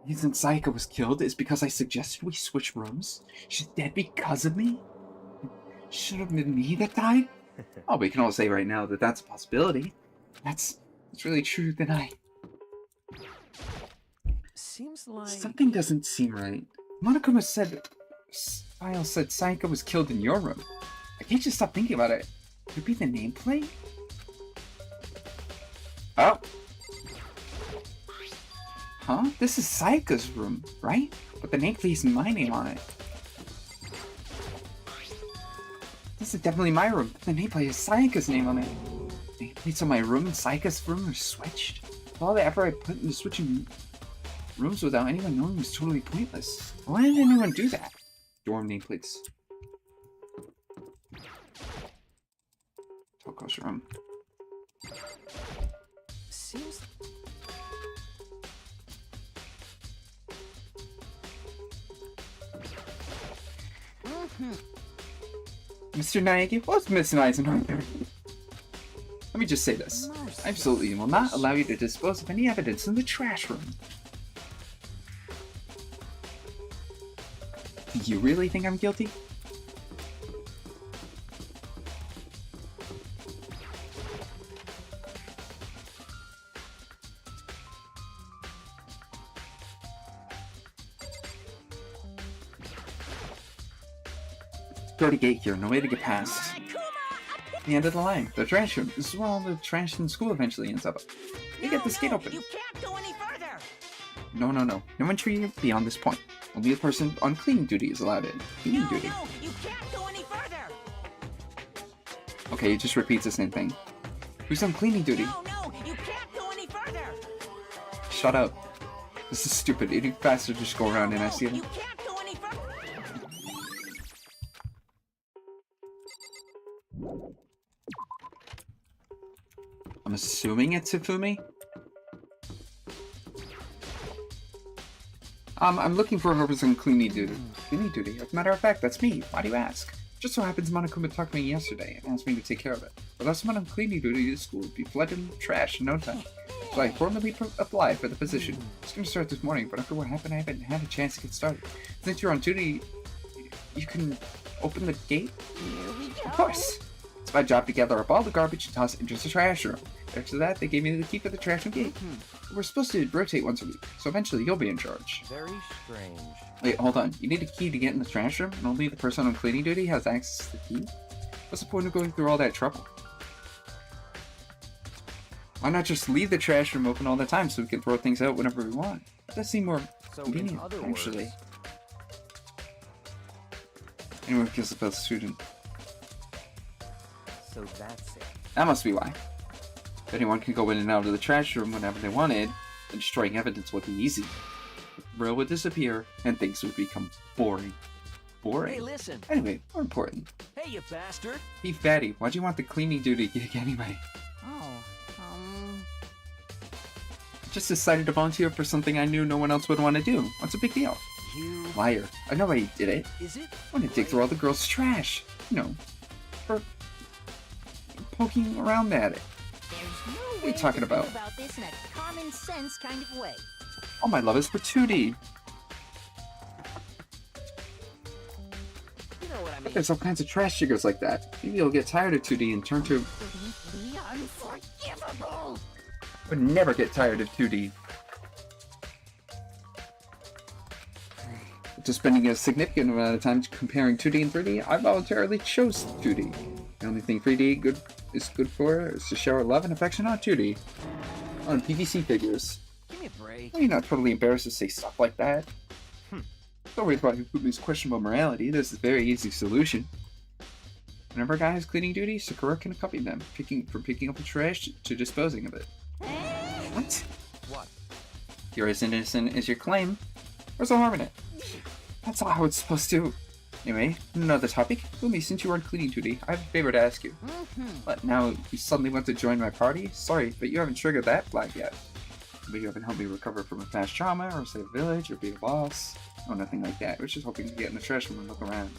reason Sayaka was killed is because I suggested we switch rooms? She's dead because of me? Should have been me that died? Oh, we can all say right now that that's a possibility. That's really true, then Seems like Something doesn't seem right. Monokuma said... File said Sayaka was killed in your room. I can't just stop thinking about it. Could it be the nameplate? Oh. Huh? This is Sayaka's room, right? But the nameplate is my name on it. This is definitely my room. The nameplate has Sayaka's name on it. Nameplates on my room and Sayaka's room are switched. All the effort I put into switching rooms without anyone knowing was totally pointless. Why did anyone do that? Dorm nameplates. Toko's room. seems Mr. Naegi, what's Miss Eisenhower? Let me just say this. I absolutely will not allow you to dispose of any evidence in the trash room. Do you really think I'm guilty? Dirty gate here, no way to get past. The end of the line, the trash room. This is where all the trash in school eventually ends up. You get this gate open. You can't go any further. No. No entry beyond this point. Only the person on cleaning duty is allowed in. Cleaning duty. No, you can't go any further. Okay, it just repeats the same thing. Who's on cleaning duty? No, you can't go any further. Shut up. This is stupid. It'd be faster to just go around and I see You them. can't go any further. I'm assuming it's Hifumi? I'm looking for whoever's on cleaning duty. Cleaning duty? As a matter of fact, that's me. Why do you ask? Just so happens Monokuma talked to me yesterday and asked me to take care of it. Without someone on cleaning duty, the school would be flooded with trash in no time. So I formally applied for the position. I was going to start this morning, but after what happened, I haven't had a chance to get started. Since you're on duty, you can open the gate? Of course! It's my job to gather up all the garbage and toss it into the trash room. After that, they gave me the key for the trash room gate. We're supposed to rotate once a week, so eventually you'll be in charge. very strange. Wait, hold on. You need a key to get in the trash room, and only the person on cleaning duty has access to the key? What's the point of going through all that trouble? Why not just leave the trash room open all the time so we can throw things out whenever we want? That does seem more So in convenient, other actually. words, Anyone feels about the student. so that's it. That must be why. If anyone could go in and out of the trash room whenever they wanted, then destroying evidence would be easy. The thrill would disappear, and things would become boring. Boring? Hey, listen. Anyway, more important. Hey, you bastard. Hey, Fatty, why'd you want the cleaning duty gig anyway? Oh, Just decided to volunteer for something I knew no one else would want to do. What's a big deal? You... Liar. I know why you did it. Is it? I want to dig through all the girls' trash. You know, for poking around at it. there's no are way you talking to think about? about this in a common sense kind of way. All my love is for 2D. You know what I mean. There's all kinds of trash diggers like that. Maybe you'll get tired of 2D and turn to... The unforgivable. Would never get tired of 2D. After spending a significant amount of time comparing 2D and 3D, I voluntarily chose 2D. The only thing 3D is good for is to shower love and affection on 2D. On PVC figures. Give me a break. You're not totally embarrassed to say stuff like that. Don't worry about Hifumi's questionable morality, there's a very easy solution. Whenever a guy has cleaning duty, Sakura can accompany them, from picking up the trash to disposing of it. What? What? You're as innocent as your claim. Where's the harm in it? That's not how it's supposed to. Anyway, another topic. Umi, since you were on cleaning duty, I have a favor to ask you. But now you suddenly want to join my party? Sorry, but you haven't triggered that flag yet. But you haven't helped me recover from a past trauma, or save a village, or be a boss. Oh, nothing like that. I was just hoping to get in the trash room and look around.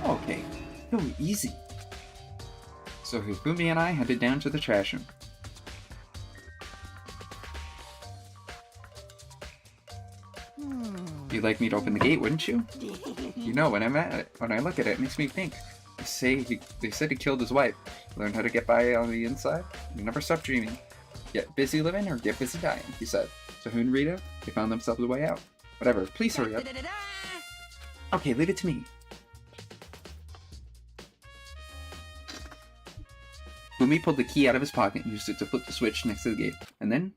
Okay, go easy. So Hifumi and I headed down to the trash room. You'd like me to open the gate, wouldn't you? You know, when I look at it, it makes me think. They said he killed his wife. Learned how to get by on the inside. You never stop dreaming. Get busy living or get busy dying, he said. So who and Rita, they found themselves a way out. Whatever, please hurry up. Okay, leave it to me. Boomy pulled the key out of his pocket and used it to flip the switch next to the gate. And then...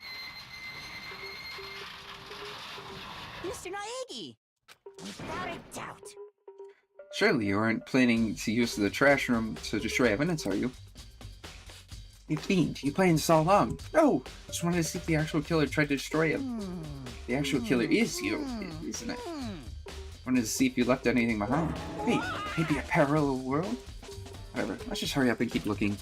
Mr. Naegi! Without a doubt. Surely you aren't planning to use the trash room to destroy evidence, are you? You fiend, you planned this all along. No! Just wanted to see if the actual killer tried to destroy him. The actual killer is you, isn't it? Wanted to see if you left anything behind. Hey, maybe a parallel world? Whatever, let's just hurry up and keep looking.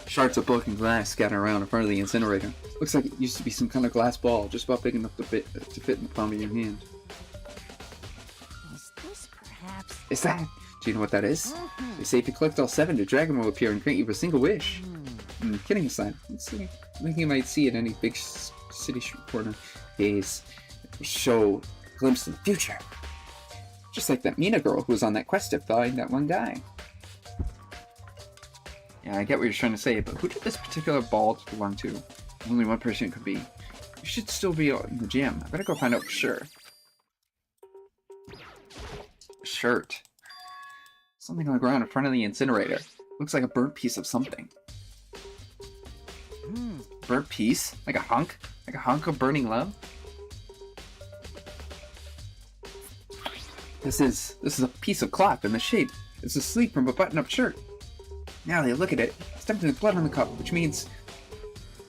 Shards of broken glass scattered around in front of the incinerator. Looks like it used to be some kind of glass ball, just about big enough to fit in the palm of your hand. Is this perhaps... Is that? Do you know what that is? They say if you collect all 7, the dragon will appear and grant you a single wish. Kidding aside, let's see. I think you might see it in any big city corner. Days will show a glimpse of the future. Just like that Mina girl who was on that quest to find that one guy. Yeah, I get what you're trying to say, but who did this particular ball belong to? Only one person it could be. You should still be in the gym. I better go find out for sure. Shirt. Something on the ground in front of the incinerator. Looks like a burnt piece of something. Burnt piece? Like a hunk? Like a hunk of burning love? This is a piece of cloth in the shape. It's a sleeve from a button-up shirt. Now they look at it, it's tempting with blood on the cup, which means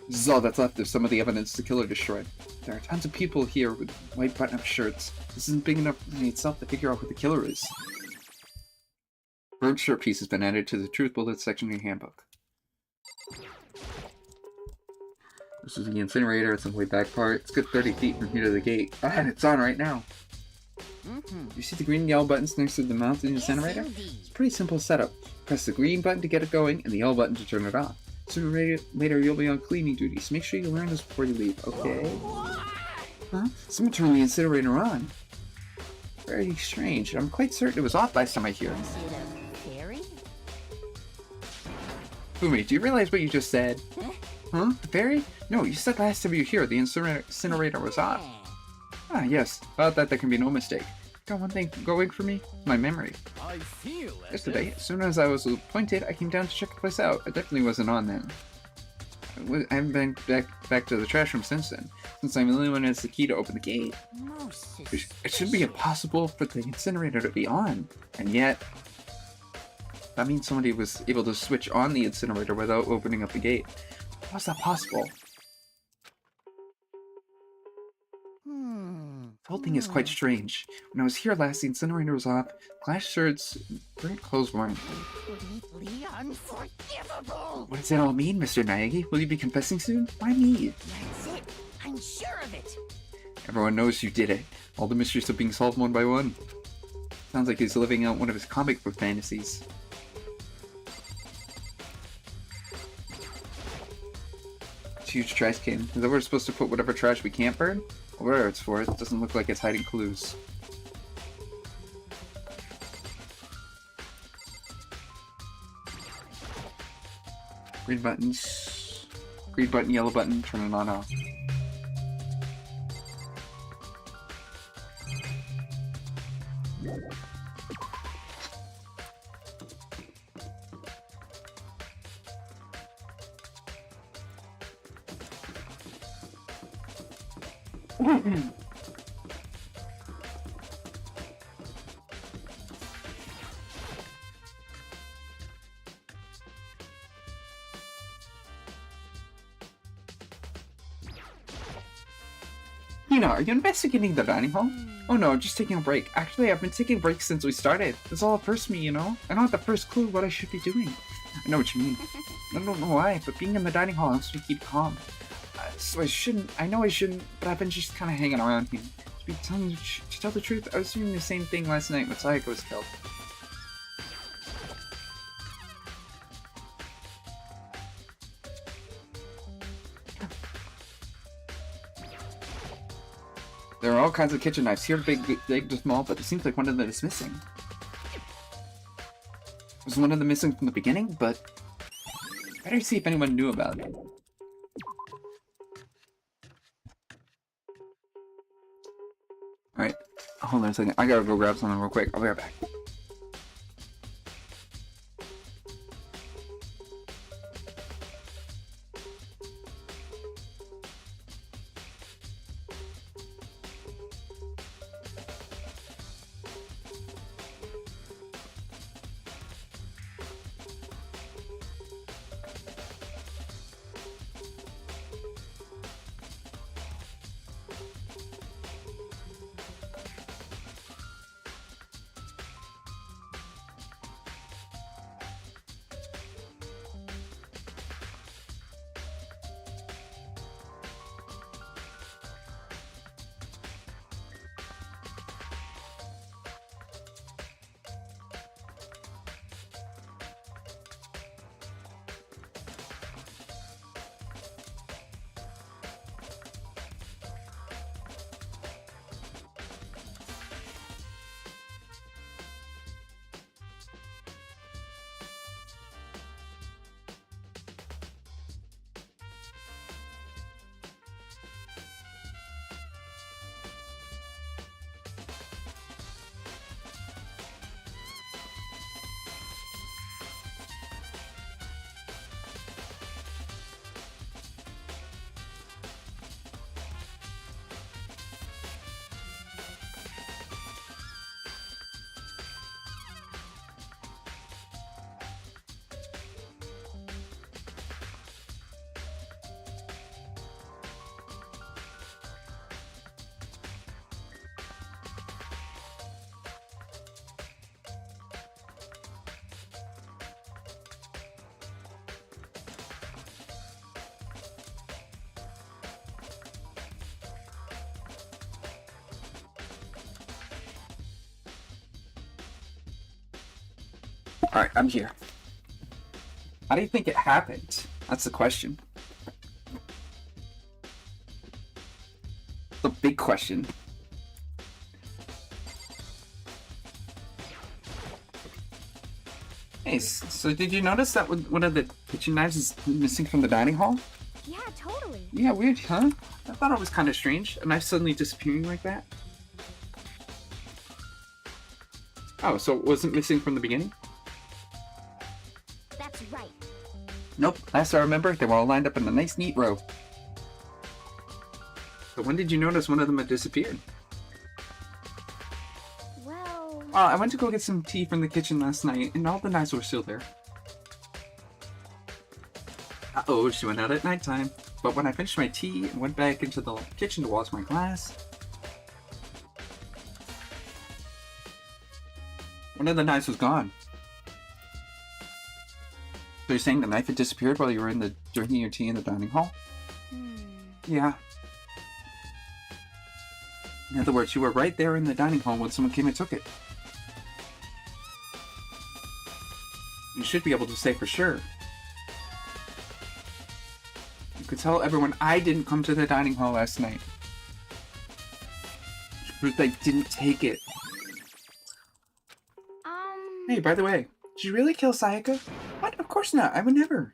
this is all that's left of some of the evidence the killer destroyed. There are tons of people here with white button-up shirts. This isn't big enough in itself to figure out who the killer is. Burnt shirt piece has been added to the Truth Bullet section of your handbook. This is the incinerator, it's in the way back part. It's a good 30 feet from here to the gate. Ah, it's on right now. You see the green and yellow buttons next to the mount in the incinerator? It's a pretty simple setup. Press the green button to get it going, and the yellow button to turn it off. Sooner later you'll be on cleaning duty, so make sure you learn this before you leave, okay? Huh? Someone turned the incinerator on. Very strange. I'm quite certain it was off last time I hear it. Is it a fairy? Fumi, do you realize what you just said? Huh? The fairy? No, you said last time you were here the incinerator was off. Ah, yes. About that there can be no mistake. Got one thing going for me? My memory. I feel it. Yesterday, as soon as I was appointed, I came down to check the place out. I definitely wasn't on then. I haven't been back to the trash room since then, since I'm the only one who has the key to open the gate. It should be impossible for the incinerator to be on, and yet that means somebody was able to switch on the incinerator without opening up the gate. How's that possible? The whole thing is quite strange. When I was here last, the incinerator was off, glass shirts, burnt clothes weren't. Completely unforgivable! What does that all mean, Mr. Naegi? Will you be confessing soon? Why me? That's it! I'm sure of it! Everyone knows you did it. All the mysteries are being solved one by one. Sounds like he's living out one of his comic book fantasies. It's a huge trash can. Is that where we're supposed to put whatever trash we can't burn? Or whatever it's for, it doesn't look like it's hiding clues. Green buttons. Green button, yellow button, turn it on off. Hina, are you investigating the dining hall? Oh no, just taking a break. Actually, I've been taking breaks since we started. It's all first me, you know? I don't have the first clue what I should be doing. I know what you mean. I don't know why, but being in the dining hall helps me keep calm. So I know I shouldn't, but I've been just kind of hanging around here. To tell the truth, I was doing the same thing last night when Sayaka was killed. There are all kinds of kitchen knives here, big to small, but it seems like one of them is missing. Was one of them missing from the beginning? But better see if anyone knew about it. Alright, hold on a second. I gotta go grab something real quick. I'll be right back. Alright, I'm here. How do you think it happened? That's the question. The big question. Hey, so did you notice that one of the kitchen knives is missing from the dining hall? Yeah, totally. Yeah, weird, huh? I thought it was kind of strange, a knife suddenly disappearing like that. Oh, so it wasn't missing from the beginning? That's right. Nope, last I remember, they were all lined up in a nice neat row. So when did you notice one of them had disappeared? Well... I went to go get some tea from the kitchen last night, and all the knives were still there. Uh-oh, she went out at nighttime. But when I finished my tea and went back into the kitchen to wash my glass, one of the knives was gone. So you're saying the knife had disappeared while you were drinking your tea in the dining hall? Yeah. In other words, you were right there in the dining hall when someone came and took it. You should be able to say for sure. You could tell everyone I didn't come to the dining hall last night. But I didn't take it. Hey, by the way, did you really kill Sayaka? What? Of course not. I would never.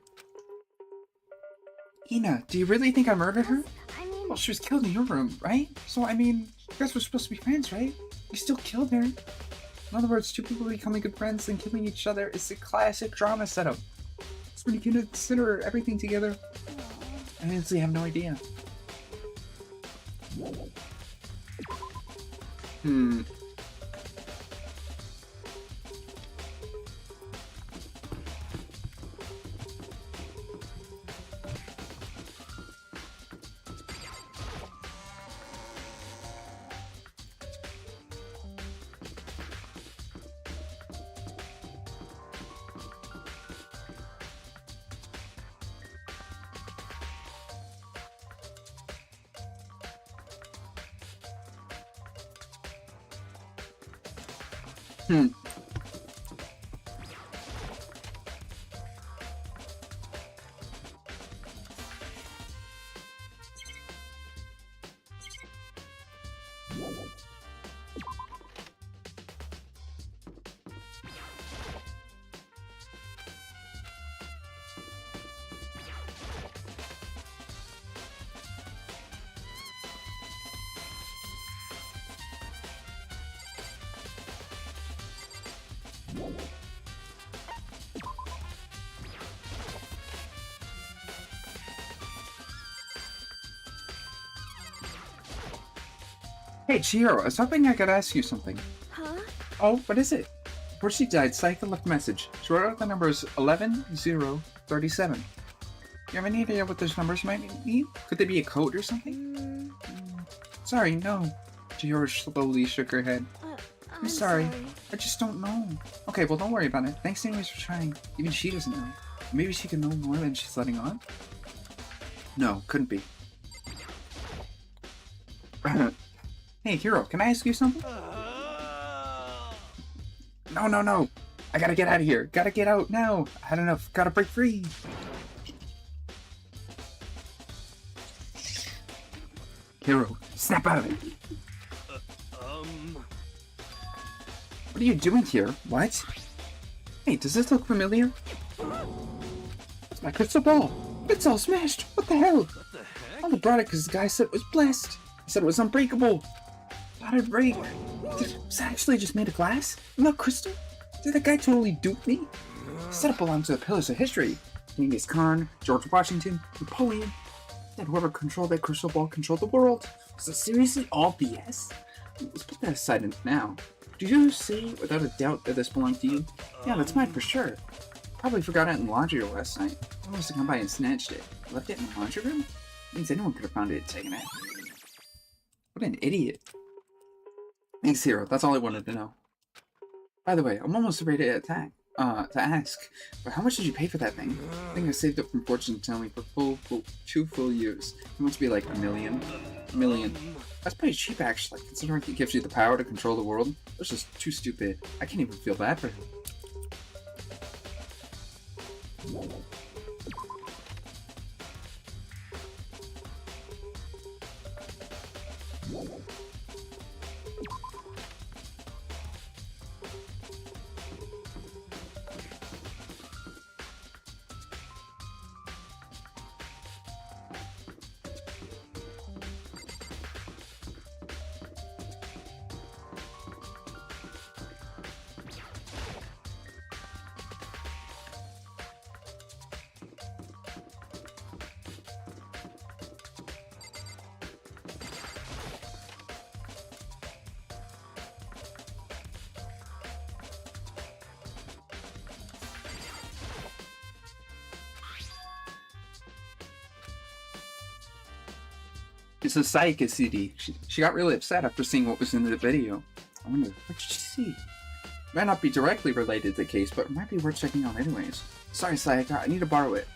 Hina, do you really think I murdered her? I mean... Well, she was killed in your room, right? So, I mean, you guys were supposed to be friends, right? You still killed her. In other words, two people becoming good friends and killing each other is a classic drama setup. It's when you can consider everything together. I honestly have no idea. Hey, Chihiro, I was hoping I could ask you something. Huh? Oh, what is it? Before she died, Sayaka left a message. She wrote out the numbers 11037. You have any idea what those numbers might mean? Could they be a code or something? Sorry, no. Chihiro slowly shook her head. I'm sorry. I just don't know. Okay, well, don't worry about it. Thanks anyways for trying. Even she doesn't know. Maybe she can know more than she's letting on? No, couldn't be. Hey, Hiro, can I ask you something? No. I gotta get out of here. Gotta get out now. I had enough. Gotta break free. Hiro, snap out of it. What are you doing here? What? Hey, does this look familiar? It's my crystal ball. It's all smashed. What the hell? What the heck? I only brought it because the guy said it was blessed. He said it was unbreakable. Thought it'd break. Was that actually just made of glass? Not crystal? Did that guy totally dupe me? The setup belongs to the pillars of history. Genghis Khan, George Washington, Napoleon. That whoever controlled that crystal ball controlled the world. Was it seriously all BS? Let's put that aside now. Do you say without a doubt that this belonged to you? Yeah, that's mine for sure. Probably forgot it in the laundry room last night. I must have come by and snatched it. Left it in the laundry room? Means anyone could have found it and taken it. What an idiot. Thanks, Hiro. That's all I wanted to know. By the way, I'm almost ready to ask. But how much did you pay for that thing? I think I saved up from fortune telling for 2 full years. It must be like a million. That's pretty cheap, actually, considering it gives you the power to control the world. That's just too stupid. I can't even feel bad for him. It's a Sayaka CD. She got really upset after seeing what was in the video. I wonder, what did she see? Might not be directly related to the case, but it might be worth checking out anyways. Sorry, Sayaka, I need to borrow it.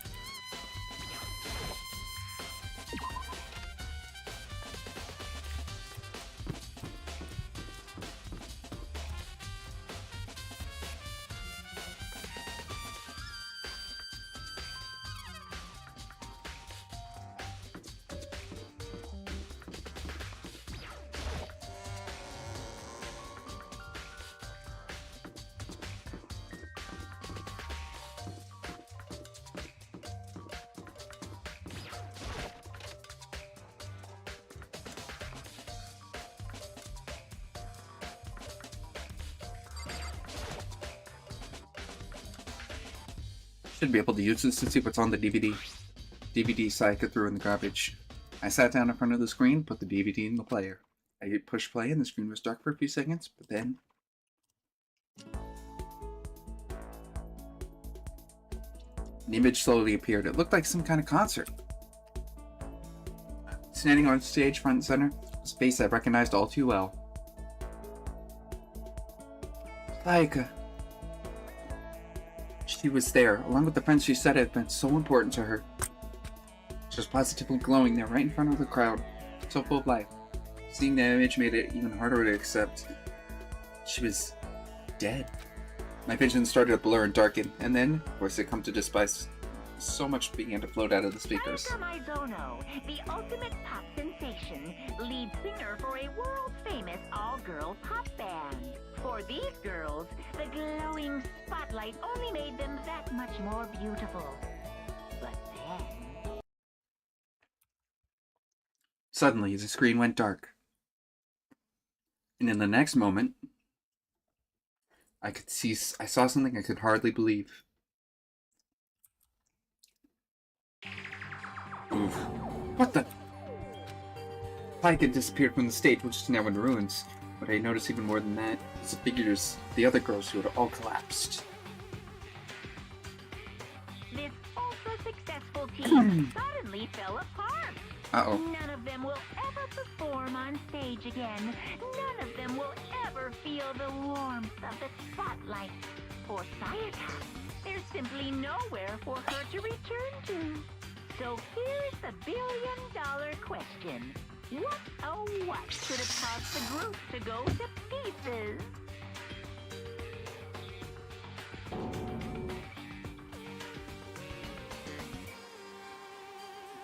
Should be able to use this to see what's on the DVD. DVD Sayaka threw in the garbage. I sat down in front of the screen, put the DVD in the player. I hit push play and the screen was dark for a few seconds, but then... an image slowly appeared. It looked like some kind of concert. Standing on stage front and center, a space I recognized all too well. Sayaka. She was there, along with the friends she said had been so important to her. She was positively glowing there right in front of the crowd, so full of life. Seeing the image made it even harder to accept. She was dead. My vision started to blur and darken, and then, of course, I come to despise so much began to float out of the speakers. Sayaka Maizono, the ultimate pop sensation, lead singer for a world-famous all-girl pop band. For these girls, the glowing spotlight only made them that much more beautiful. But then... Suddenly, the screen went dark. And in the next moment, I saw something I could hardly believe. Oof. What the? Pike had disappeared from the stage, which is now in ruins. But I noticed even more than that, was the figures, the other girls who had all collapsed. This ultra-successful team suddenly fell apart. Uh-oh. None of them will ever perform on stage again. None of them will ever feel the warmth of the spotlight. For Sayaka, there's simply nowhere for her to return to. So here's the billion-dollar question. What, oh what, could have caused the group to go to pieces?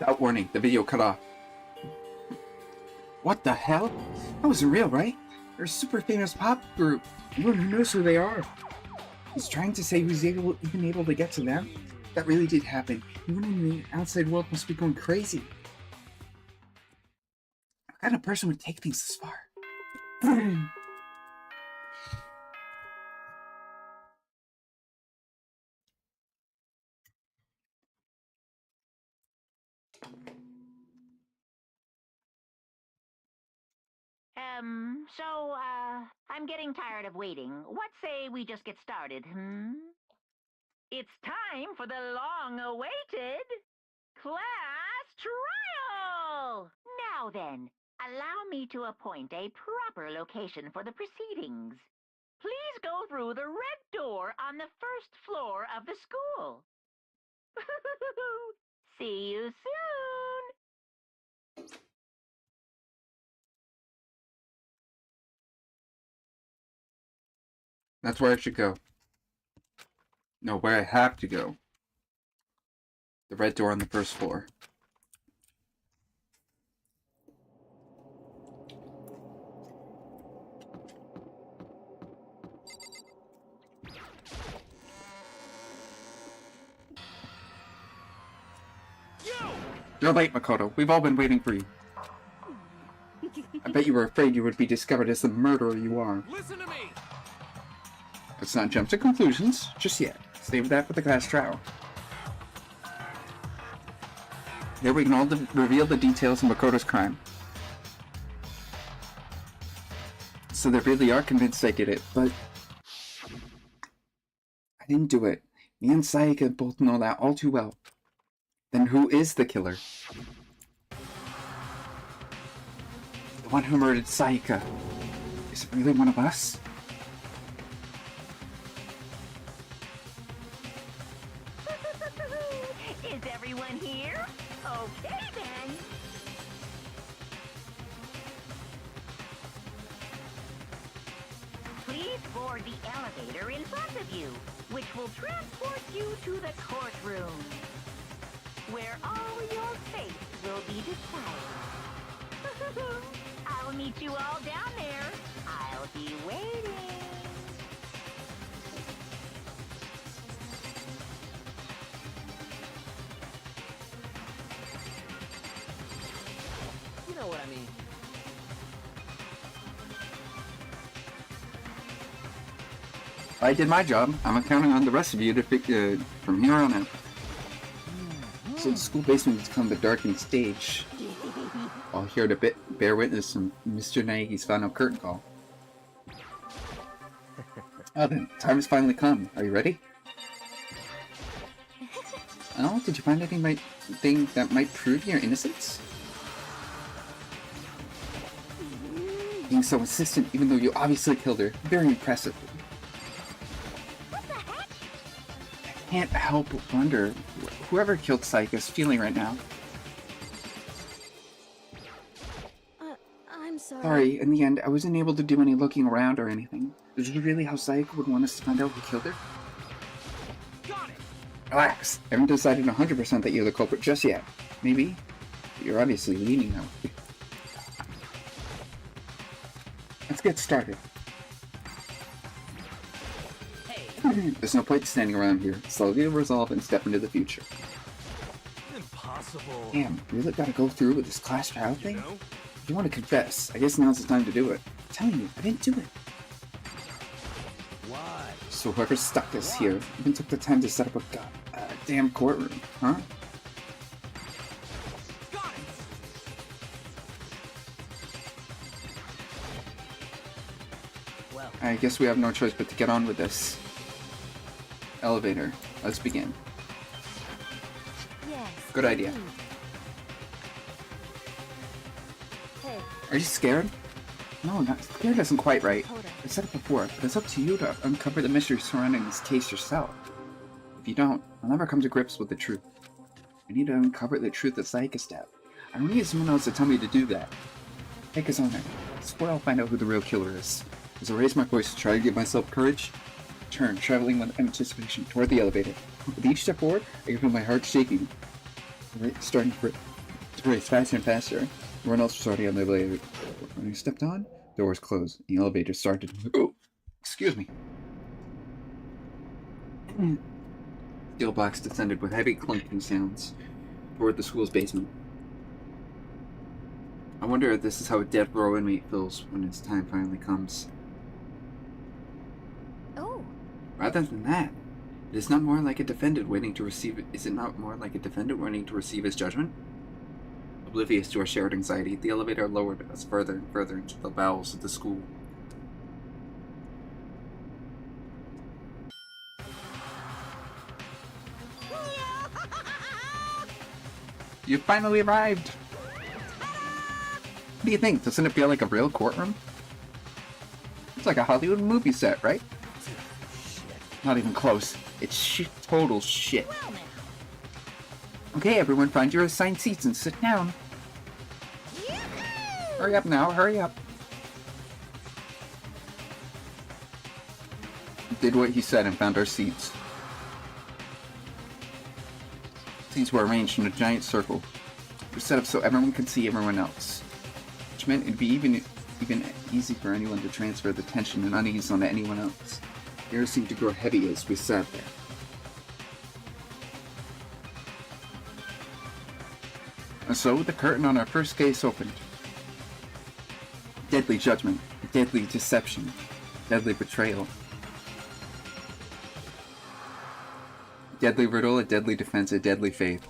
Without warning, the video cut off. What the hell? That wasn't real, right? They're a super famous pop group. Everyone who knows who they are. He's trying to say he was even able to get to them? That really did happen. Everyone in the outside world must be going crazy. What kind of person would take things this far? I'm getting tired of waiting. What say we just get started, It's time for the long-awaited class trial! Now then, allow me to appoint a proper location for the proceedings. Please go through the red door on the first floor of the school. See you soon! That's where I should go. No, where I have to go. The red door on the first floor. You're late, Makoto. We've all been waiting for you. I bet you were afraid you would be discovered as the murderer you are. Listen to me! Let's not jump to conclusions just yet. Save that for the class trial. Here we can all reveal the details of Makoto's crime. So they really are convinced I did it, but I didn't do it. Me and Sayaka both know that all too well. Then who is the killer? The one who murdered Sayaka. Is it really one of us? Is everyone here? Okay then. Please board the elevator in front of you, which will transport you to the courtroom, where all your fate will be decided. I'll meet you all down there. I'll be waiting. You know what I mean. I did my job. I'm counting on the rest of you to pick from here on out. So the school basement has become the darkened stage. I'll here to bear witness to Mr. Naegi's final curtain call. Oh then, time has finally come. Are you ready? Oh, did you find anything that might prove your innocence? Being so insistent even though you obviously killed her. Very impressive. I can't help but wonder whoever killed Sayaka is feeling right now. I'm sorry. Sorry, in the end, I wasn't able to do any looking around or anything. Is this really how Sayaka would want us to find out who killed her? Got it. Relax. I haven't decided 100% that you're the culprit just yet. Maybe. But you're obviously leaning that way. Let's get started. There's no point standing around here. Slowly resolve and step into the future. Impossible. Damn, we really gotta go through with this class trial thing? You know? If you want to confess, I guess now's the time to do it. I'm telling you, I didn't do it. Why? So whoever stuck us here even took the time to set up a damn courtroom, huh? Got it. Well, I guess we have no choice but to get on with this. Elevator. Let's begin. Yes. Good idea. Hey, Are you scared? No, not scared isn't quite right. Makoto. I said it before, but it's up to you to uncover the mystery surrounding this case yourself. If you don't, I'll never come to grips with the truth. I need to uncover the truth of Sayaka's step. I don't need someone else to tell me to do that. Take his honor. I swear I'll find out who the real killer is. As I raise my voice to try to give myself courage, turn, traveling with anticipation toward the elevator. With each step forward, I can feel my heart shaking. Starting to race faster and faster. Everyone else was already on the elevator. When I stepped on, the doors closed, and the elevator started. Oh, excuse me. Steel blocks descended with heavy clunking sounds toward the school's basement. I wonder if this is how a death row inmate feels when his time finally comes. Oh, Rather than that, it is not more like a defendant waiting to receive. Is it not more like a defendant waiting to receive his judgment? Oblivious to our shared anxiety, the elevator lowered us further and further into the bowels of the school. You finally arrived! What do you think? Doesn't it feel like a real courtroom? It's like a Hollywood movie set, right? Not even close. It's total shit. Okay, everyone, find your assigned seats and sit down. Hurry up now, hurry up. Did what he said and found our seats. Seats were arranged in a giant circle. They were set up so everyone could see everyone else. Which meant it'd be even easy for anyone to transfer the tension and unease onto anyone else. The air seemed to grow heavy as we sat there. And so the curtain on our first case opened. Deadly judgment, deadly deception, deadly betrayal. Deadly riddle, a deadly defense, a deadly faith.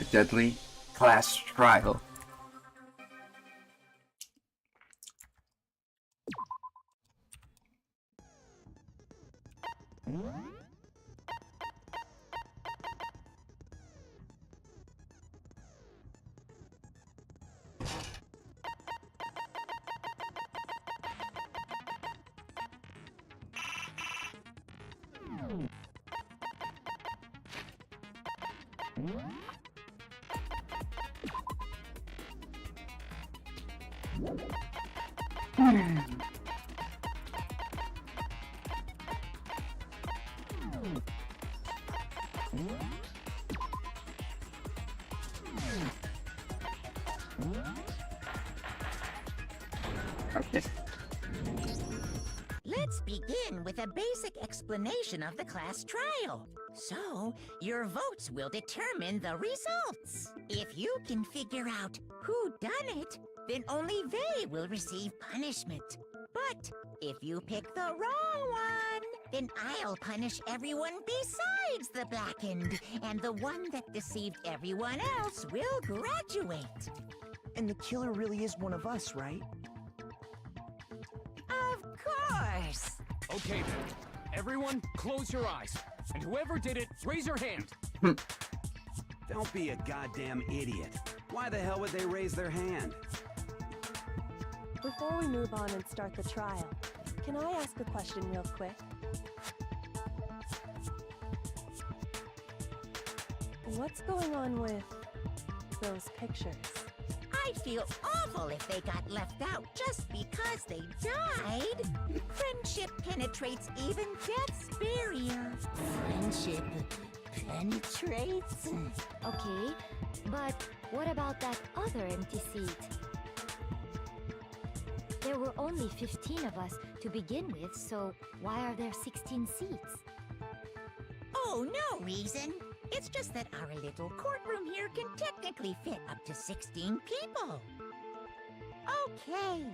A deadly class trial. Okay. Let's begin with a basic explanation of the class trial. So, your votes will determine the results. If you can figure out who done it, then only they will receive punishment. But if you pick the wrong one, then I'll punish everyone besides the blackened, and the one that deceived everyone else will graduate. And the killer really is one of us, right? Of course! Okay then. Everyone, close your eyes. And whoever did it, raise your hand. Don't be a goddamn idiot. Why the hell would they raise their hand? Before we move on and start the trial, can I ask a question real quick? What's going on with those pictures? I I'd feel awful if they got left out just because they died. Friendship penetrates even death's barrier. Friendship penetrates? Okay, but what about that other empty seat? There were only 15 of us to begin with, so why are there 16 seats? Oh, no reason. It's just that our little courtroom here can technically fit up to 16 people. Okay,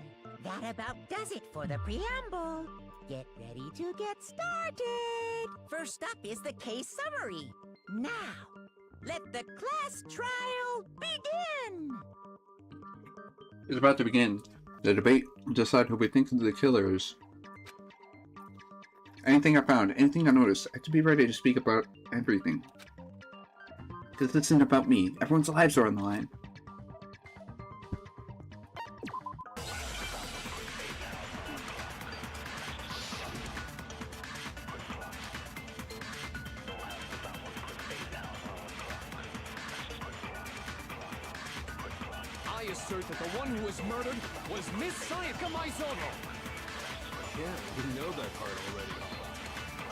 that about does it for the preamble. Get ready to get started. First up is the case summary. Now, let the class trial begin. It's about to begin. The debate will decide who we think the killer is. Anything I found, anything I noticed, I have to be ready to speak about everything. Because this isn't about me. Everyone's lives are on the line. I assert that the one who was murdered was Miss Sayaka Maizono. Yeah, we know that part already.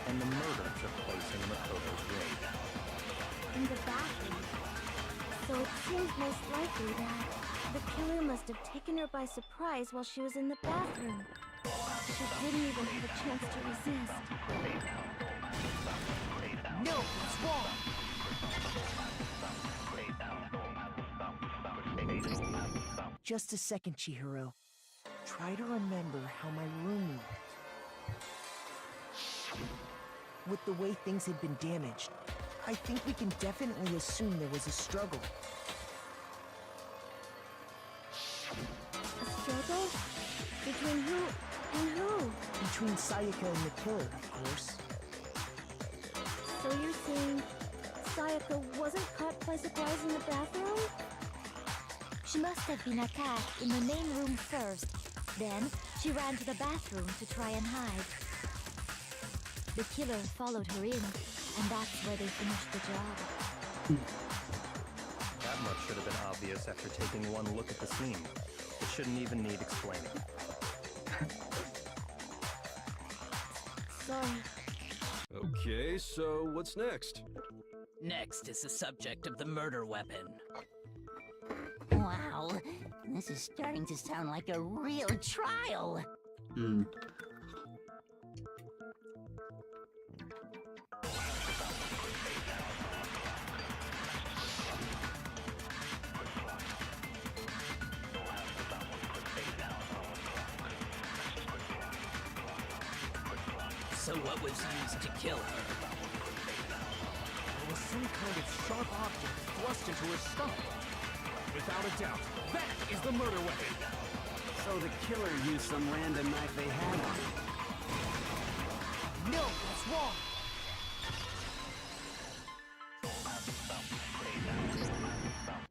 And the murder took place in Makoto's room. In the bathroom. So it seems most likely that the killer must have taken her by surprise while she was in the bathroom. She didn't even have a chance to resist. No, it's wrong. Just a second, Chihiro. Try to remember how my room looked. With the way things had been damaged, I think we can definitely assume there was a struggle. A struggle? Between who and who? Between Sayaka and the killer, of course. So you're saying Sayaka wasn't caught by surprise in the bathroom? She must have been attacked in the main room first. Then, she ran to the bathroom to try and hide. The killer followed her in, and that's where they finished the job. That much should have been obvious after taking one look at the scene. It shouldn't even need explaining. Sorry. Okay, so what's next? Next is the subject of the murder weapon. Wow, this is starting to sound like a real trial. So what was used to kill her? There was some kind of sharp object thrust into her stomach. Without a doubt, that is the murder weapon. So the killer used some random knife they had on him. No, that's wrong.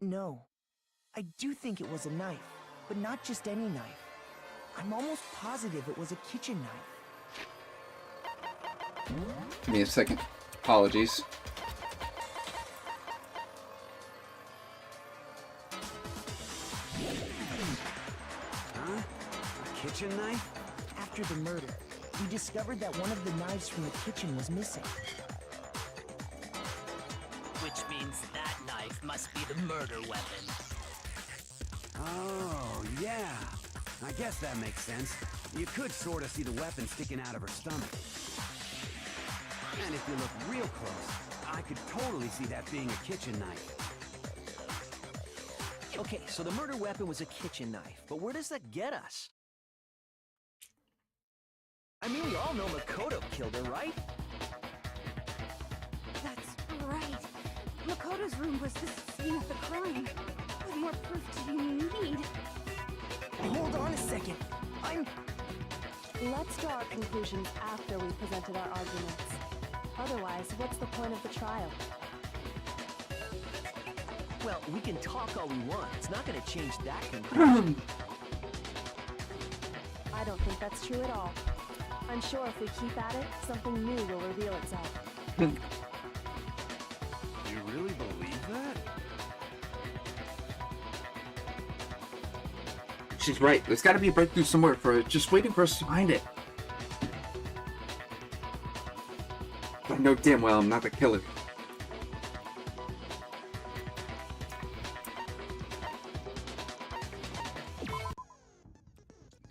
No. I do think it was a knife, but not just any knife. I'm almost positive it was a kitchen knife. Give me a second. Apologies. Huh? A kitchen knife? After the murder, we discovered that one of the knives from the kitchen was missing. Which means that knife must be the murder weapon. Oh, yeah. I guess that makes sense. You could sort of see the weapon sticking out of her stomach. And if you look real close, I could totally see that being a kitchen knife. Okay, so the murder weapon was a kitchen knife, but where does that get us? I mean, we all know Makoto killed her, right? That's right. Makoto's room was the scene of the crime. What more proof do you need? Hold on a second. Let's draw our conclusions after we've presented our arguments. Otherwise, what's the point of the trial? Well, we can talk all we want. It's not going to change that conclusion. I don't think that's true at all. I'm sure if we keep at it, something new will reveal itself. You really believe that? She's right. There's gotta be a breakthrough somewhere for it. Just waiting for us to find it. I know damn well I'm not the killer.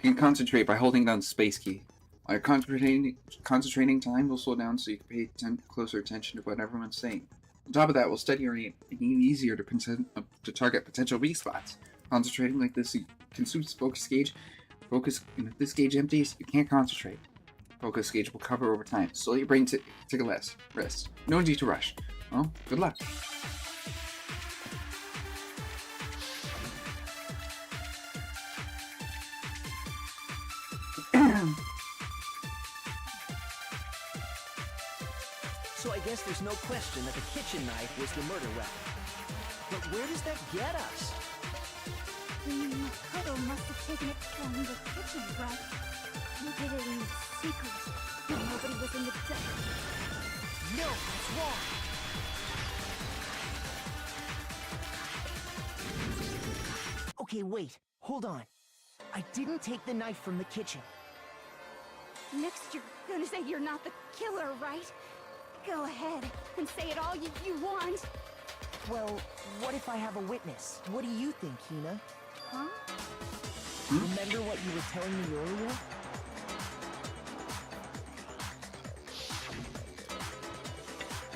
You can concentrate by holding down the space key. While you're concentrating, time will slow down so you can pay closer attention to what everyone's saying. On top of that, will steady your aim, making it easier to target potential weak spots. Concentrating like this consumes focus gauge. And if this gauge empties, you can't concentrate. Focus gauge will cover over time, so let your brain take a rest. No need to rush. Well, good luck. So I guess there's no question that the kitchen knife was the murder weapon. But where does that get us? Makoto must have taken it from the kitchen, right? He did it in secret, when nobody was in the No, that's wrong. Okay, wait. Hold on. I didn't take the knife from the kitchen. Next, you're gonna say you're not the killer, right? Go ahead and say it all you want. Well, what if I have a witness? What do you think, Hina? Huh? Remember what you were telling me earlier?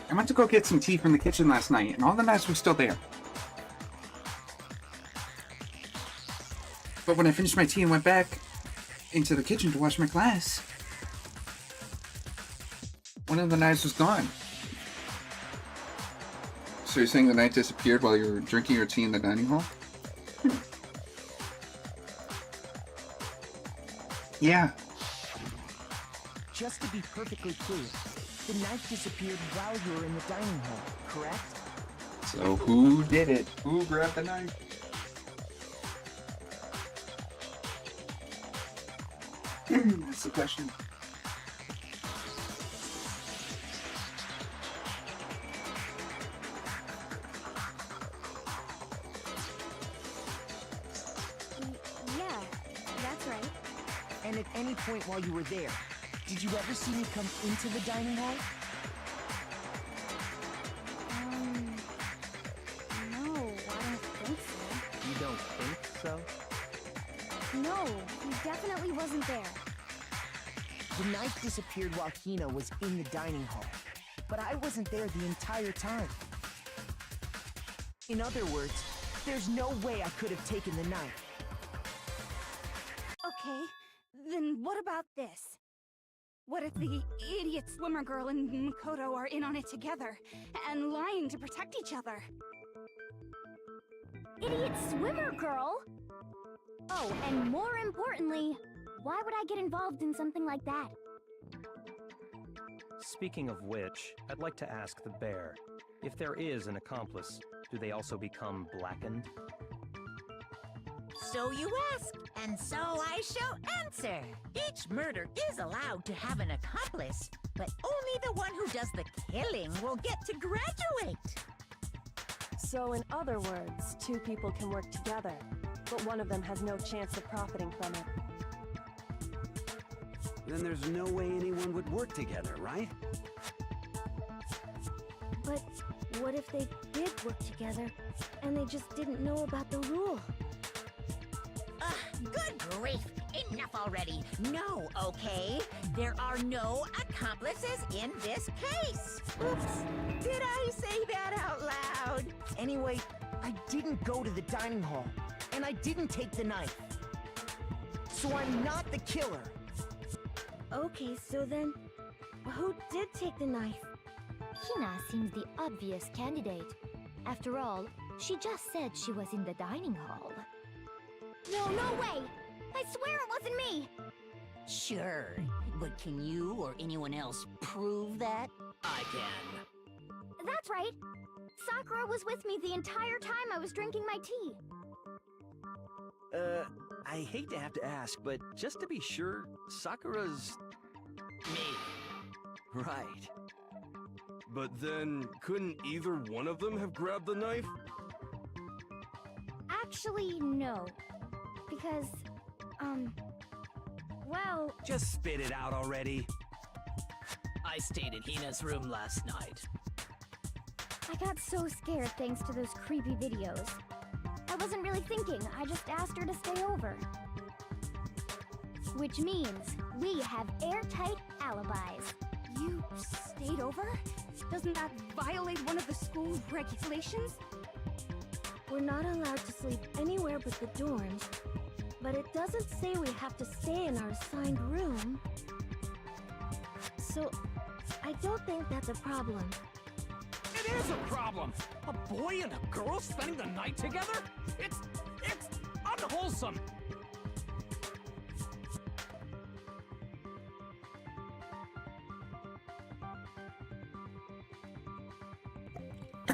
I went to go get some tea from the kitchen last night, and all the knives were still there. But when I finished my tea and went back into the kitchen to wash my glass, one of the knives was gone. So you're saying the knife disappeared while you were drinking your tea in the dining hall? Yeah. Just to be perfectly clear, the knife disappeared while you were in the dining hall, correct? So who did it? Who grabbed the knife? That's the question. Yeah, that's right. And at any point while you were there, did you ever see me come into the dining hall? No, I don't think so. You don't think so? No, he definitely wasn't there. The knife disappeared while Hina was in the dining hall, but I wasn't there the entire time. In other words, there's no way I could have taken the knife. Okay, then what about this? What if the idiot swimmer girl and Makoto are in on it together, and lying to protect each other? Idiot swimmer girl? Oh, and more importantly, why would I get involved in something like that? Speaking of which, I'd like to ask the bear, if there is an accomplice, do they also become blackened? So you ask, and so I shall answer. Each murder is allowed to have an accomplice, but only the one who does the killing will get to graduate. So in other words, two people can work together, but one of them has no chance of profiting from it. Then there's no way anyone would work together, right? But what if they did work together, and they just didn't know about the rule? Good grief! Enough already! No, okay? There are no accomplices in this case! Oops! Did I say that out loud? Anyway, I didn't go to the dining hall, and I didn't take the knife. So I'm not the killer. Okay, so then, who did take the knife? Hina seems the obvious candidate. After all, she just said she was in the dining hall. No, no way! I swear it wasn't me! Sure, but can you or anyone else prove that? I can. That's right! Sakura was with me the entire time I was drinking my tea. I hate to have to ask, but just to be sure, Sakura's... Me. right. But then, couldn't either one of them have grabbed the knife? Actually, no. Because, well, Just spit it out already. I stayed in Hina's room last night. I got so scared thanks to those creepy videos. I wasn't really thinking, I just asked her to stay over. Which means we have airtight alibis. You stayed over? Doesn't that violate one of the school regulations? We're not allowed to sleep anywhere but the dorms, but it doesn't say we have to stay in our assigned room. So, I don't think that's a problem. It is a problem! A boy and a girl spending the night together? It's unwholesome!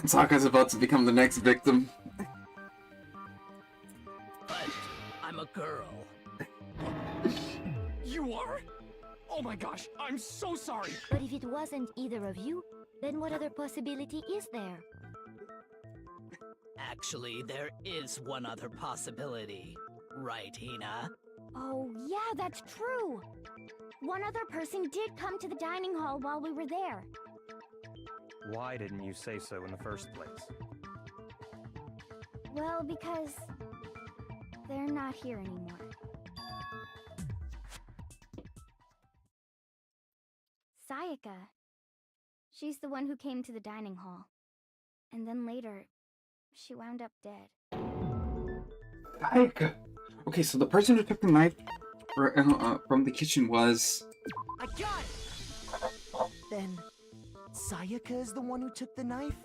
Sokka's about to become the next victim. But I'm a girl. You are? Oh my gosh, I'm so sorry! But if it wasn't either of you, then what other possibility is there? Actually, there is one other possibility. Right, Hina? Oh, yeah, that's true! One other person did come to the dining hall while we were there. Why didn't you say so in the first place? Well, because they're not here anymore. Sayaka. She's the one who came to the dining hall. And then later, she wound up dead. Sayaka! Okay, so the person who took the knife from the kitchen was... I got it! Then, Sayaka is the one who took the knife?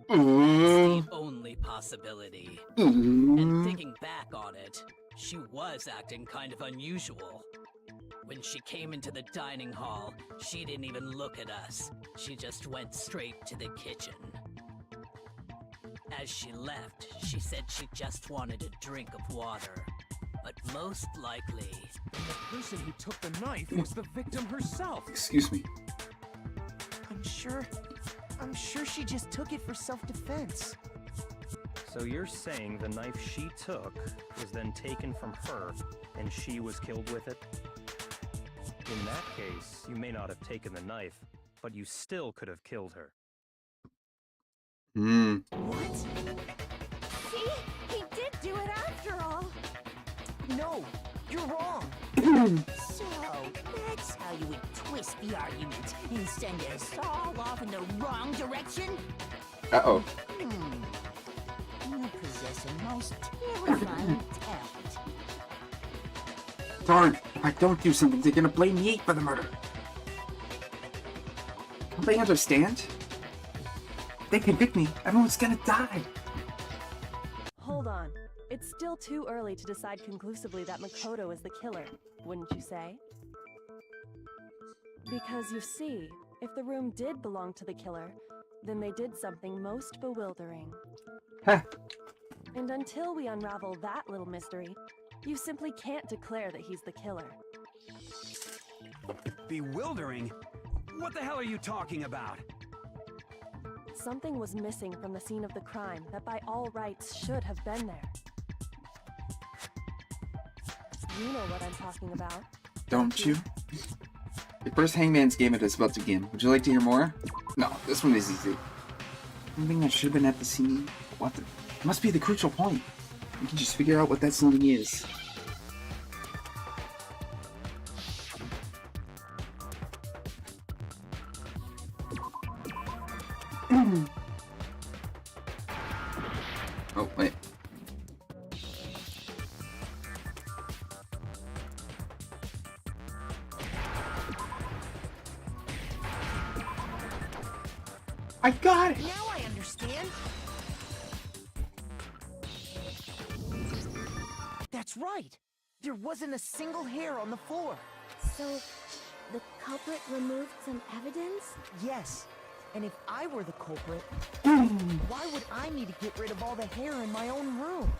It's the only possibility. And thinking back on it, she was acting kind of unusual. When she came into the dining hall, she didn't even look at us. She just went straight to the kitchen. As she left, she said she just wanted a drink of water. But most likely... The person who took the knife was the victim herself! Excuse me. I'm sure she just took it for self-defense. So you're saying the knife she took was then taken from her, and she was killed with it? In that case, you may not have taken the knife, but you still could have killed her. What? See? He did do it after all! No, you're wrong! So, that's how you would twist the argument and send us all off in the wrong direction? Uh-oh. You possess a most terrifying talent. Darn, if I don't do something, they're gonna blame me for the murder. Don't they understand? If they convict me, everyone's gonna die. Hold on. It's still too early to decide conclusively that Makoto is the killer, wouldn't you say? Because you see, if the room did belong to the killer, then they did something most bewildering. Huh. And until we unravel that little mystery, you simply can't declare that he's the killer. Bewildering? What the hell are you talking about? Something was missing from the scene of the crime that by all rights should have been there. You know what I'm talking about. Don't you? The first Hangman's game is about to begin. Would you like to hear more? No, this one is easy. Something that should have been at the scene? What the? It must be the crucial point. We can just figure out what that something is. Oh, wait. I got it! Now I understand! That's right! There wasn't a single hair on the floor! So, the culprit removed some evidence? Yes. And if I were the culprit, why would I need to get rid of all the hair in my own room?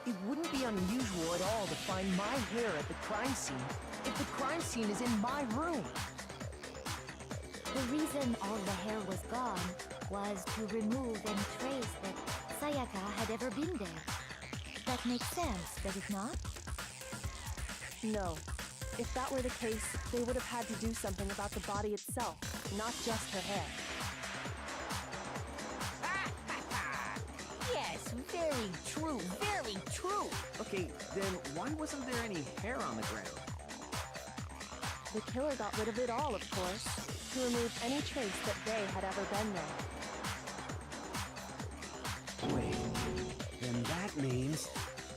It wouldn't be unusual at all to find my hair at the crime scene if the crime scene is in my room. The reason all the hair was gone was to remove any trace that Sayaka had ever been there. That makes sense, does it not? No. If that were the case, they would have had to do something about the body itself, not just her hair. Yes, very true, very true. Okay, then why wasn't there any hair on the ground? The killer got rid of it all, of course, to remove any trace that they had ever been there. Wait, then that means...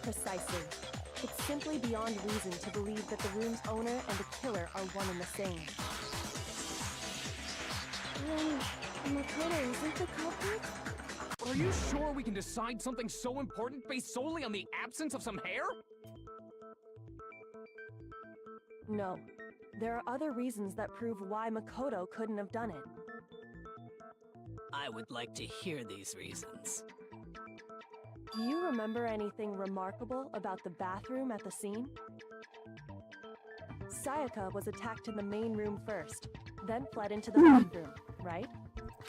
Precisely. It's simply beyond reason to believe that the room's owner and the killer are one and the same. Then Makoto isn't the culprit? Are you sure we can decide something so important based solely on the absence of some hair? No. There are other reasons that prove why Makoto couldn't have done it. I would like to hear these reasons. Do you remember anything remarkable about the bathroom at the scene? Sayaka was attacked in the main room first, then fled into the bathroom, right?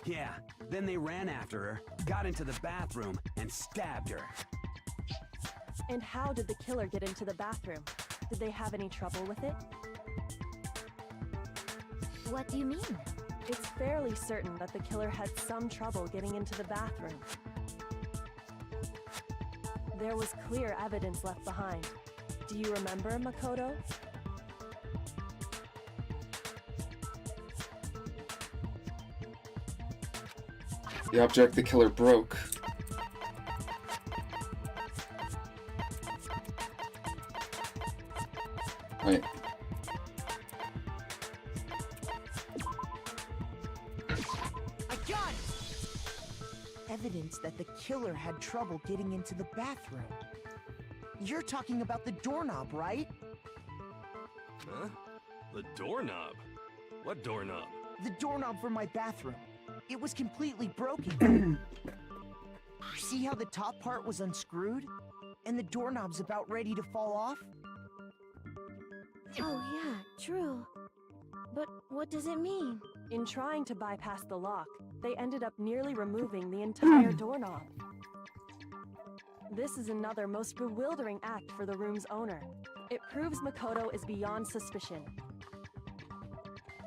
Yeah, then they ran after her, got into the bathroom, and stabbed her. And how did the killer get into the bathroom? Did they have any trouble with it? What do you mean? It's fairly certain that the killer had some trouble getting into the bathroom. There was clear evidence left behind. Do you remember, Makoto? The object the killer broke. Wait. I got it! Evidence that the killer had trouble getting into the bathroom. You're talking about the doorknob, right? Huh? The doorknob? What doorknob? The doorknob for my bathroom. It was completely broken. See how the top part was unscrewed? And the doorknob's about ready to fall off? Oh yeah, true. But what does it mean? In trying to bypass the lock, they ended up nearly removing the entire doorknob. This is another most bewildering act for the room's owner. It proves Makoto is beyond suspicion.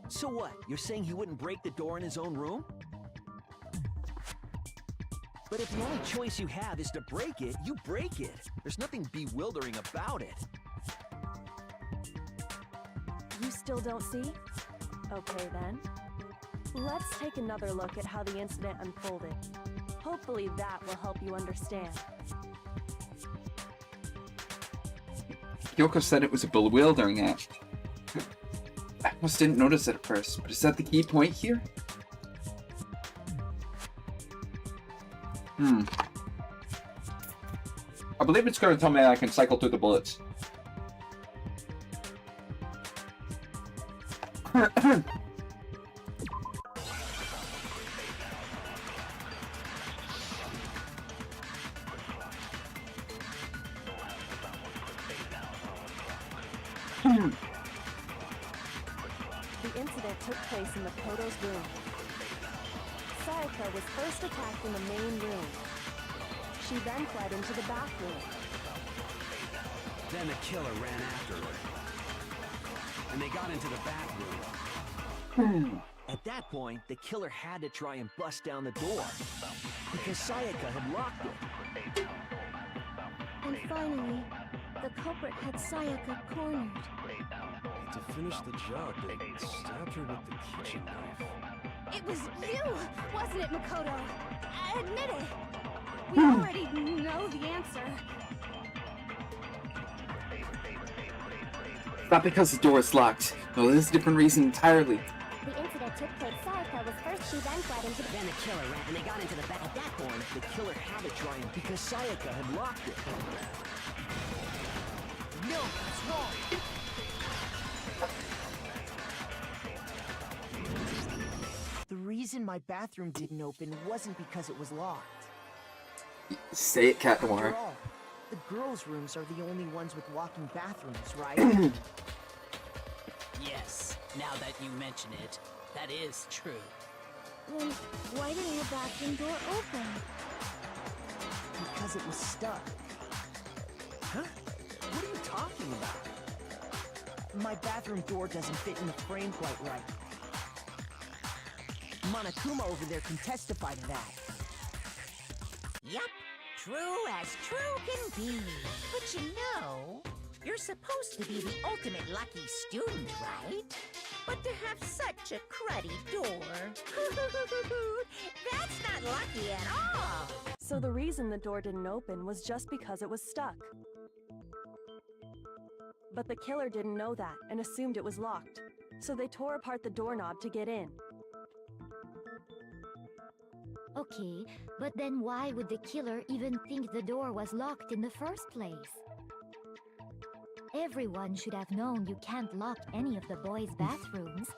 So what? You're saying he wouldn't break the door in his own room? But if the only choice you have is to break it, you break it. There's nothing bewildering about it. You still don't see? Okay then. Let's take another look at how the incident unfolded. Hopefully that will help you understand. Kyoko said it was a bewildering act. I almost didn't notice it at first, but is that the key point here? I believe it's going to tell me I can cycle through the bullets. The incident took place in Makoto's room. Sayaka was first attacked in the main room. She then fled into the bathroom. Then the killer ran after her. And they got into the bathroom. At that point, the killer had to try and bust down the door. Because Sayaka had locked it. And finally, the culprit had Sayaka cornered. To finish the job, they stabbed her with the kitchen knife. It was you, wasn't it, Makoto? Admit it. We already know the answer. Not because the door is locked. No, this is a different reason entirely. The incident took place. Sayaka was first, she then fled into the... Then the killer ran, and they got into the bath. At that point, the killer had to try and... Because Sayaka had locked it. No, it's wrong! The reason my bathroom didn't open wasn't because it was locked. Say it, Cat Noir. After all, the girls' rooms are the only ones with walking bathrooms, right? Yes, now that you mention it, that is true. Then why didn't her bathroom door open? Because it was stuck. Huh? What are you talking about? My bathroom door doesn't fit in the frame quite right. Monokuma over there can testify to that. Yup, true as true can be. But you know, you're supposed to be the ultimate lucky student, right? But to have such a cruddy door, that's not lucky at all. So the reason the door didn't open was just because it was stuck. But the killer didn't know that and assumed it was locked. So they tore apart the doorknob to get in. Okay, but then why would the killer even think the door was locked in the first place? Everyone should have known you can't lock any of the boys' bathrooms.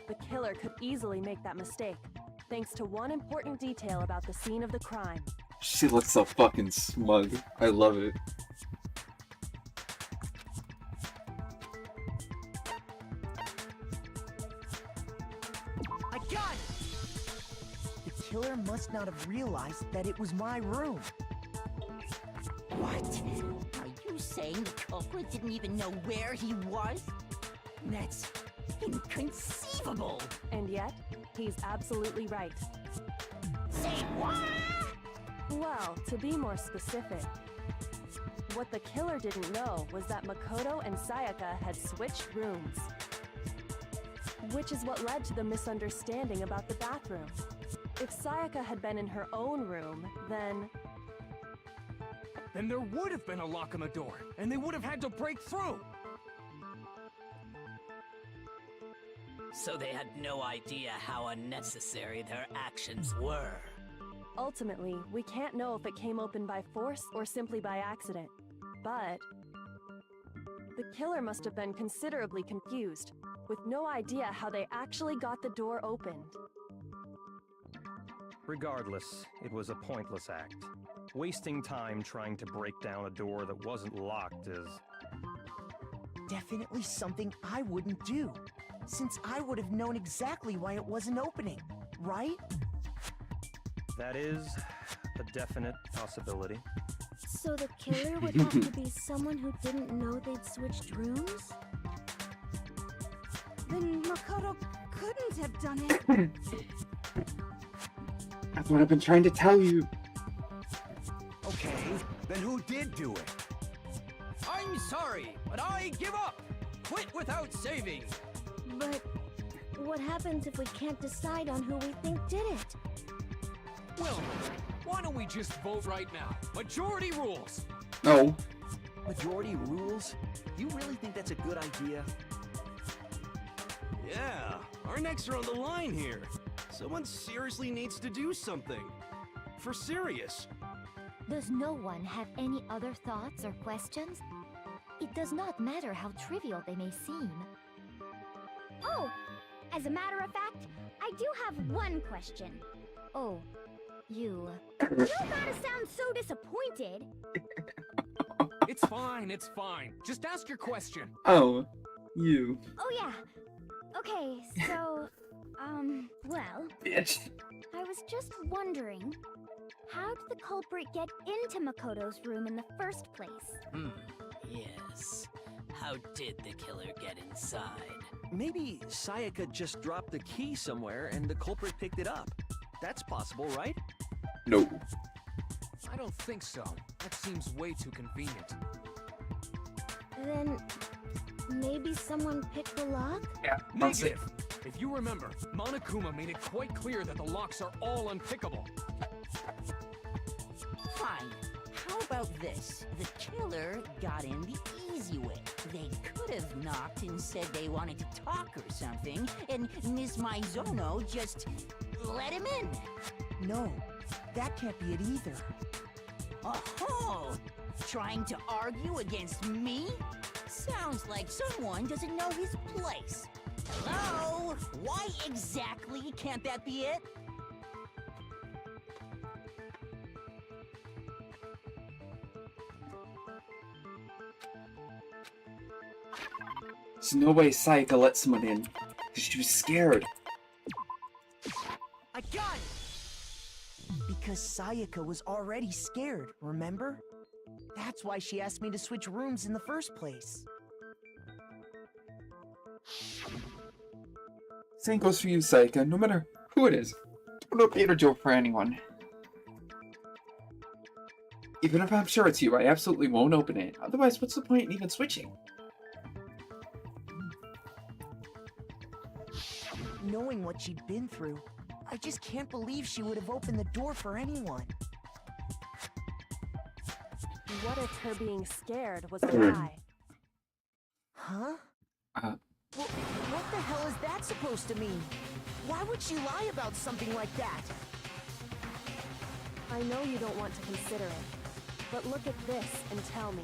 The killer could easily make that mistake, thanks to one important detail about the scene of the crime. She looks so fucking smug. I love it. I got it! The killer must not have realized that it was my room. What? Are you saying the culprit didn't even know where he was? That's inconceivable. And yet, he's absolutely right. Say what? Well, to be more specific, what the killer didn't know was that Makoto and Sayaka had switched rooms. Which is what led to the misunderstanding about the bathroom. If Sayaka had been in her own room, then there would have been a lock on the door, and they would have had to break through! So they had no idea how unnecessary their actions were. Ultimately, we can't know if it came open by force or simply by accident. But the killer must have been considerably confused, with no idea how they actually got the door opened. Regardless, it was a pointless act. Wasting time trying to break down a door that wasn't locked is... Definitely something I wouldn't do, since I would have known exactly why it wasn't opening, right? That is a definite possibility. So the killer would have to be someone who didn't know they'd switched rooms? Then Makoto couldn't have done it. That's what I've been trying to tell you. Okay, then who did do it? I'm sorry, but I give up! Quit without saving! But what happens if we can't decide on who we think did it? Well, why don't we just vote right now? Majority rules! No. Majority rules? You really think that's a good idea? Yeah, our necks are on the line here. Someone seriously needs to do something. For serious. Does no one have any other thoughts or questions? It does not matter how trivial they may seem. Oh, as a matter of fact, I do have one question. Oh, you... You gotta sound so disappointed. It's fine, it's fine. Just ask your question. Oh, you. Oh yeah. Okay, so, well... Bitch. I was just wondering, how did the culprit get into Makoto's room in the first place? Yes. How did the killer get inside? Maybe Sayaka just dropped the key somewhere and the culprit picked it up. That's possible, right? No. I don't think so. That seems way too convenient. Then maybe someone picked the lock? Yeah, Negative! If you remember, Monokuma made it quite clear that the locks are all unpickable. Fine. How about this? The killer got in the easy way. They could have knocked and said they wanted to talk or something, and Ms. Maizono just let him in. No, that can't be it either. Oh, trying to argue against me? Sounds like someone doesn't know his place. Hello? Why exactly can't that be it? There's no way Sayaka let someone in, because she was scared. I got it! because Sayaka was already scared, remember? That's why she asked me to switch rooms in the first place. Same goes for you, Sayaka, no matter who it is. Don't open your door for anyone. Even if I'm sure it's you, I absolutely won't open it. Otherwise, what's the point in even switching? Knowing what she'd been through, I just can't believe she would have opened the door for anyone. What if her being scared was a lie? Huh? Well, what the hell is that supposed to mean? Why would she lie about something like that? I know you don't want to consider it, but look at this and tell me.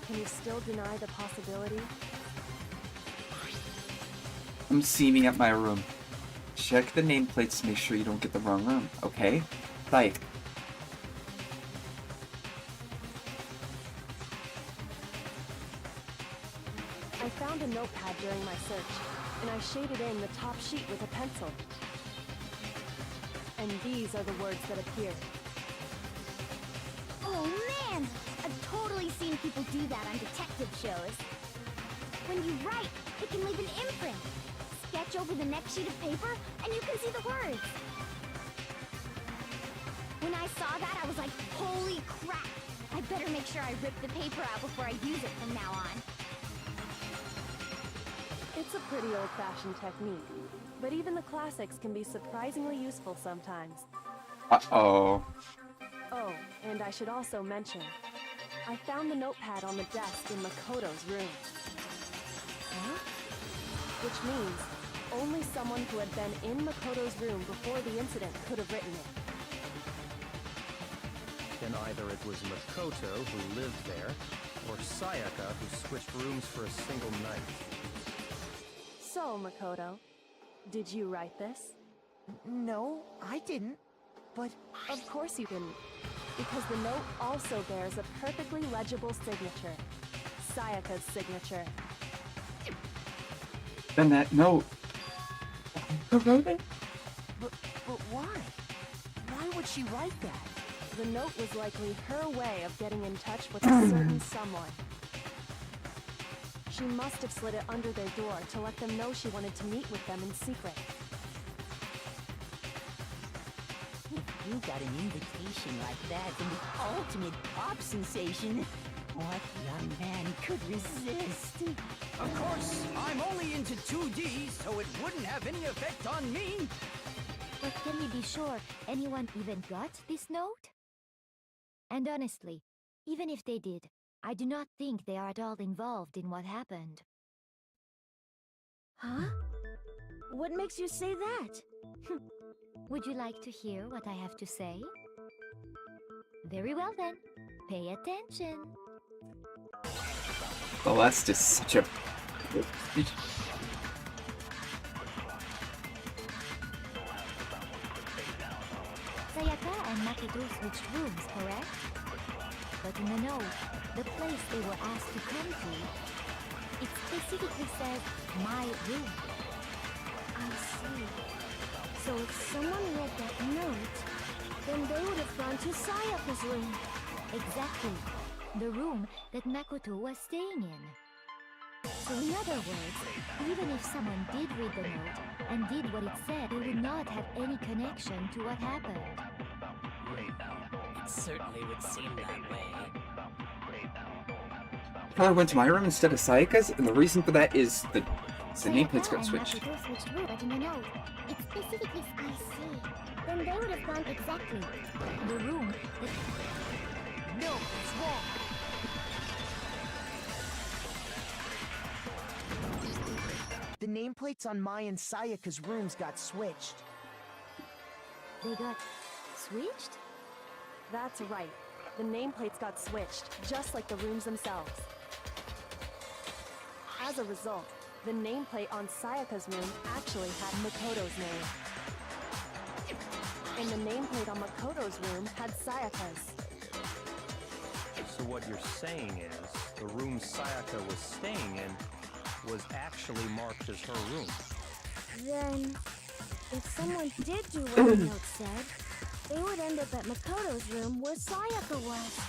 Can you still deny the possibility? Come see me at my room. Check the nameplates to make sure you don't get the wrong room, okay? Like. I found a notepad during my search, and I shaded in the top sheet with a pencil. And these are the words that appeared. Oh man! I've totally seen people do that on detective shows. When you write, it can leave an imprint. Sketch over the next sheet of paper, and you can see the words. When I saw that, I was like, holy crap! I better make sure I rip the paper out before I use it from now on. It's a pretty old-fashioned technique, but even the classics can be surprisingly useful sometimes. Uh-oh. Oh, and I should also mention, I found the notepad on the desk in Makoto's room. Huh? Which means only someone who had been in Makoto's room before the incident could have written it. Then either it was Makoto who lived there, or Sayaka who switched rooms for a single night. So, Makoto, did you write this? No, I didn't. But of course you didn't, because the note also bears a perfectly legible signature. Sayaka's signature. Then that note. Who wrote it? But why? Why would she write that? The note was likely her way of getting in touch with a certain someone. She must have slid it under their door to let them know she wanted to meet with them in secret. If you got an invitation like that from the ultimate pop sensation, what young man could resist? Of course, I'm only into 2D, so it wouldn't have any effect on me. But can we be sure anyone even got this note? And honestly, even if they did, I do not think they are at all involved in what happened. Huh? What makes you say that? Would you like to hear what I have to say? Very well then, pay attention. Celeste is such a... Sayaka and Makoto switched rooms, correct? But in the note, the place they were asked to come to, it specifically says, my room. I see. So if someone read that note, then they would have gone to Sayaka's room. Exactly. The room that Makoto was staying in. So in other words, even if someone did read the note and did what it said, they would not have any connection to what happened. It certainly would seem that way. Probably went to my room instead of Sayaka's, and the reason for that is the nameplates got switched. Makoto switched room, but in the note, it specifically I see. Then they would have gone exactly. The room that... No, it's wrong. The nameplates on Mai and Sayaka's rooms got switched. They got switched? That's right. The nameplates got switched, just like the rooms themselves. As a result, the nameplate on Sayaka's room actually had Makoto's name. And the nameplate on Makoto's room had Sayaka's. So what you're saying is, the room Sayaka was staying in was actually marked as her room. Then, if someone did do what the note said, they would end up at Makoto's room where Sayaka was.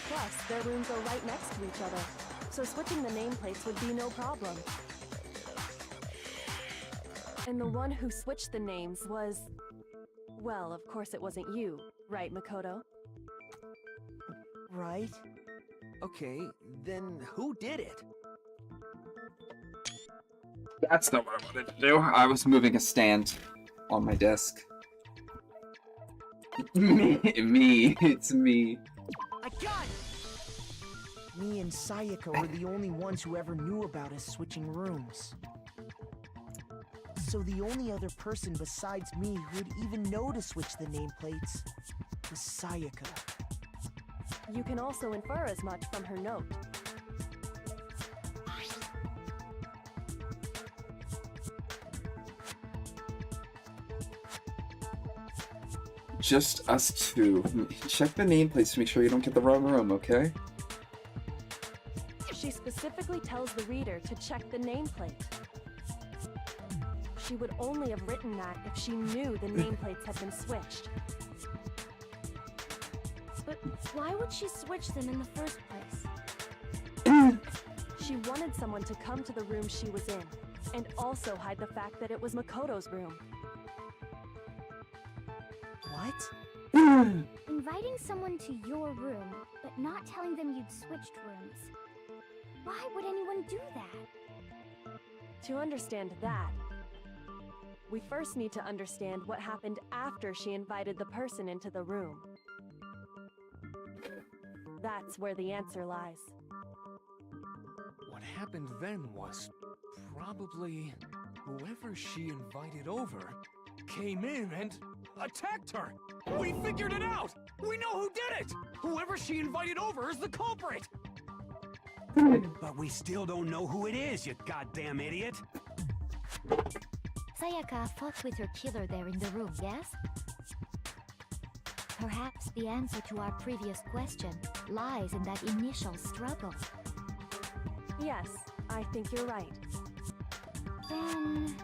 Plus, their rooms are right next to each other, so switching the nameplates would be no problem. And the one who switched the names was... Well, of course it wasn't you, right, Makoto? Right? Okay, then who did it? That's not what I wanted to do. I was moving a stand on my desk. me. It's me. I got it! Me and Sayaka were the only ones who ever knew about us switching rooms. So the only other person besides me who would even know to switch the nameplates was Sayaka. You can also infer as much from her note. Just us two. Check the nameplates to make sure you don't get the wrong room, okay? She specifically tells the reader to check the nameplate. She would only have written that if she knew the nameplates had been switched. But why would she switch them in the first place? She wanted someone to come to the room she was in, and also hide the fact that it was Makoto's room. What? Inviting someone to your room, but not telling them you'd switched rooms. Why would anyone do that? To understand that, we first need to understand what happened after she invited the person into the room. That's where the answer lies. What happened then was probably whoever she invited over came in and attacked her. We figured it out! We know who did it! Whoever she invited over is the culprit! But we still don't know who it is, you goddamn idiot! Sayaka fought with her killer there in the room, yes? Perhaps the answer to our previous question lies in that initial struggle. Yes, I think you're right. Then...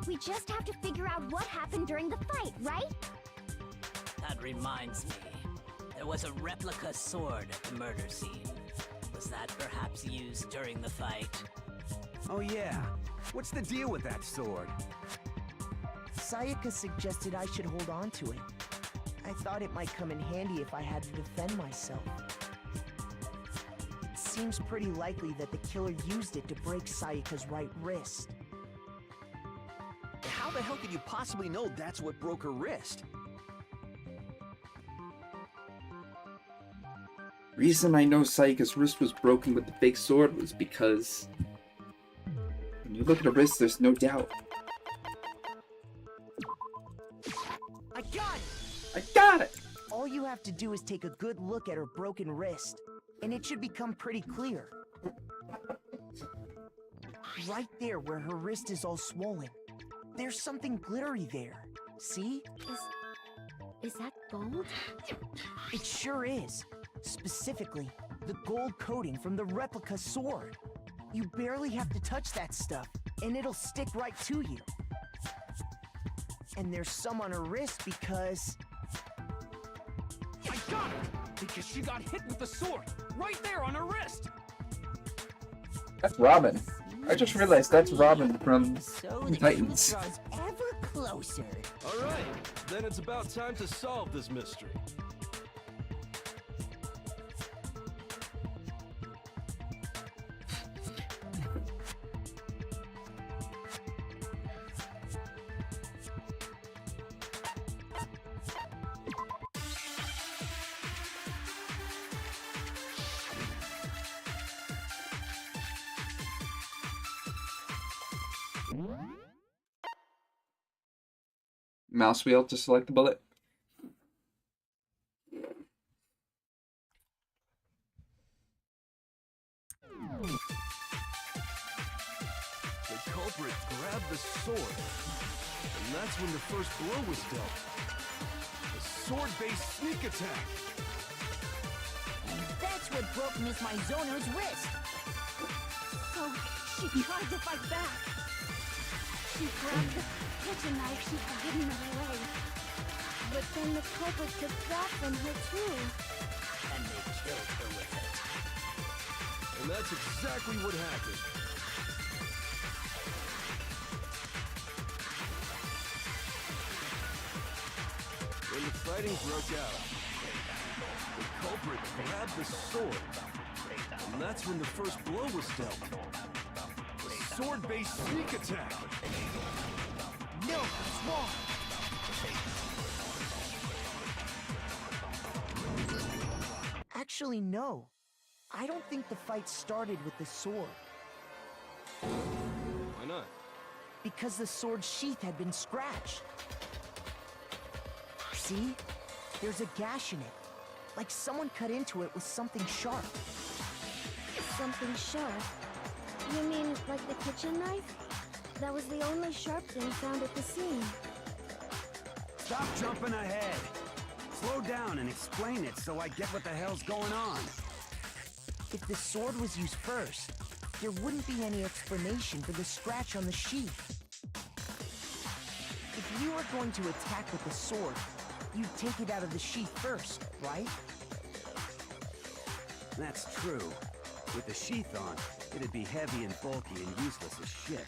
we just have to figure out what happened during the fight, right? That reminds me. There was a replica sword at the murder scene. Was that perhaps used during the fight? Oh yeah. What's the deal with that sword? Sayaka suggested I should hold on to it. I thought it might come in handy if I had to defend myself. It seems pretty likely that the killer used it to break Sayaka's right wrist. How the hell could you possibly know that's what broke her wrist? Reason I know Sayaka's wrist was broken with the fake sword was because when you look at her wrist, there's no doubt. I got it! I got it! All you have to do is take a good look at her broken wrist, and it should become pretty clear. Right there where her wrist is all swollen, there's something glittery there. See? Is that gold? It sure is. Specifically, the gold coating from the replica sword. You barely have to touch that stuff, and it'll stick right to you. And there's some on her wrist because... I got it! Because she got hit with the sword, right there on her wrist! That's Robin. I just realized that's Robin from Titans. Draws ever closer. Alright, then it's about time to solve this mystery. Mouse wheel to select the bullet. The culprit grabbed the sword, and that's when the first blow was dealt. A sword-based sneak attack. And that's what broke Miss Mizono's wrist. So, she tried to fight back. She grabbed the kitchen knife she'd hidden away. But then the culprit took that from her too. And they killed her with it. And that's exactly what happened. When the fighting broke out, the culprit grabbed the sword. And that's when the first blow was dealt. A sword-based sneak attack. No, it's wrong. Actually, no. I don't think the fight started with the sword. Why not? Because the sword's sheath had been scratched. See? There's a gash in it. Like someone cut into it with something sharp. Something sharp? You mean like the kitchen knife? That was the only sharp thing found at the scene. Stop jumping ahead. Slow down and explain it so I get what the hell's going on. If the sword was used first, there wouldn't be any explanation for the scratch on the sheath. If you were going to attack with the sword, you'd take it out of the sheath first, right? That's true. With the sheath on, it'd be heavy and bulky and useless as shit.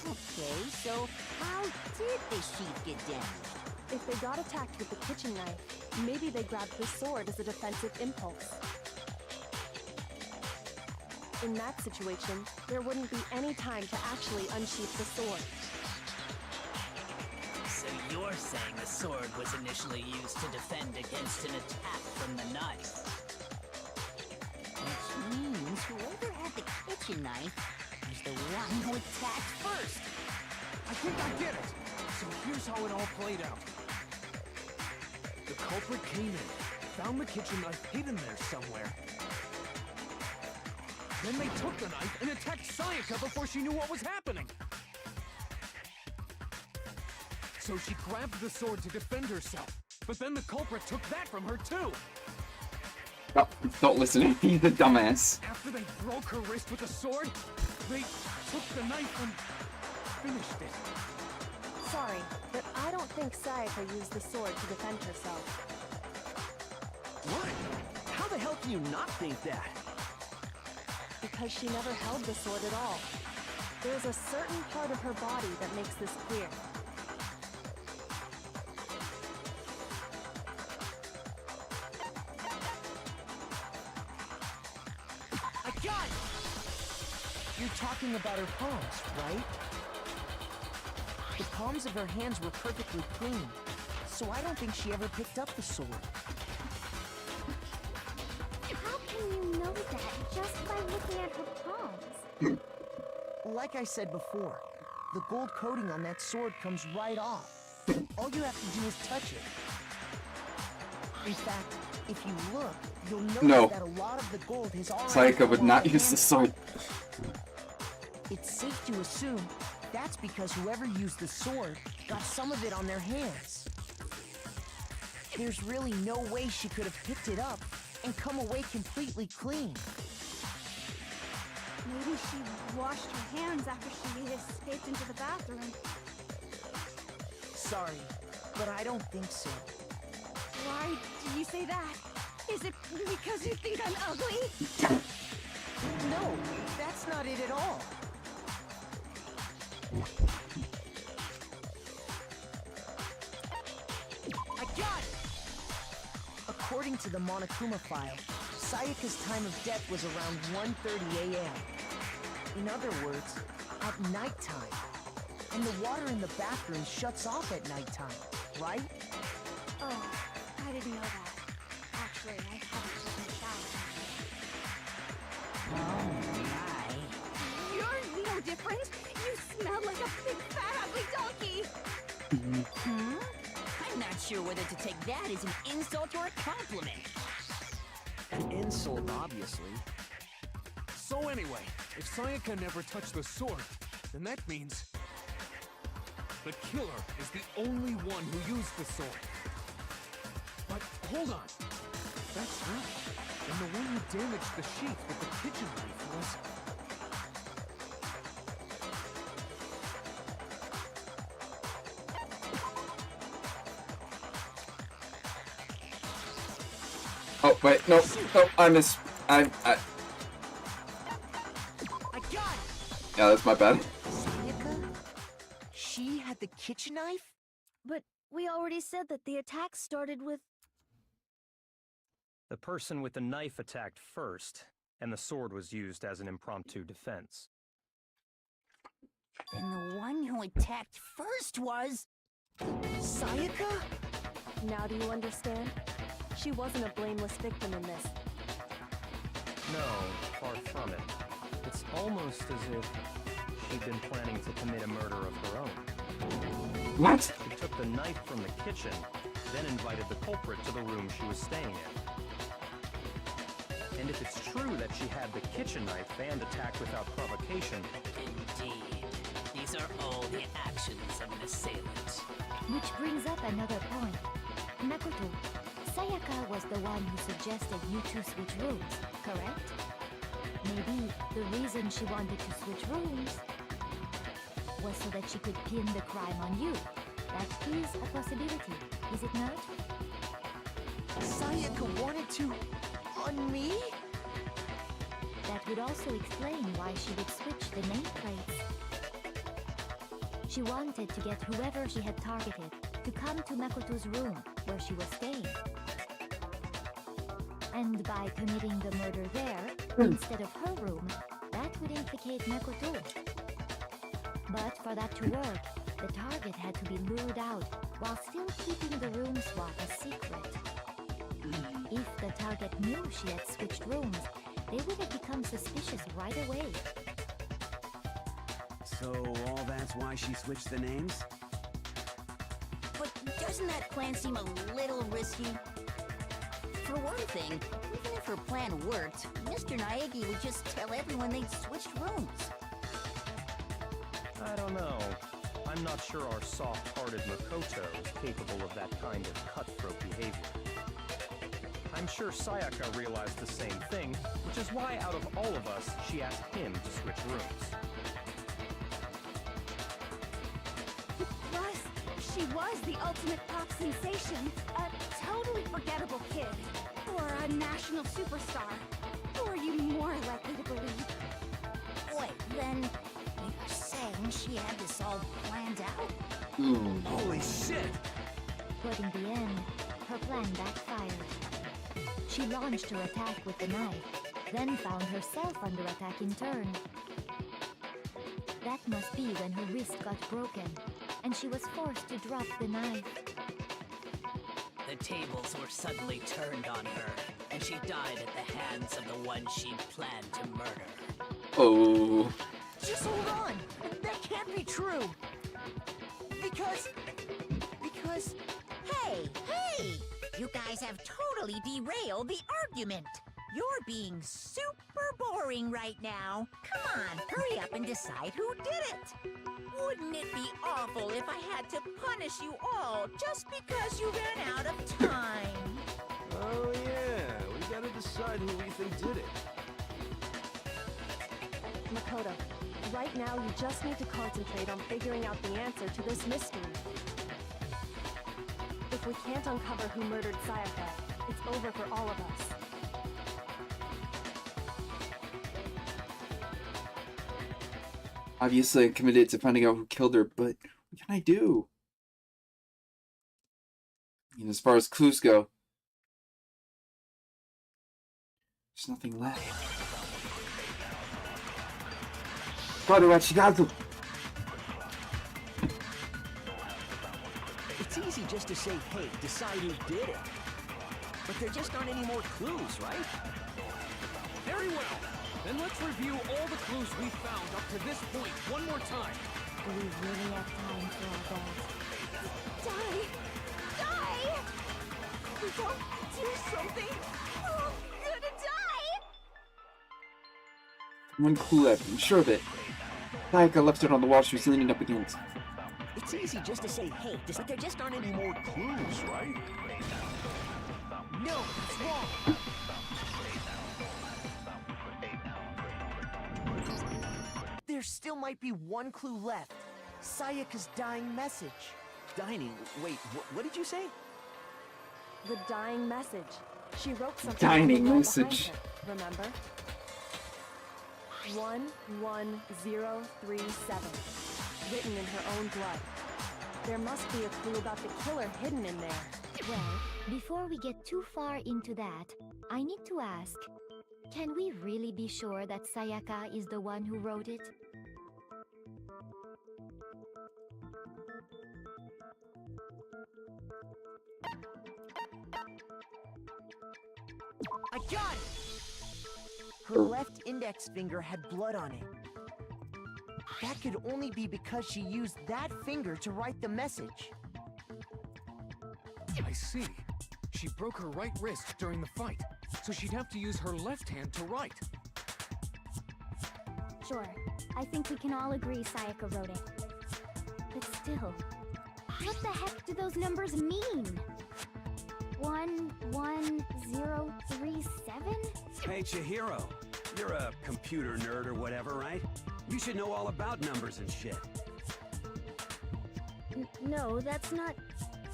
Okay, so how did the sheath get damaged? If they got attacked with the kitchen knife, maybe they grabbed the sword as a defensive impulse. In that situation, there wouldn't be any time to actually unsheath the sword. So you're saying the sword was initially used to defend against an attack from the knife? Which means whoever had the kitchen knife was the one who attacked first. I think I get it. So here's how it all played out. The culprit came in, found the kitchen knife hidden there somewhere. Then they took the knife and attacked Sayaka before she knew what was happening. So she grabbed the sword to defend herself. But then the culprit took that from her too. Oh, don't listen, he's a dumbass. After they broke her wrist with the sword, they took the knife and finished it. Sorry, but I don't think Sayaka used the sword to defend herself. What? How the hell can you not think that? Because she never held the sword at all. There's a certain part of her body that makes this clear. I got it! You're talking about her palms, right? The palms of her hands were perfectly clean, so I don't think she ever picked up the sword. How can you know that just by looking at her palms? Like I said before, the gold coating on that sword comes right off. All you have to do is touch it. In fact, if you look, you'll notice that a lot of the gold has already Sayaka would not use the sword. It's safe to assume that's because whoever used the sword got some of it on their hands. There's really no way she could have picked it up and come away completely clean. Maybe she washed her hands after she escaped into the bathroom. Sorry, but I don't think so. Why do you say that? Is it because you think I'm ugly? No, that's not it at all. I got it! According to the Monokuma file, Sayaka's time of death was around 1:30 a.m. In other words, at nighttime. And the water in the bathroom shuts off at nighttime, right? Oh, I didn't know that. Actually, I haven't taken a shower. Oh my. You're no different. You smell like a big fat ugly donkey. I'm not sure whether to take that as an insult or a compliment. An insult, obviously. So anyway, if Sayaka never touched the sword, then that means the killer is the only one who used the sword. But hold on. That's right. And the one who damaged the sheath with the kitchen knife was... Wait, no, no, I missed. I. I got it. Yeah, that's my bad. Sayaka? She had the kitchen knife? But we already said that the attack started with... The person with the knife attacked first, and the sword was used as an impromptu defense. Then the one who attacked first was... Sayaka? Now do you understand? She wasn't a blameless victim in this. No, far from it. It's almost as if she'd been planning to commit a murder of her own. What? She took the knife from the kitchen, then invited the culprit to the room she was staying in. And if it's true that she had the kitchen knife and attacked without provocation... Indeed. These are all the actions of an assailant. Which brings up another point. Makoto, Sayaka was the one who suggested you two switch rooms, correct? Maybe the reason she wanted to switch rooms was so that she could pin the crime on you. That is a possibility, is it not? Sayaka wanted to... on me? That would also explain why she would switch the nameplates. She wanted to get whoever she had targeted to come to Makoto's room where she was staying. And by committing the murder there, instead of her room, that would implicate Makoto. But for that to work, the target had to be lured out while still keeping the room swap a secret. If the target knew she had switched rooms, they would have become suspicious right away. So all that's why she switched the names? But doesn't that plan seem a little risky? For one thing, even if her plan worked, Mr. Naegi would just tell everyone they'd switched rooms. I don't know. I'm not sure our soft-hearted Makoto is capable of that kind of cutthroat behavior. I'm sure Sayaka realized the same thing, which is why out of all of us, she asked him to switch rooms. Plus, she was the ultimate pop sensation. A totally forgettable kid. Or a national superstar. Who are you more likely to believe? Wait, then you're saying she had this all planned out? Holy shit! But in the end, her plan backfired. She launched her attack with the knife, then found herself under attack in turn. That must be when her wrist got broken, and she was forced to drop the knife. The tables were suddenly turned on her, and she died at the hands of the one she'd planned to murder. Oh. Just hold on! That can't be true! Because... Hey! You guys have totally derailed the argument. You're being super boring right now. Come on, hurry up and decide who did it. Wouldn't it be awful if I had to punish you all just because you ran out of time? Oh yeah, we gotta decide who we think did it. Makoto, right now you just need to concentrate on figuring out the answer to this mystery. If we can't uncover who murdered Sayaka, it's over for all of us. Obviously, I'm committed to finding out who killed her, but what can I do? And as far as clues go, there's nothing left. It's easy just to say, hey, decide who did it. But there just aren't any more clues, right? Very well. Then let's review all the clues we've found up to this point one more time. Do we really have time for all that? Die! Die! We don't do something, we're all gonna die! One clue left, I'm sure of it. Sayaka left it on the wall she was leaning up against. It's easy just to say, hey, but there just aren't any more clues, right? No, it's wrong! There still might be one clue left. Sayaka's dying message. Dining? Wait, what did you say? The dying message. She wrote something Dining on the wall message. behind her, remember? 11037. Written in her own blood. There must be a clue about the killer hidden in there. Well, before we get too far into that, I need to ask, can we really be sure that Sayaka is the one who wrote it? I got it! Her left index finger had blood on it. That could only be because she used that finger to write the message. I see. She broke her right wrist during the fight, so she'd have to use her left hand to write. Sure, I think we can all agree Sayaka wrote it. But still, what the heck do those numbers mean? 11037? Hey, Chihiro. You're a computer nerd or whatever, right? You should know all about numbers and shit. No, that's not...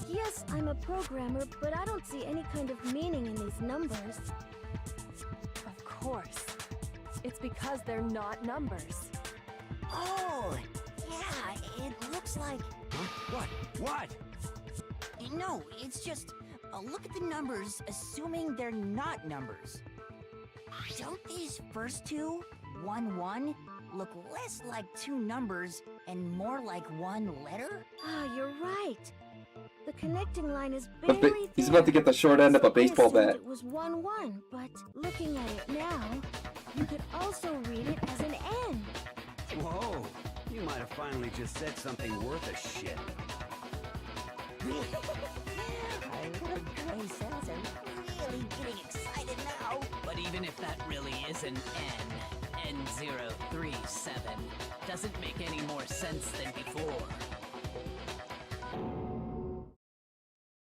Yes, I'm a programmer, but I don't see any kind of meaning in these numbers. Of course. It's because they're not numbers. Oh, yeah, it looks like... Huh? What? What? No, it's just... look at the numbers, assuming they're not numbers. Don't these first two, 1-1, look less like two numbers and more like one letter? Ah, you're right. The connecting line is But barely he's there. about to get the short end of a baseball I assumed bat. it was 1-1, but looking at it now, you could also read it as an N. Whoa. You might have finally just said something worth a shit. Our little gray cells are really getting excited now. But even if that really is an N037, doesn't make any more sense than before.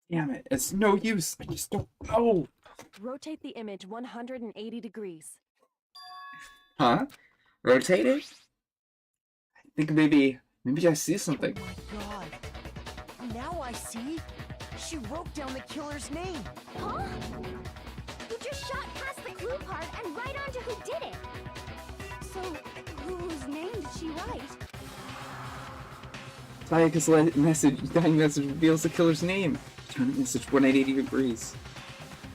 Damn it, it's no use. I just don't know. Rotate the image 180 degrees. Huh? Rotate it? I think maybe I see something. Oh my god. Now I see. She wrote down the killer's name. Huh? You just shot past the clue part and right onto who did it. So, whose name did she write? Sayaka's dying message reveals the killer's name. Turn the message 180 degrees.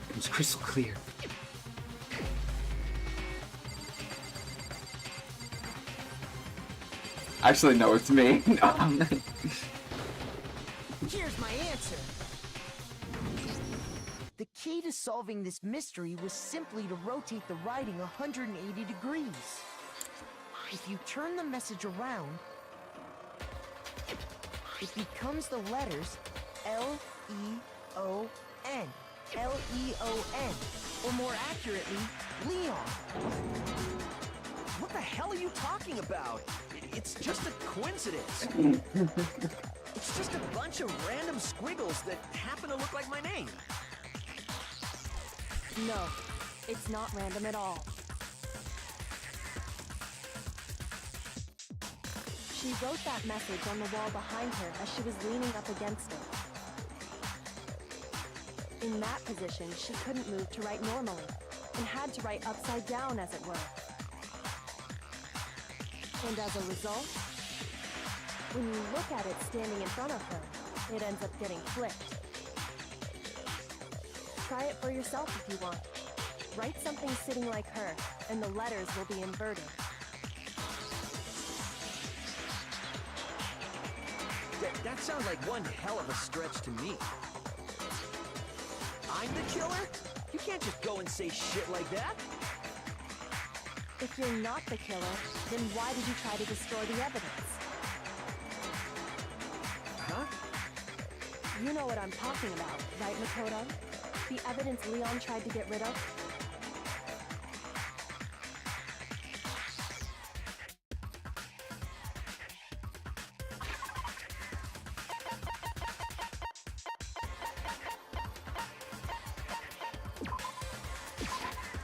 It was crystal clear. Actually, no, it's me. No, I'm not. Here's my answer. The key to solving this mystery was simply to rotate the writing 180 degrees. If you turn the message around, it becomes the letters L-E-O-N. L-E-O-N. Or more accurately, Leon. What the hell are you talking about? It's just a coincidence. It's just a bunch of random squiggles that happen to look like my name. No, it's not random at all. She wrote that message on the wall behind her as she was leaning up against it. In that position, she couldn't move to write normally, and had to write upside down, as it were. And as a result, when you look at it standing in front of her, it ends up getting flipped. Try it for yourself if you want. Write something sitting like her, and the letters will be inverted. That sounds like one hell of a stretch to me. I'm the killer? You can't just go and say shit like that. If you're not the killer, then why did you try to destroy the evidence? Huh? You know what I'm talking about, right, Makoto? The evidence Leon tried to get rid of?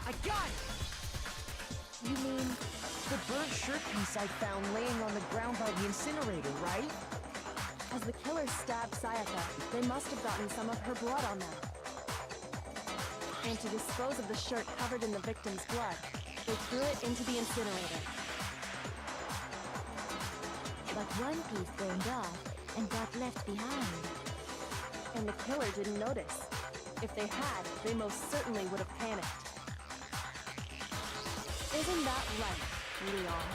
I got it! You mean the burnt shirt piece I found laying on the ground by the incinerator, right? As the killer stabbed Sayaka, they must have gotten some of her blood on them. And to dispose of the shirt covered in the victim's blood, they threw it into the incinerator. But one piece burned off and got left behind. And the killer didn't notice. If they had, they most certainly would have panicked. Isn't that right, Leon?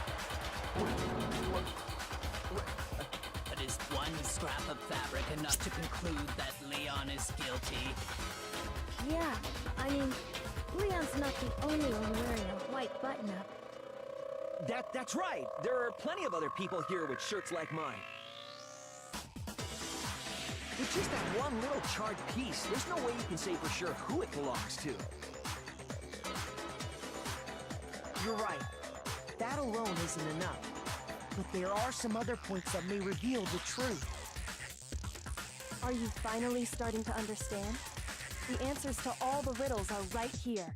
But is one scrap of fabric enough to conclude that Leon is guilty? Yeah, I mean, Leon's not the only one wearing a white button-up. That's right. There are plenty of other people here with shirts like mine. With just that one little charred piece, there's no way you can say for sure who it belongs to. You're right. That alone isn't enough. But there are some other points that may reveal the truth. Are you finally starting to understand? The answers to all the riddles are right here.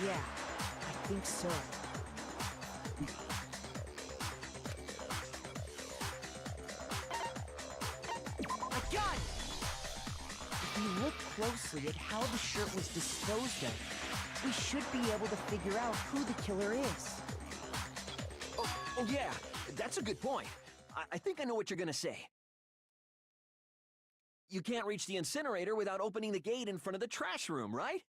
Yeah, I think so. I got it! If we look closely at how the shirt was disposed of, we should be able to figure out who the killer is. Oh yeah, that's a good point. I think I know what you're gonna say. You can't reach the incinerator without opening the gate in front of the trash room, right?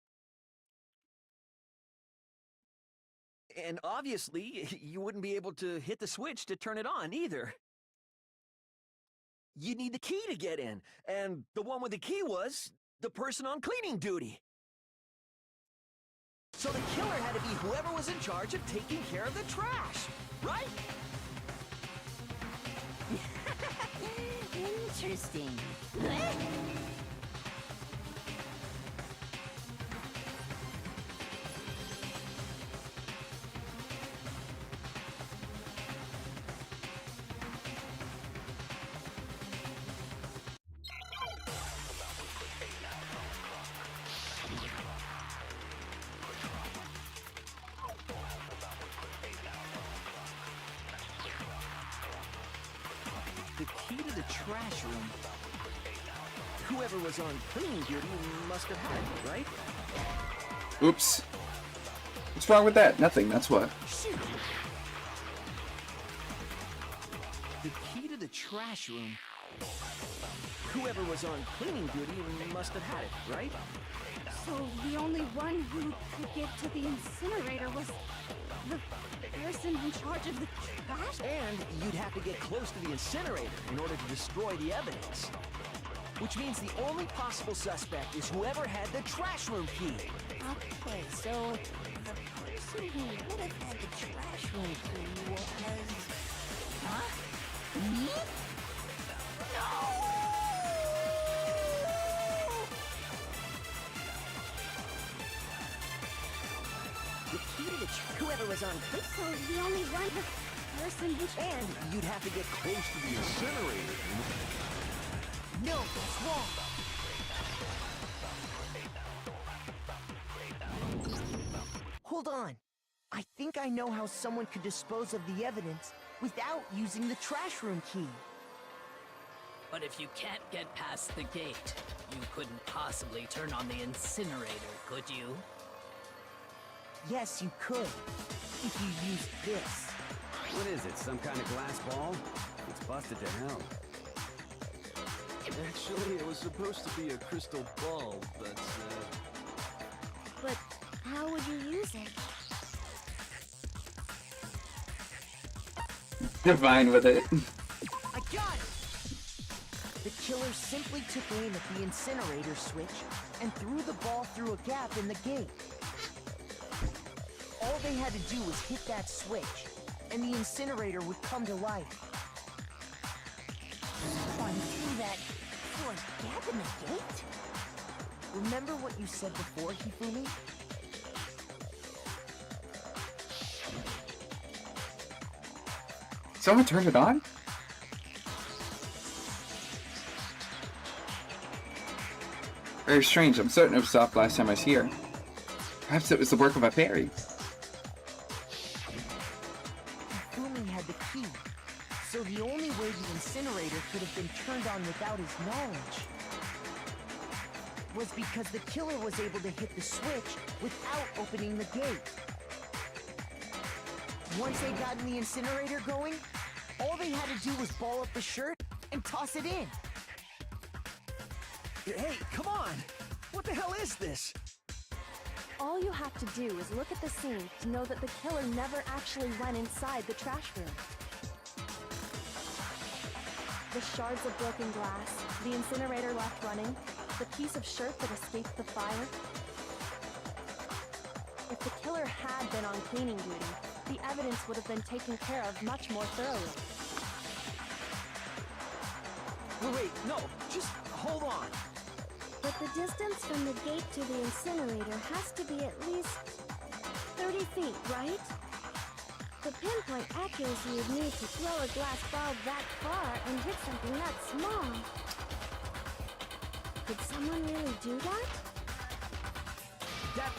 And obviously, you wouldn't be able to hit the switch to turn it on either. You need the key to get in, and the one with the key was the person on cleaning duty. So the killer had to be whoever was in charge of taking care of the trash, right? Interesting. The key to the trash room. Whoever was on cleaning duty must have had it, right? Oops. What's wrong with that? Nothing, that's what. Shoot. The key to the trash room. Whoever was on cleaning duty must have had it, right? So the only one who could get to the incinerator was the person in charge of the trash? And you'd have to get close to the incinerator in order to destroy the evidence. Which means the only possible suspect is whoever had the trash room key. Okay, so the person who would have had the trash room key was... Huh? Me? No! The key to the whoever was on... So the only one person who... And you'd have to get close to the incinerator. No, that's wrong. Hold on. I think I know how someone could dispose of the evidence without using the trash room key. But if you can't get past the gate, you couldn't possibly turn on the incinerator, could you? Yes, you could. If you used this. What is it, some kind of glass ball? It's busted to hell. Actually, it was supposed to be a crystal ball, but, But how would you use it? Divine with it. I got it! The killer simply took aim at the incinerator switch and threw the ball through a gap in the gate. All they had to do was hit that switch, and the incinerator would come to life. One through that through a gap in the gate? Remember what you said before, Hifumi? Someone turned it on? Very strange. I'm certain it was off last time I was here. Perhaps it was the work of a fairy. Hifumi had the key, so the only way the incinerator could have been turned on without his knowledge was because the killer was able to hit the switch without opening the gate. Once they got the incinerator going, all they had to do was ball up the shirt and toss it in. Hey, come on! What the hell is this? All you have to do is look at the scene to know that the killer never actually went inside the trash room. The shards of broken glass, the incinerator left running, the piece of shirt that escaped the fire. If the killer had been on cleaning duty, the evidence would have been taken care of much more thoroughly. Wait, no, just hold on. But the distance from the gate to the incinerator has to be at least 30 feet, right? The pinpoint accuracy you'd need to throw a glass ball that far and hit something that small. Could someone really do that?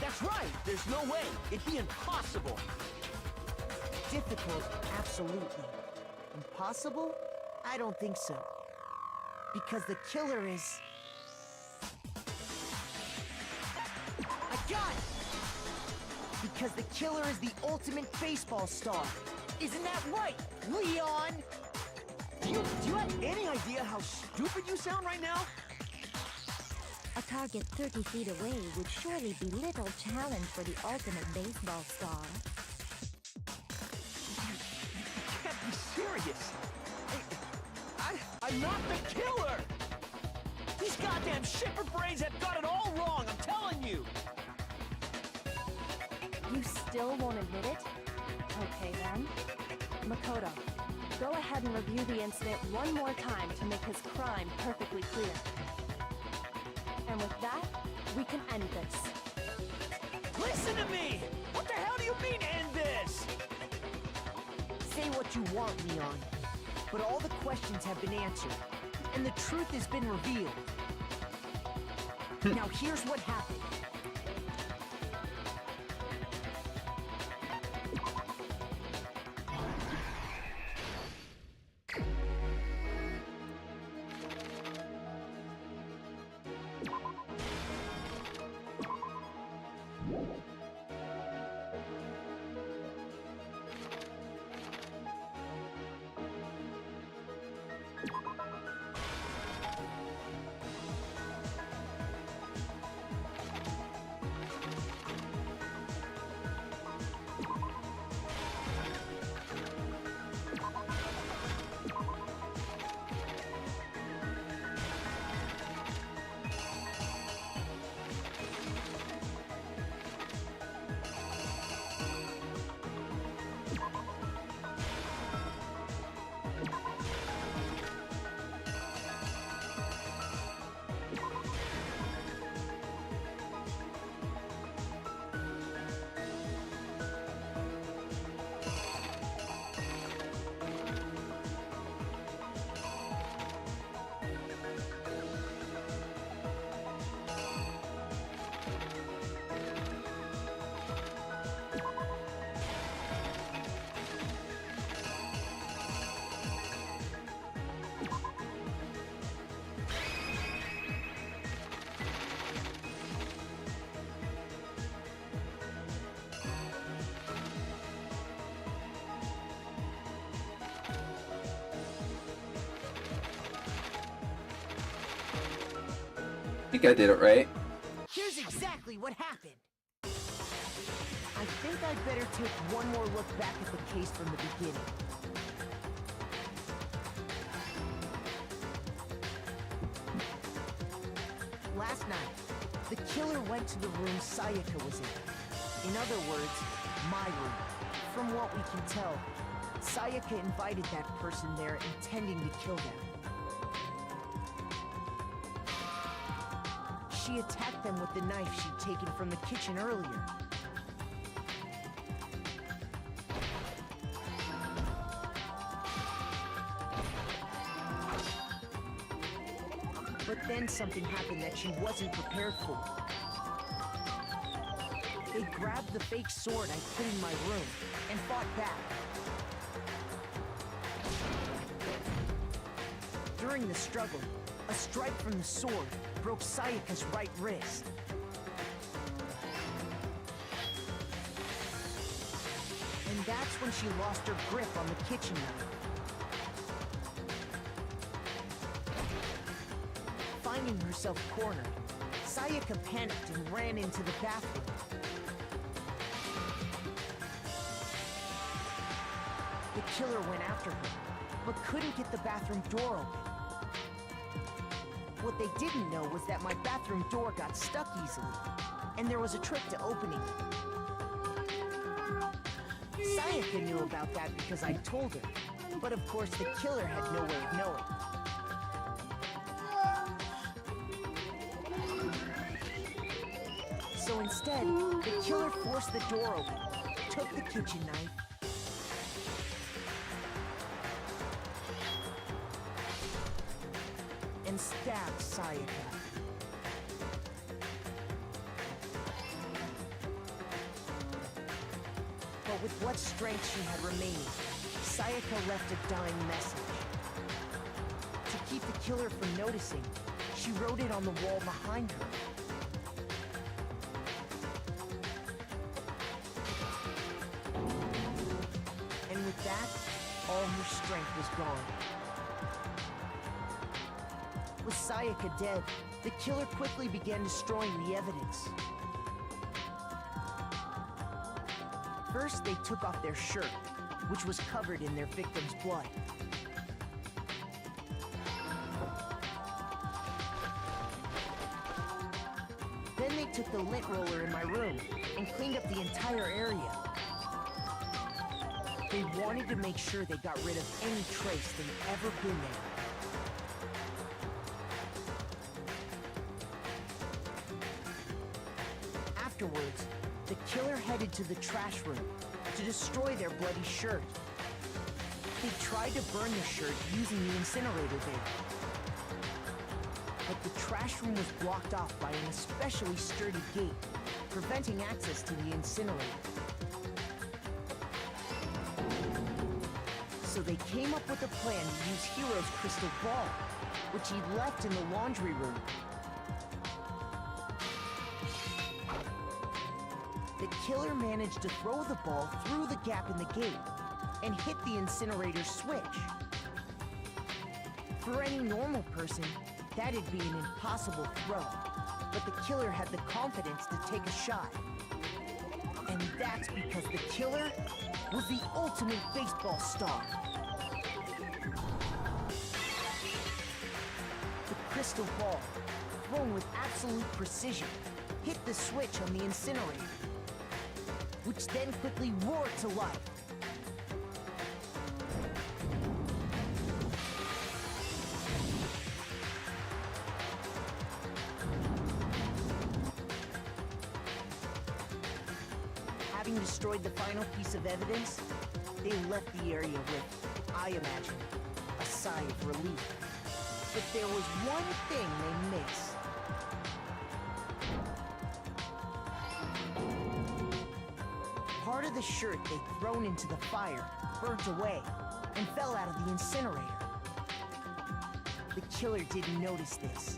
That's right! There's no way! It'd be impossible! Difficult, absolutely. Impossible? I don't think so. Because the killer is... I got it! Because the killer is the ultimate baseball star. Isn't that right, Leon? Do you have any idea how stupid you sound right now? A target 30 feet away would surely be little challenge for the ultimate baseball star. You can't be serious! I'm not the killer! These goddamn shipper brains have got it all wrong, I'm telling you! You still won't admit it? Okay then. Makoto, go ahead and review the incident one more time to make his crime perfectly clear. And with that, we can end this. Listen to me! What the hell do you mean, end this? Say what you want, Leon. But all the questions have been answered, and the truth has been revealed. Now here's what happened. I think I did it right. Here's exactly what happened. I think I'd better take one more look back at the case from the beginning. Last night, the killer went to the room Sayaka was in. In other words, my room. From what we can tell, Sayaka invited that person there intending to kill them. She attacked them with the knife she'd taken from the kitchen earlier. But then something happened that she wasn't prepared for. They grabbed the fake sword I put in my room and fought back. During the struggle, a strike from the sword broke Sayaka's right wrist. And that's when she lost her grip on the kitchen knife. Finding herself cornered, Sayaka panicked and ran into the bathroom. The killer went after her, but couldn't get the bathroom door open. What they didn't know was that my bathroom door got stuck easily, and there was a trick to opening it. Sayaka knew about that because I told her, but of course the killer had no way of knowing. So instead, the killer forced the door open, took the kitchen knife, and stabbed Sayaka. But with what strength she had remaining, Sayaka left a dying message. To keep the killer from noticing, she wrote it on the wall behind her. And with that, all her strength was gone. With Sayaka dead, the killer quickly began destroying the evidence. First, they took off their shirt, which was covered in their victim's blood. Then they took the lint roller in my room and cleaned up the entire area. They wanted to make sure they got rid of any trace they'd ever been there. Afterwards, the killer headed to the trash room to destroy their bloody shirt. They tried to burn the shirt using the incinerator there. But the trash room was blocked off by an especially sturdy gate, preventing access to the incinerator. So they came up with a plan to use Hiro's crystal ball, which he'd left in the laundry room. The killer managed to throw the ball through the gap in the gate and hit the incinerator switch. For any normal person, that'd be an impossible throw, but the killer had the confidence to take a shot. And that's because the killer was the ultimate baseball star. The crystal ball, thrown with absolute precision, hit the switch on the incinerator, which then quickly roared to life. Having destroyed the final piece of evidence, they left the area with, I imagine, a sigh of relief. But there was one thing they missed. Part of the shirt they'd thrown into the fire burnt away and fell out of the incinerator. The killer didn't notice this,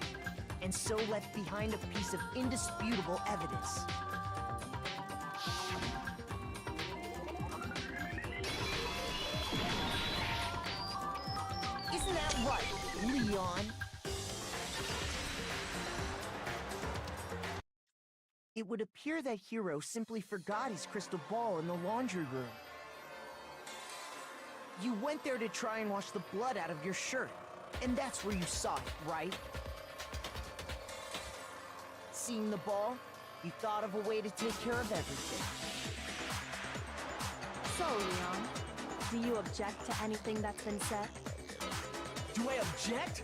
and so left behind a piece of indisputable evidence. Isn't that right, Leon? It would appear that Hiro simply forgot his crystal ball in the laundry room. You went there to try and wash the blood out of your shirt, and that's where you saw it, right? Seeing the ball, you thought of a way to take care of everything. So, Leon, do you object to anything that's been said? Do I object?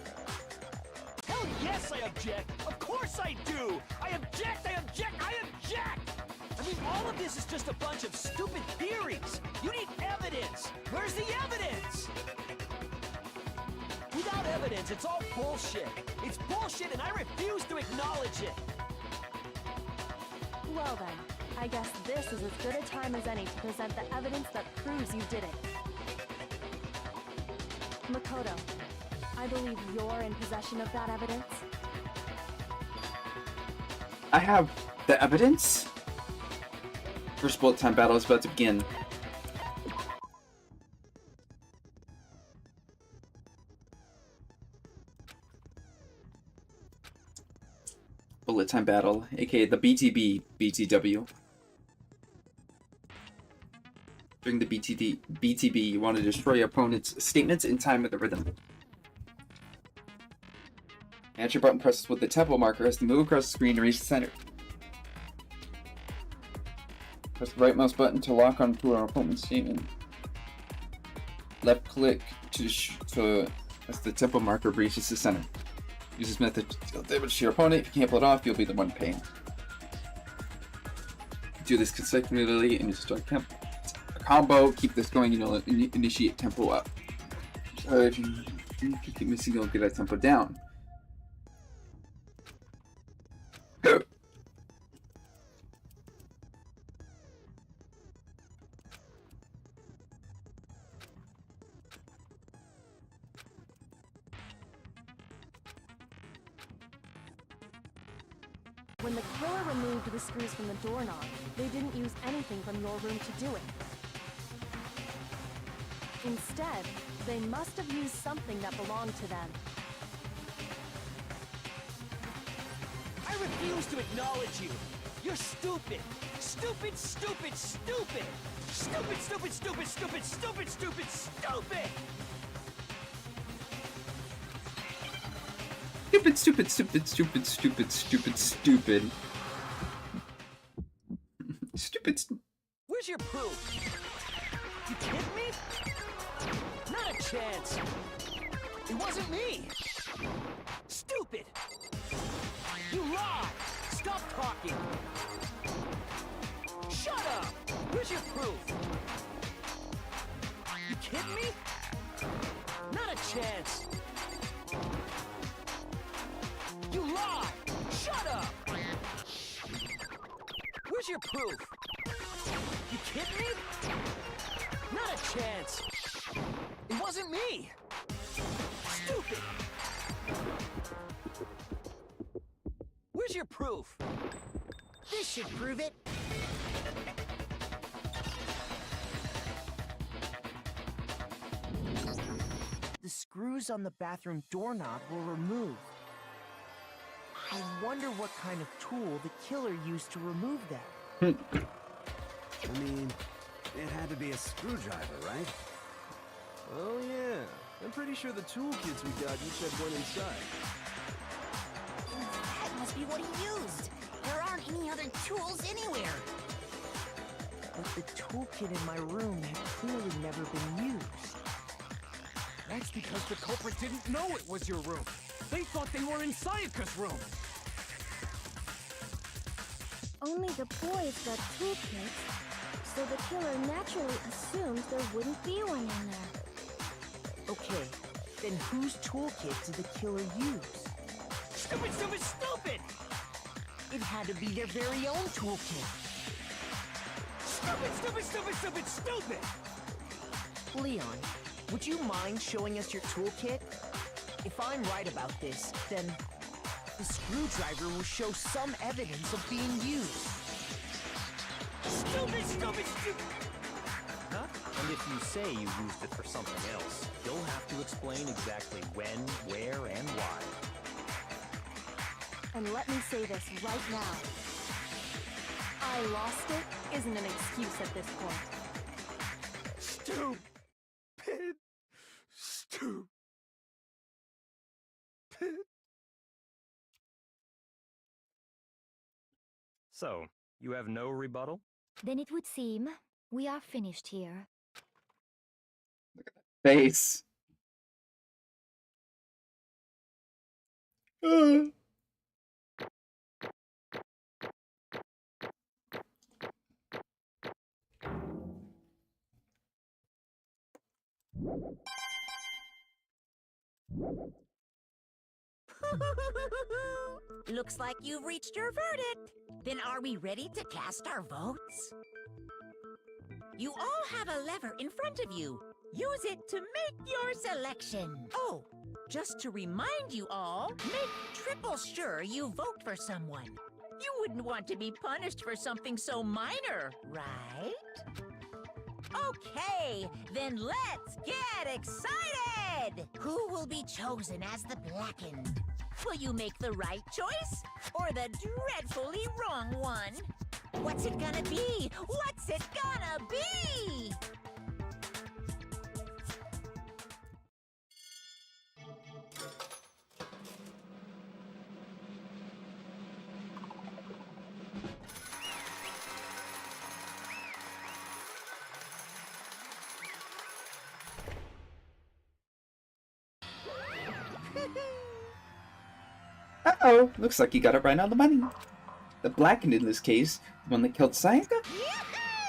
Hell yes, I object! Of course I do! I object! I object! I object! I mean, all of this is just a bunch of stupid theories! You need evidence! Where's the evidence? Without evidence, it's all bullshit! It's bullshit and I refuse to acknowledge it! Well then, I guess this is as good a time as any to present the evidence that proves you did it. Makoto, I believe you're in possession of that evidence. I have the evidence. First bullet time battle is about to begin. Bullet time battle, aka the BTB, During the BTB, you want to destroy your opponent's statements in time with the rhythm. Answer button presses with the tempo marker as to move across the screen to reach the center. Press the right mouse button to lock onto our opponent's statement. Left click as the tempo marker reaches the center. Use this method to deal damage to your opponent. If you can't pull it off, you'll be the one paying. Do this consecutively and you start a combo. Keep this going, initiate tempo up. If you keep missing, you'll get a tempo down. When the killer removed the screws from the doorknob, they didn't use anything from your room to do it. Instead, they must have used something that belonged to them. I refuse to acknowledge you. You're stupid. Stupid, stupid, stupid. Stupid, stupid, stupid, stupid, stupid, stupid, stupid. Stupid. Where's your proof? You kidding me? Not a chance. It wasn't me. Stupid. You lied. Stop talking. Shut up. Where's your proof? You kidding me? Not a chance. You lied. Shut up. Where's your proof? You kidding me? Not a chance. It wasn't me. Stupid. Where's your proof? This should prove it. The screws on the bathroom doorknob were removed. I wonder what kind of tool the killer used to remove them. I mean, it had to be a screwdriver, right? Oh yeah, I'm pretty sure the toolkits we got each had one inside. That must be what he used. There aren't any other tools anywhere. But the toolkit in my room had clearly never been used. That's because the culprit didn't know it was your room. They thought they were in Sayaka's room. Only the boys got toolkits, so the killer naturally assumed there wouldn't be one in there. Okay, then whose toolkit did the killer use? Stupid, stupid, stupid! It had to be their very own toolkit. Stupid, stupid, stupid, stupid, stupid! Leon, would you mind showing us your toolkit? If I'm right about this, then the screwdriver will show some evidence of being used. Stupid, stupid, stupid! Huh? And if you say you used it for something else, you'll have to explain exactly when, where, and why. And let me say this right now. I lost it isn't an excuse at this point. Stupid. Stupid. So, you have no rebuttal? Then it would seem we are finished here. Face. Looks like you've reached your verdict. Then are we ready to cast our votes? You all have a lever in front of you. Use it to make your selection. Oh, just to remind you all, make triple sure you vote for someone. You wouldn't want to be punished for something so minor, right? Okay, then let's get excited! Who will be chosen as the Blackened? Will you make the right choice or the dreadfully wrong one? What's it gonna be? What's it gonna be? Uh-oh, looks like you got it right on the money. The Blackened in this case, the one that killed Sayaka,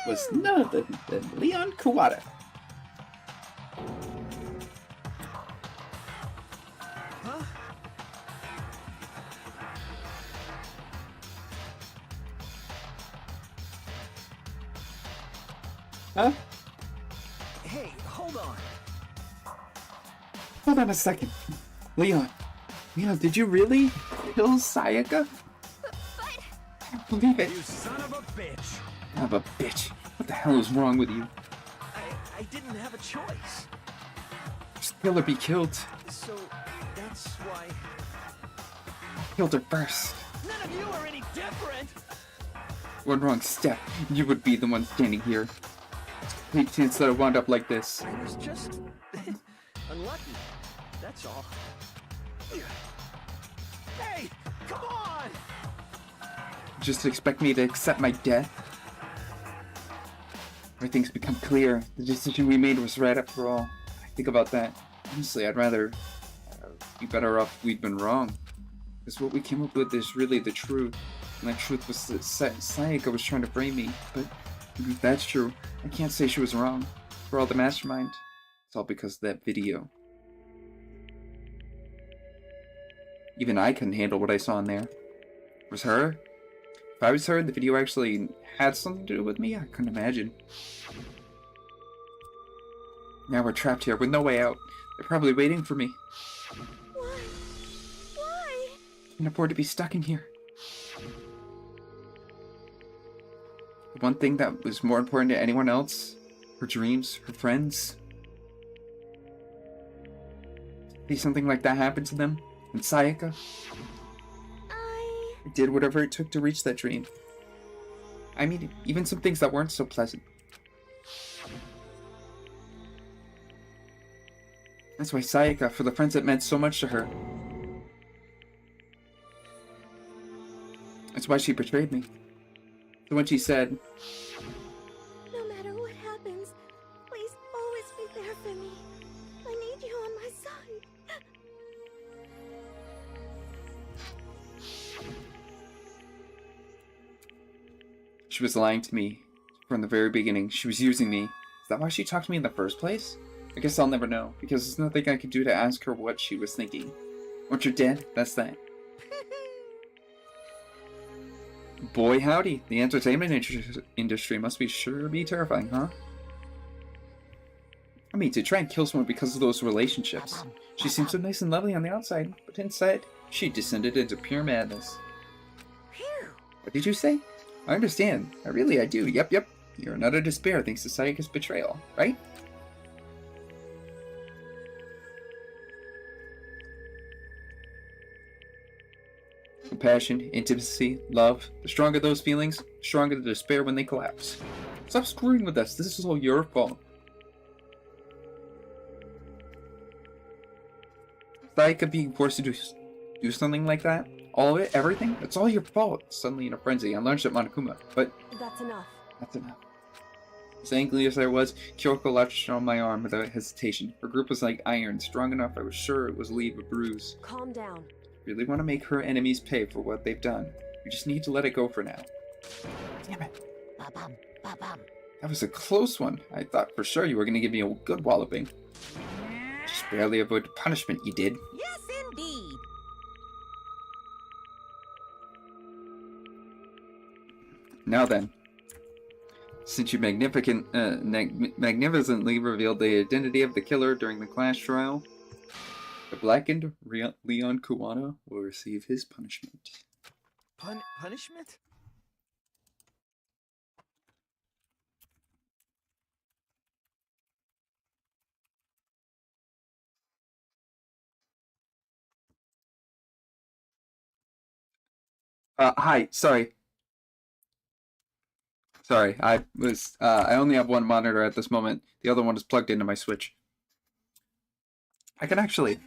was none other than Leon Kuwata. Huh? Huh? Hey, hold on. Hold on a second. Leon, did you really kill Sayaka? I don't believe it. You son of a bitch! Son of a bitch. What the hell is wrong with you? I didn't have a choice. Just kill or be killed. So, that's why... Killed her first. None of you are any different! One wrong step, you would be the one standing here. It's a complete chance that I wound up like this. I was just... unlucky. That's all. Hey! Come on! Just expect me to accept my death? Everything's become clear. The decision we made was right after all. I think about that. Honestly, I'd rather be better off if we'd been wrong. Because what we came up with is really the truth. And that truth was that Sayaka was trying to frame me. But if that's true, I can't say she was wrong. For all the mastermind, it's all because of that video. Even I couldn't handle what I saw in there. It was her? If I was her and the video actually had something to do with me, I couldn't imagine. Now we're trapped here with no way out. They're probably waiting for me. Why? Why? I can't afford to be stuck in here. The one thing that was more important to anyone else, her dreams, her friends. See something like that happen to them? And Sayaka? I did whatever it took to reach that dream. I mean, even some things that weren't so pleasant. That's why Sayaka, for the friends that meant so much to her. That's why she betrayed me. So when she said, No matter what happens, please always be there for me. I need you on my side. she was lying to me from the very beginning. She was using me. Is that why she talked to me in the first place? I guess I'll never know, because there's nothing I could do to ask her what she was thinking. Once you're dead, that's that. Boy howdy, the entertainment industry must be sure be terrifying, huh? I mean, to try and kill someone because of those relationships. She seemed so nice and lovely on the outside, but inside, she descended into pure madness. What did you say? I understand. I do. Yep. You're in utter despair thanks to Sayaka's betrayal, right? Compassion, intimacy, love. The stronger those feelings, the stronger the despair when they collapse. Stop screwing with us. This is all your fault. Sayaka being forced to do something like that? All of it? Everything? It's all your fault. Suddenly in a frenzy, I lunged at Monokuma, but... That's enough. That's enough. As angry as I was, Kyoko latched on my arm without hesitation. Her grip was like iron, strong enough I was sure it would leave a bruise. Calm down. Really want to make her enemies pay for what they've done. We just need to let it go for now. Damn it. That was a close one. I thought for sure you were going to give me a good walloping. Just barely avoided punishment, you did. Yes, indeed. Now then, since you magnificently revealed the identity of the killer during the class trial, the blackened Leon Kuwata will receive his punishment. Punishment? Hi, sorry. Sorry, I only have one monitor at this moment. The other one is plugged into my Switch. I can actually,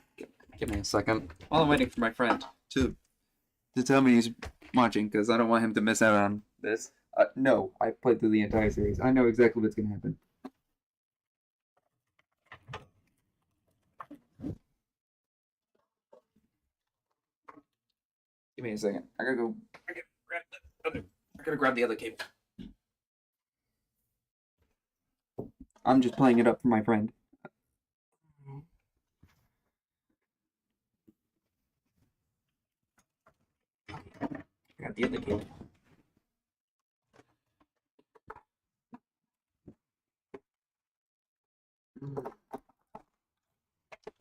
give me a second. While I'm waiting for my friend to tell me he's watching, because I don't want him to miss out on this. No, I played through the entire series. I know exactly what's gonna happen. Give me a second. I gotta grab the other cable. I'm just playing it up for my friend. I got the other cable.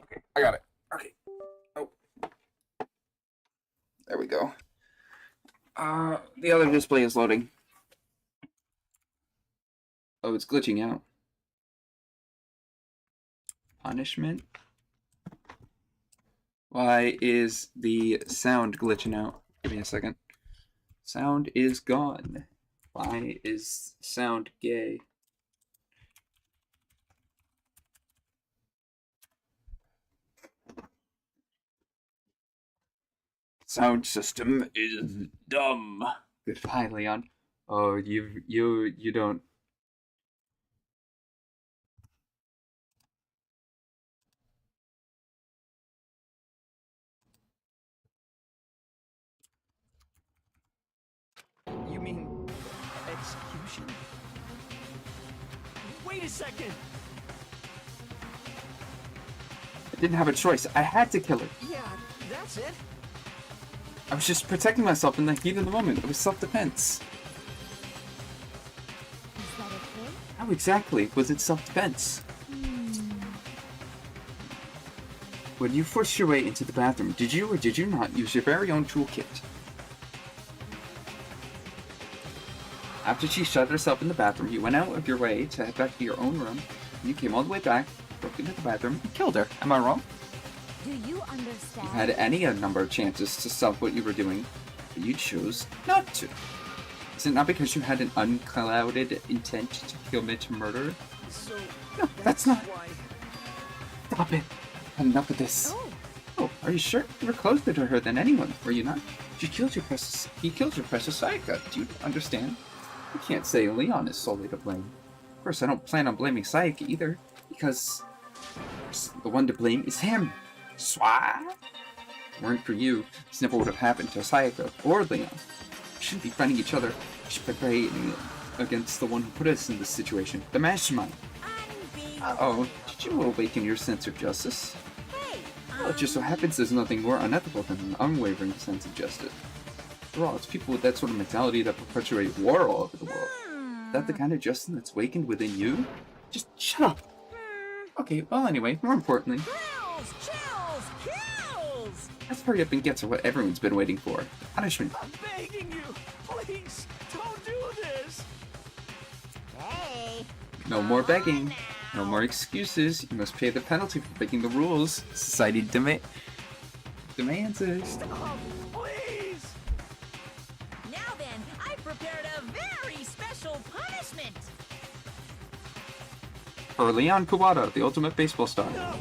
Okay, I got it. Okay. Oh. There we go. The other display is loading. Oh, it's glitching out. Punishment? Why is the sound glitching out? Give me a second. Sound is gone. Why is sound gay? Sound system is dumb. Goodbye, Leon. Oh, you don't. You mean execution? Wait a second! I didn't have a choice. I had to kill her. Yeah, that's it. I was just protecting myself in the heat of the moment. It was self-defense. Is that okay? How exactly was it self-defense? When you forced your way into the bathroom, did you or did you not use your very own toolkit? After she shut herself in the bathroom, you went out of your way to head back to your own room, and you came all the way back, broke into the bathroom, and killed her. Am I wrong? Do you understand? You had any number of chances to stop what you were doing, but you chose not to. Is it not because you had an unclouded intent to commit murder? So, No, that's not. why... Stop it. Enough of this. Oh, are you sure? You were closer to her than anyone, were you not? He killed your precious Sayaka. Do you understand? You can't say Leon is solely to blame. Of course, I don't plan on blaming Sayaka either, because the one to blame is him. Swat? Weren't for you, this never would have happened to Sayaka or Leon. We shouldn't be fighting each other. We should be fighting against the one who put us in this situation, the mastermind. Uh-oh, did you awaken your sense of justice? Well, it just so happens there's nothing more unethical than an unwavering sense of justice. After all, it's people with that sort of mentality that perpetuate war all over the world. Is that the kind of justice that's awakened within you? Just shut up! Okay, well anyway, more importantly... Kills! Let's hurry up and get to what everyone's been waiting for. Punishment. I'm begging you! Please, don't do this! Hey! No more begging. No more excuses. You must pay the penalty for breaking the rules. Society demands it. Stop, please! Now then, I prepared a very special punishment! For Leon Kawada, the ultimate baseball star. No!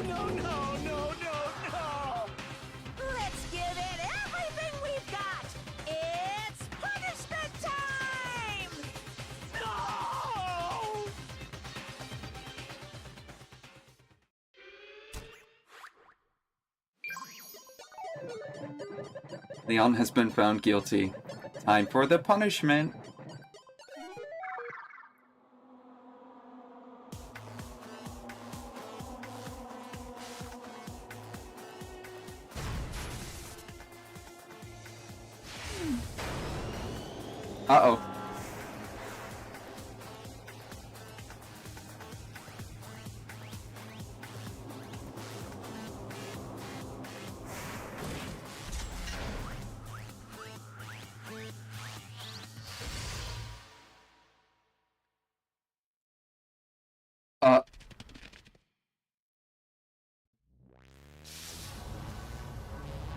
Let's give it everything we've got! It's punishment time! No! Leon has been found guilty. Time for the punishment. Uh-oh.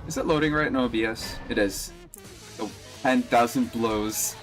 Is it loading right in OBS? It is. Oh, 10,000 blows.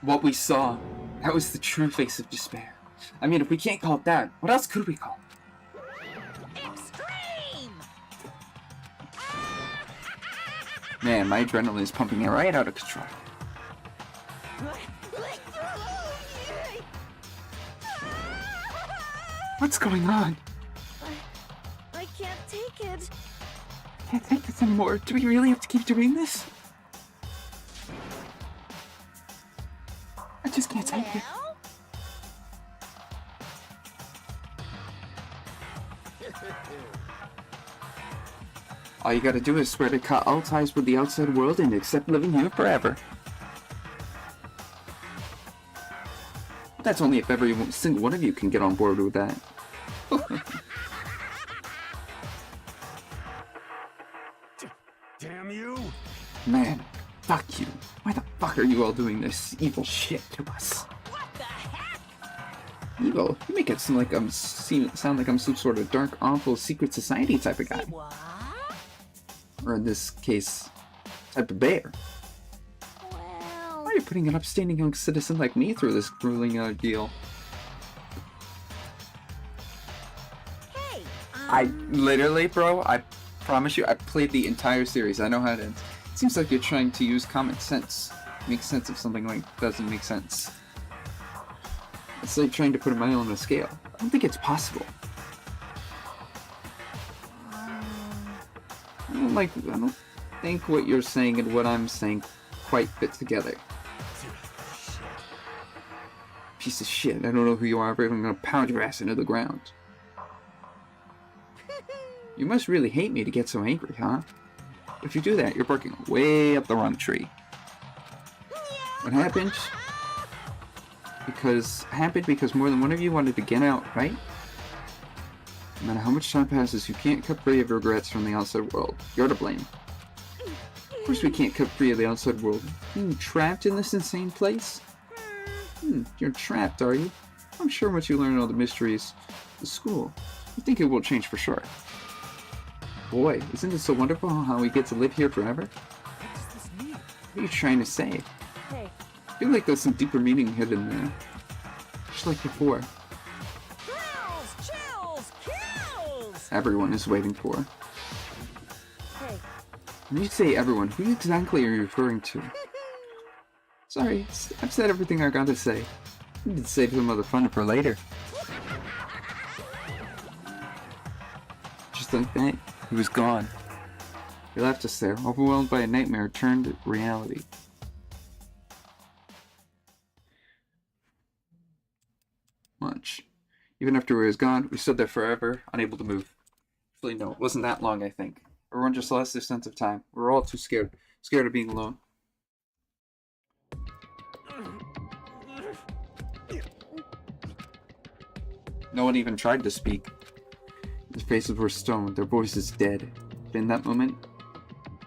What we saw, that was the true face of despair. I mean, if we can't call it that, what else could we call it? Extreme! Man, my adrenaline is pumping right out of control. What's going on? I can't take it. I can't take this anymore. Do we really have to keep doing this? I just can't take it. All you gotta do is swear to cut all ties with the outside world and accept living here forever. That's only if every single one of you can get on board with that. Damn you! Man, fuck you. Why the fuck are you all doing this evil shit to us? What the heck? Evil? You make it sound like I'm some sort of dark, awful secret society type of guy. What? Or in this case, type of bear. Well... Why are you putting an upstanding young citizen like me through this grueling ordeal? Hey, I literally, bro, I promise you, I played the entire series. I know how it ends. It seems like you're trying to use common sense. Make sense of something like doesn't make sense. It's like trying to put a mile on a scale. I don't think it's possible. I don't think what you're saying and what I'm saying quite fit together. Piece of shit. I don't know who you are, but I'm gonna pound your ass into the ground. You must really hate me to get so angry, huh? If you do that, you're barking way up the wrong tree. What happened? Because more than one of you wanted to get out, right? No matter how much time passes, you can't cut free of regrets from the outside world. You're to blame. Of course we can't cut free of the outside world. Being trapped in this insane place? You're trapped, are you? I'm sure once you learn all the mysteries of school, you think it will change for sure. Boy, isn't it so wonderful how we get to live here forever? What does this mean? What are you trying to say? Hey, I feel like there's some deeper meaning hidden there. Just like before. Thrills, chills, kills! Everyone is waiting for. hey, When you say everyone, who exactly are you referring to? Sorry, I've said everything I gotta say. I need to save some of the fun for later. Just like that, he was gone. He left us there, overwhelmed by a nightmare turned reality. Much. Even after he was gone, we stood there forever, unable to move. Actually, no, it wasn't that long, I think. Everyone just lost their sense of time. We were all too scared. Scared of being alone. No one even tried to speak. Their faces were stone, their voices dead. But in that moment...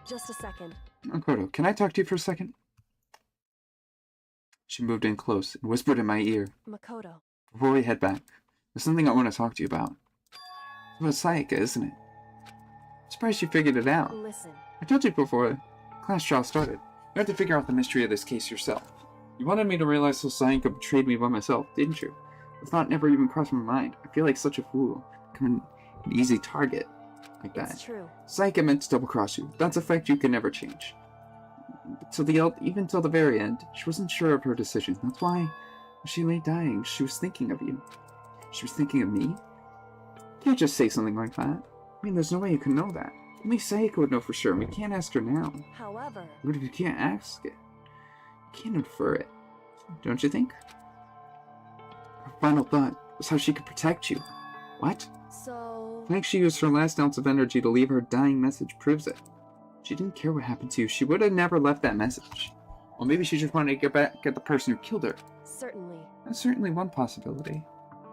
just a second. Makoto, can I talk to you for a second? She moved in close and whispered in my ear. Makoto. Before we head back, there's something I want to talk to you about. It's about Sayaka, isn't it? I'm surprised you figured it out. Listen. I told you before the class trial started. You had to figure out the mystery of this case yourself. You wanted me to realize how Sayaka betrayed me by myself, didn't you? The thought never even crossed my mind. I feel like such a fool. Becoming an easy target like that. It's true. Sayaka meant to double-cross you. That's a fact you can never change. even till the very end, she wasn't sure of her decision. That's why, when she lay dying, she was thinking of you. She was thinking of me? You can't just say something like that. I mean, there's no way you can know that. Only Sayaka would know for sure, and we can't ask her now. However... But if you can't ask it, you can't infer it. Don't you think? Her final thought was how she could protect you. What? So... I think she used her last ounce of energy to leave her dying message proves it. She didn't care what happened to you. She would have never left that message. Or maybe she just wanted to get back at the person who killed her. Certainly. That's certainly one possibility.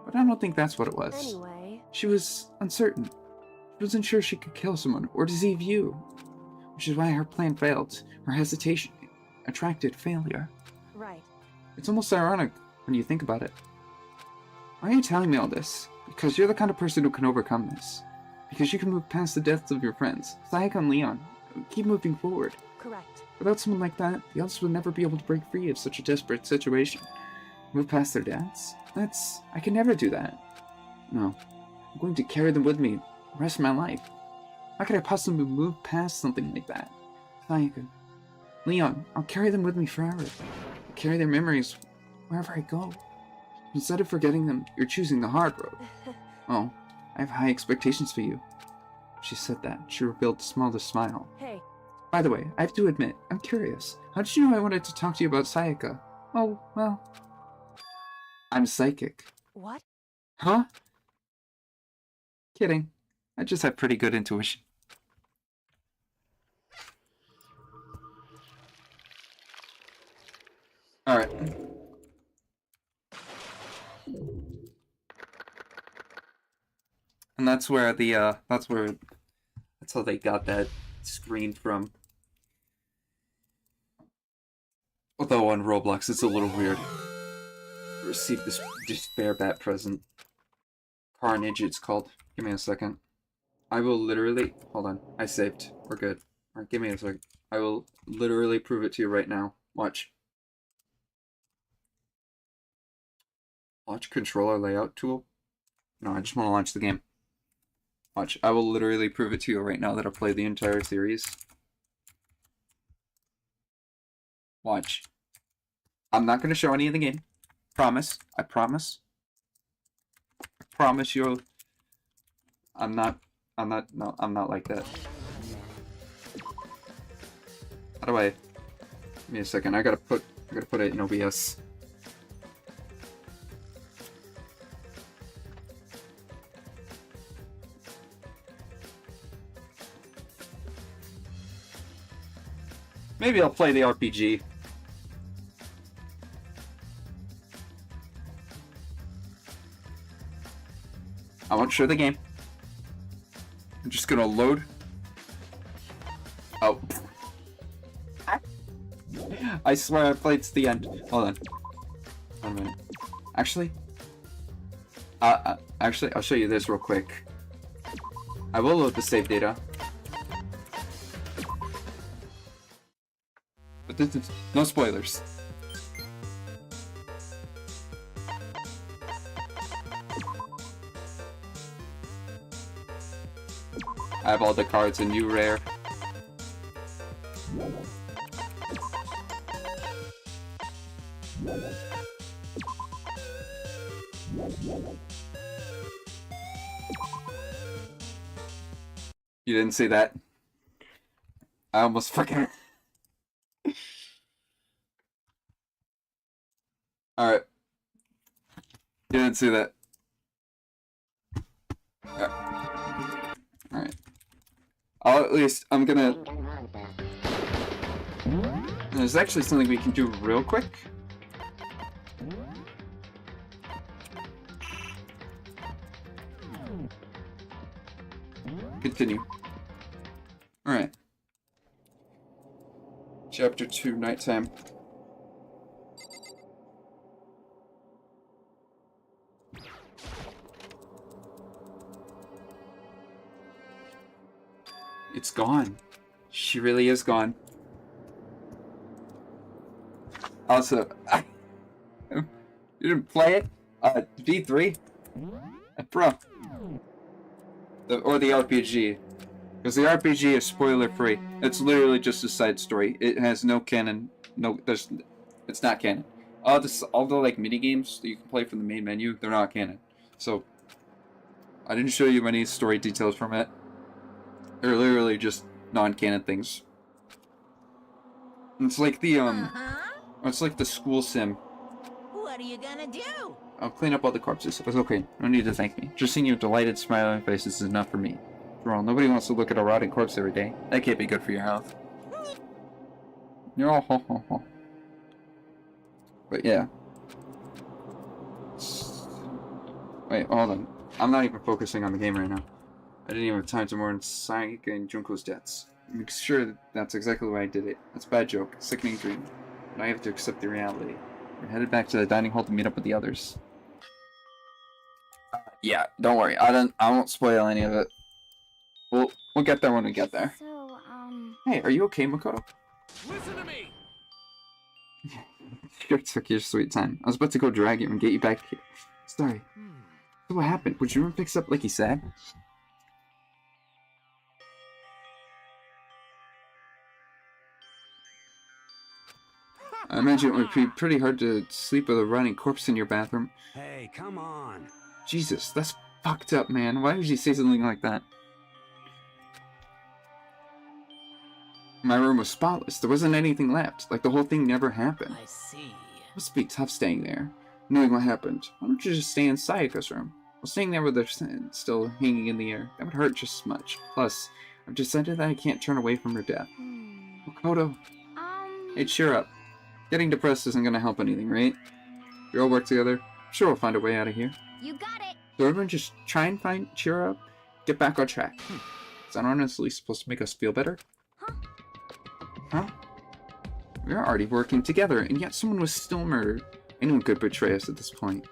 But I don't think that's what it was. Anyway... She was uncertain. She wasn't sure she could kill someone or deceive you. Which is why her plan failed. Her hesitation attracted failure. Right. It's almost ironic when you think about it. Why are you telling me all this? Because you're the kind of person who can overcome this. Because you can move past the deaths of your friends, Sayaka and Leon. Keep moving forward. Correct. Without someone like that, the others would never be able to break free of such a desperate situation. Move past their deaths? I can never do that. No. I'm going to carry them with me the rest of my life. How could I possibly move past something like that? Sayaka. Leon, I'll carry them with me forever. I'll carry their memories wherever I go. Instead of forgetting them, you're choosing the hard road. Oh, I have high expectations for you. She said that. She revealed the smallest smile. Hey. By the way, I have to admit, I'm curious. How did you know I wanted to talk to you about Sayaka? Oh, well... I'm psychic. What? Huh? Kidding. I just have pretty good intuition. Alright. And that's where that's how they got that screen from. Although on Roblox it's a little weird. Received this despair bat present. Carnage it's called. Give me a second. I will literally... Hold on. I saved. We're good. Alright, give me a second. I will literally prove it to you right now. Watch. Launch controller layout tool. No, I just want to launch the game. Watch. I will literally prove it to you right now that I've played the entire series. Watch. I'm not going to show any of the game. Promise. I promise. I promise you. I'm not like that. How do I... Give me a second. I gotta put it in OBS. Maybe I'll play the RPG. I won't show the game. I'm just gonna load. Oh. I swear I played to the end. Hold on. Wait a minute. Actually, I'll show you this real quick. I will load the save data. But this is no spoilers. I have all the cards in new rare. You didn't see that? I almost forgot. Alright. You didn't see that. Alright. I'm gonna... There's actually something we can do real quick. Continue. Alright. Chapter 2, Nighttime. It's gone. She really is gone. Also, you didn't play it? V3? Bro. Or the RPG. Because the RPG is spoiler-free. It's literally just a side story. It has no canon. It's not canon. All the like mini games that you can play from the main menu, they're not canon. So I didn't show you any story details from it. They're literally just non-canon things. It's like the it's like the school sim. What are you gonna do? I'll clean up all the corpses. It's okay. No need to thank me. Just seeing your delighted, smiling faces is enough for me. After all, nobody wants to look at a rotting corpse every day. That can't be good for your health. No, ho, ho, ho. But yeah. Wait, hold on. I'm not even focusing on the game right now. I didn't even have time to mourn Sayaka and Junko's deaths. Make sure that's exactly why I did it. It's a bad joke, a sickening dream. But I have to accept the reality. We're headed back to the dining hall to meet up with the others. Yeah, don't worry. I won't spoil any of it. We'll get there when we get there. So, Hey, are you okay, Makoto? Listen to me! Sure took your sweet time. I was about to go drag you and get you back here. Sorry. So what happened? Would you ever fix up like he said? I imagine it would be pretty hard to sleep with a rotting corpse in your bathroom. Hey, come on. Jesus, that's fucked up, man. Why would you say something like that? My room was spotless. There wasn't anything left. Like the whole thing never happened. I see. It must be tough staying there, knowing what happened. Why don't you just stay in Sayaka's room? Well, staying there with her still hanging in the air, that would hurt just as much. Plus, I've decided that I can't turn away from her death. Makoto, hey, cheer up. Getting depressed isn't gonna help anything, right? We all work together. I'm sure we'll find a way out of here. you got it. So everyone just try and cheer up, get back on track. Is that honestly supposed to make us feel better? Huh? We're already working together, and yet someone was still murdered. Anyone could betray us at this point.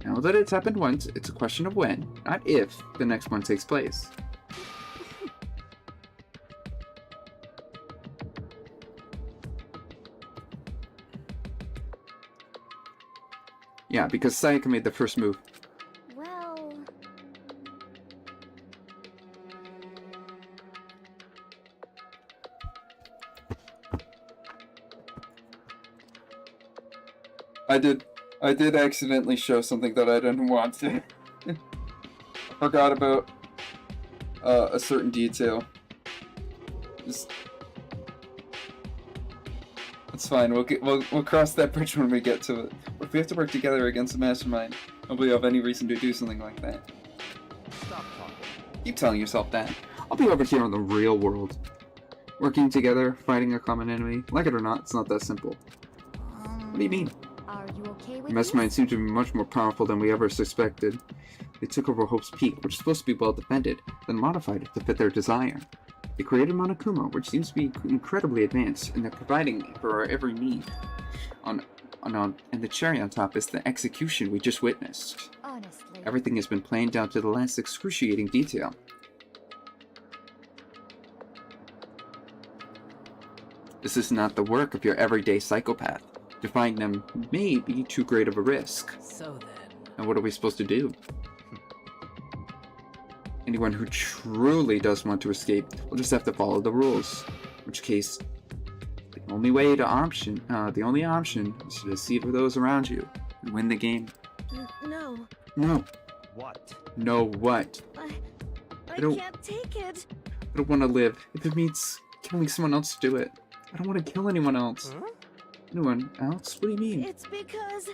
Now that it's happened once, it's a question of when, not if, the next one takes place. Yeah, because Sayaka made the first move. Well, I did accidentally show something that I didn't want to. I forgot about a certain detail. It's fine. We'll cross that bridge when we get to it. But if we have to work together against the mastermind, nobody will have any reason to do something like that. Stop talking. Keep telling yourself that. I'll be over here in the real world. Working together, fighting a common enemy. Like it or not, it's not that simple. What do you mean? are you okay with The mastermind seemed to be much more powerful than we ever suspected. They took over Hope's Peak, which is supposed to be well defended, then modified it to fit their desire. They created Monokuma, which seems to be incredibly advanced, and they're providing for our every need. And the cherry on top is the execution we just witnessed. Honestly. Everything has been planned down to the last excruciating detail. This is not the work of your everyday psychopath. Defying them may be too great of a risk. So then... And what are we supposed to do? Anyone who truly does want to escape will just have to follow the rules. In which case, the only option is to deceive those around you and win the game. No. No. What? No what? I don't- can't take it. I don't want to live. If it means killing someone else to do it. I don't want to kill anyone else. Huh? Anyone else? What do you mean? It's because...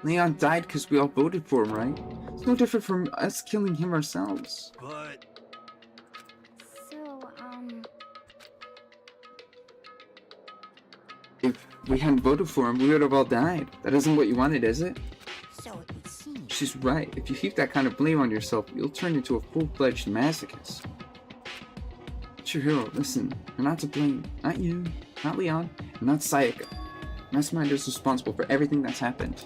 Leon died because we all voted for him, right? It's no different from us killing him ourselves. But So, If we hadn't voted for him, we would have all died. That isn't what you wanted, is it? So it would seem. She's right. If you heap that kind of blame on yourself, you'll turn into a full-fledged masochist. It's your hero. Listen, you're not to blame. Not you, not Leon, and not Sayaka. Mastermind is responsible for everything that's happened.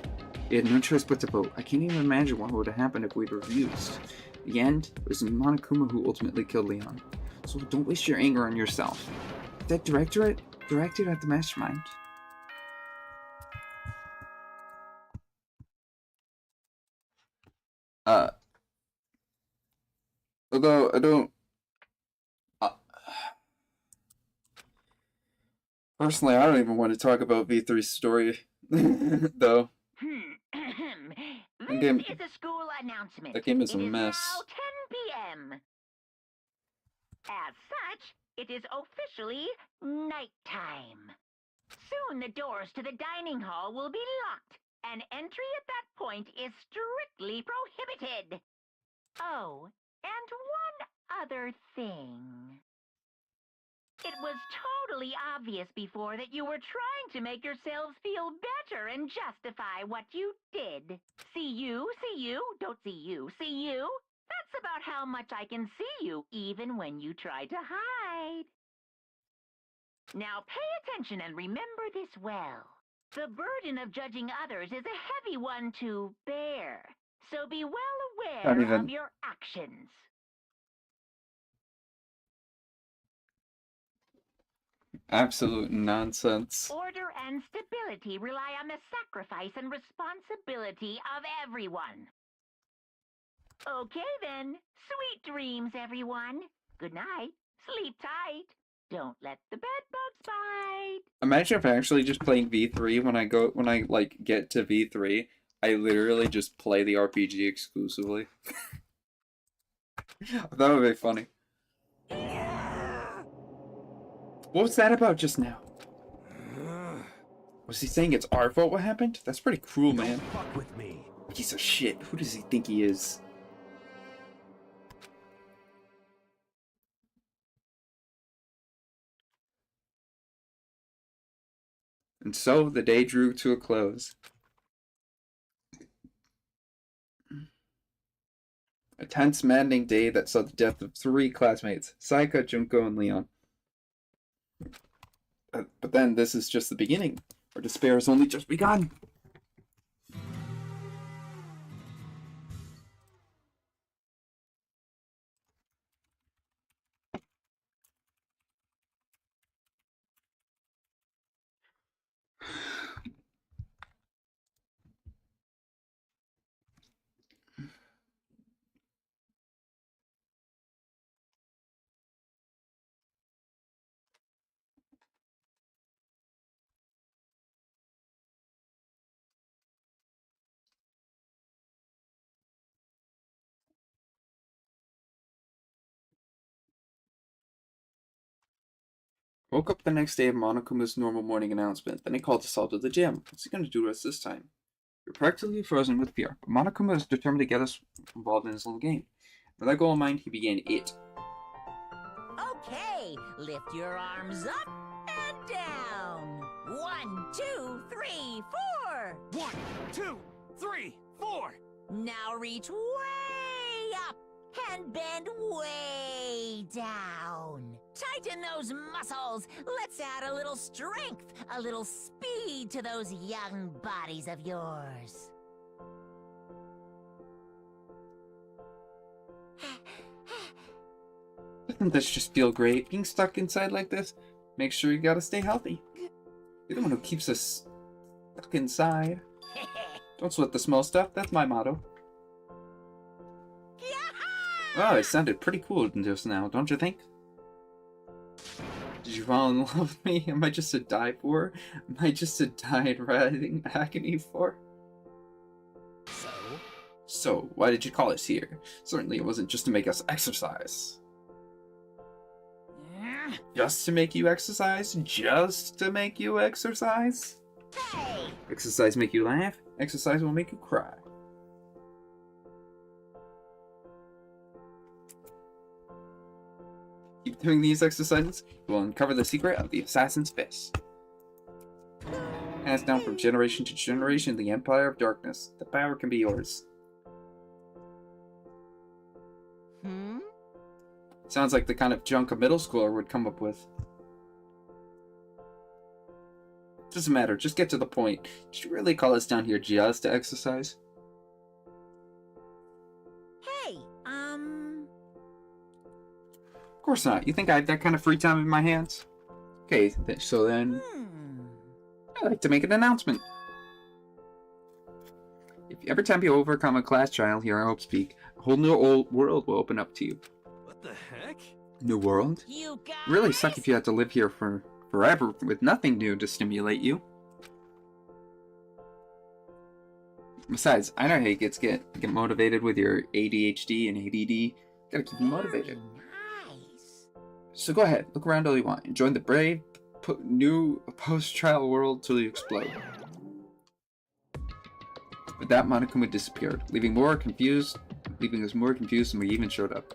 We had no choice but to vote. I can't even imagine what would have happened if we'd refused. In the end, it was Monokuma who ultimately killed Leon. So don't waste your anger on yourself. That directed at the mastermind. Although I don't Personally, I don't even want to talk about V3's story, though. This game, is a school announcement. that game is a It is mess. now 10 p.m. As such, it is officially nighttime. Soon the doors to the dining hall will be locked, and entry at that point is strictly prohibited. Oh, and one other thing. It was totally obvious before that you were trying to make yourselves feel better and justify what you did. See you, don't see you, see you. That's about how much I can see you, even when you try to hide. Now pay attention and remember this well. The burden of judging others is a heavy one to bear, so be well aware of your actions. Absolute nonsense. Order and stability rely on the sacrifice and responsibility of everyone. Okay then, sweet dreams, everyone. Good night. Sleep tight. Don't let the bed bugs bite. Imagine if actually just playing V3 when I like get to V3, I literally just play the RPG exclusively. That would be funny. What was that about just now? Was he saying it's our fault what happened? That's pretty cruel, man. Don't fuck with me. Piece of shit. Who does he think he is? And so the day drew to a close. A tense, maddening day that saw the death of 3 classmates, Sayaka, Junko, and Leon. But then this is just the beginning. Our despair has only just begun. Woke up the next day of Monokuma's normal morning announcement. Then he called us all to the gym. What's he going to do to us this time? We're practically frozen with fear, but Monokuma is determined to get us involved in his little game. With that goal in mind, he began it. Okay, lift your arms up and down. 1, 2, 3, 4. 1, 2, 3, 4. Now reach way up and bend way down. Tighten those muscles. Let's add a little strength, a little speed to those young bodies of yours. Doesn't this just feel great? Being stuck inside like this? Make sure you gotta stay healthy. You're the one who keeps us stuck inside. Don't sweat the small stuff, that's my motto. Wow, it sounded pretty cool just now, don't you think? Did you fall in love with me? Am I just a die for? Am I just a die-riding agony for? So, why did you call us here? Certainly it wasn't just to make us exercise. Just to make you exercise? Just to make you exercise? Hey! Exercise make you laugh? Exercise will make you cry. Keep doing these exercises, you will uncover the secret of the Assassin's Fist. Passed down from generation to generation, the Empire of Darkness. The power can be yours. Sounds like the kind of junk a middle schooler would come up with. Doesn't matter, just get to the point. Did you really call us down here just to exercise? Hey, Of course not. You think I have that kind of free time in my hands? Okay, so then... I'd like to make an announcement. If every time you overcome a class trial here at Hope Speak, a whole new old world will open up to you. What the heck? New world? You guys! Really suck if you had to live here for forever with nothing new to stimulate you. Besides, I know how you get motivated with your ADHD and ADD. Gotta keep you motivated. So go ahead, look around all you want. Enjoy the brave, new post-trial world till you explode. With that, Monokuma disappeared, leaving us more confused than we even showed up.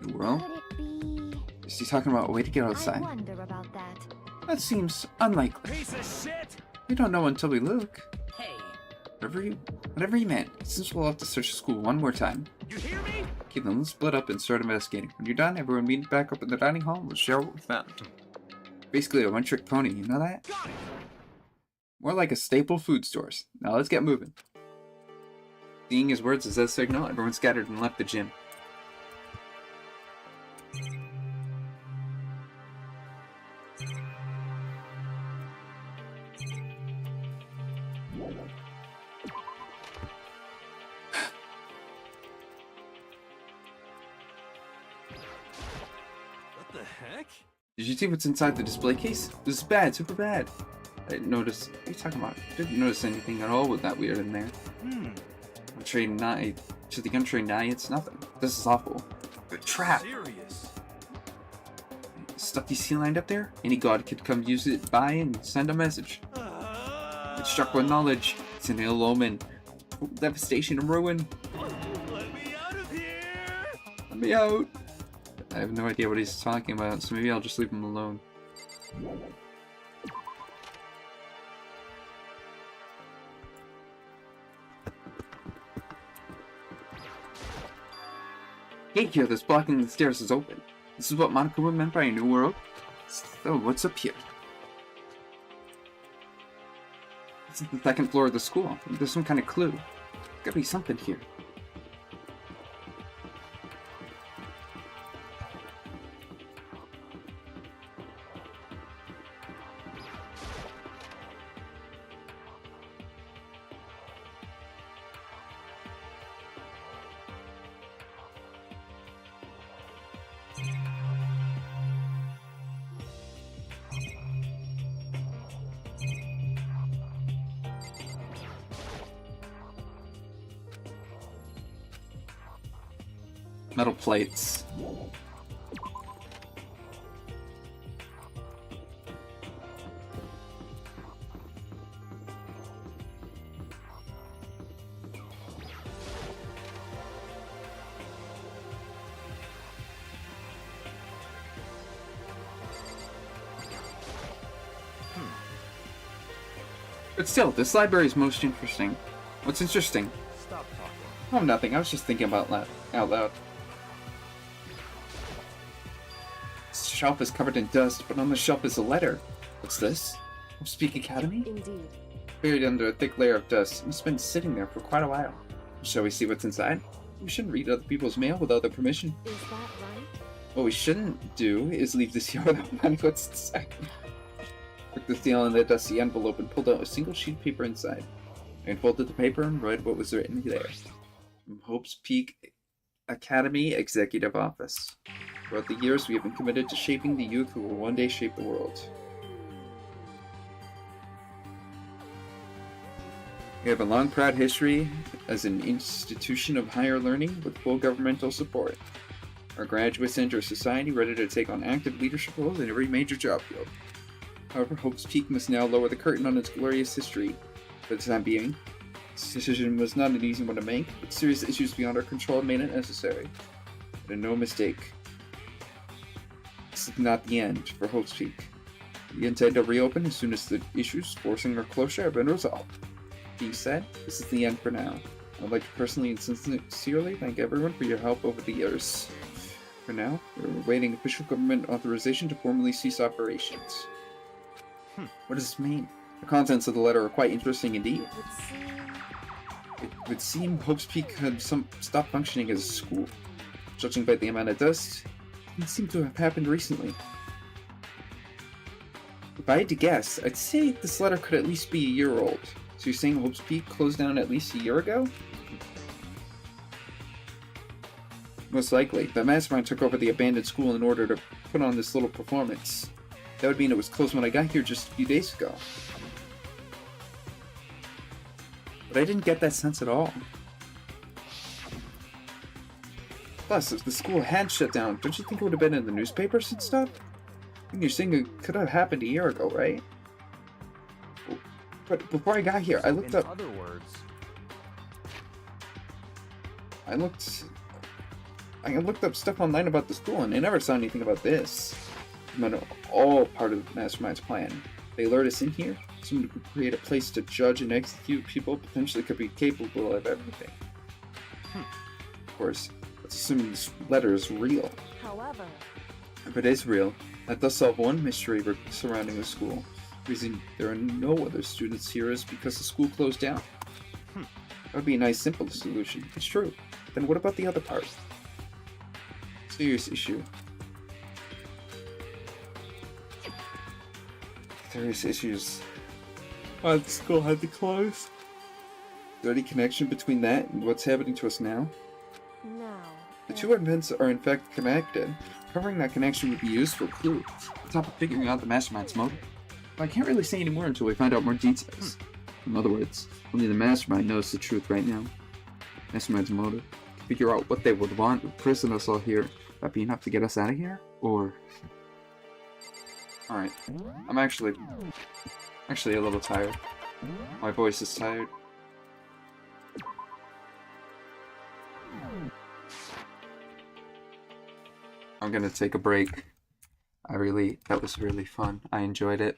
New world? Could it be? Is he talking about a way to get outside? I wonder about that. That seems unlikely. Piece of shit! We don't know until we look. Hey, Whatever you meant, since we'll have to search the school one more time. You hear me? Okay, then let's split up and start investigating. When you're done, everyone meet back up in the dining hall and we'll share what we found. Basically a one-trick pony, you know that? Got it! More like a staple food stores. Now let's get moving. Seeing his words as a signal, everyone scattered and left the gym. What the heck? Did you see what's inside the display case? This is bad, super bad. I didn't notice. What are you talking about? I didn't notice anything at all with that weird in there. Untrained eye. To the untrained eye, it's nothing. This is awful. A trap. Serious. Stuff you see lined up there? Any god could come use it by and send a message. It's struck with knowledge. It's an ill omen. Devastation and ruin. Let me out of here! Let me out. I have no idea what he's talking about, so maybe I'll just leave him alone. Gate here that's blocking the stairs is open. This is what Monokuma meant by a new world? So, what's up here? This is the second floor of the school. There's some kind of clue. There's gotta be something here. Metal plates. But still, this library is most interesting. What's interesting? Stop talking. Oh, nothing. I was just thinking about out loud. This shelf is covered in dust, but on the shelf is a letter. What's this? Speak Academy? Indeed. Buried under a thick layer of dust. It's been sitting there for quite a while. Shall we see what's inside? We shouldn't read other people's mail without their permission. Is that right? What we shouldn't do is leave this here without knowing what's inside. Took the seal in the dusty envelope and pulled out a single sheet of paper inside. I unfolded the paper and read what was written there. From Hope's Peak Academy Executive Office. Throughout the years, we have been committed to shaping the youth who will one day shape the world. We have a long, proud history as an institution of higher learning with full governmental support. Our graduates enter society ready to take on active leadership roles in every major job field. However, Hope's Peak must now lower the curtain on its glorious history. For the time being, this decision was not an easy one to make, but serious issues beyond our control made it necessary. But no mistake, this is not the end for Hope's Peak. We intend to reopen as soon as the issues forcing our closure have been resolved. Being said, this is the end for now. I'd like to personally and sincerely thank everyone for your help over the years. For now, we're awaiting official government authorization to formally cease operations. What does this mean? The contents of the letter are quite interesting indeed. It would seem Hope's Peak had stopped functioning as a school. Judging by the amount of dust, it didn't seem to have happened recently. If I had to guess, I'd say this letter could at least be a year old. So you're saying Hope's Peak closed down at least a year ago? Most likely. The mastermind took over the abandoned school in order to put on this little performance. That would mean it was closed when I got here just a few days ago. But I didn't get that sense at all. Plus, if the school had shut down, don't you think it would have been in the newspapers and stuff? I think you're saying it could have happened a year ago, right? But before I got here, I looked up... In other words... I looked up stuff online about the school, and I never saw anything about this. It was all part of the Mastermind's plan. They lured us in here. Someone who could create a place to judge and execute people potentially could be capable of everything. Of course, let's assume this letter is real. However, if it is real, that does solve one mystery surrounding the school. The reason there are no other students here is because the school closed down. That would be a nice, simple solution. It's true. Then what about the other part? Serious issue. Serious issues. Why the school had to close? Is there any connection between that and what's happening to us now? no. The two events are in fact connected. Covering that connection would be useful too, on top of figuring out the Mastermind's motive. But I can't really say any more until we find out more details. In other words, only the Mastermind knows the truth right now. Mastermind's motive. To figure out what they would want to prison us all here. Would that be enough to get us out of here? Or... Alright. I'm actually a little tired. My voice is tired. I'm gonna take a break. That was really fun. I enjoyed it.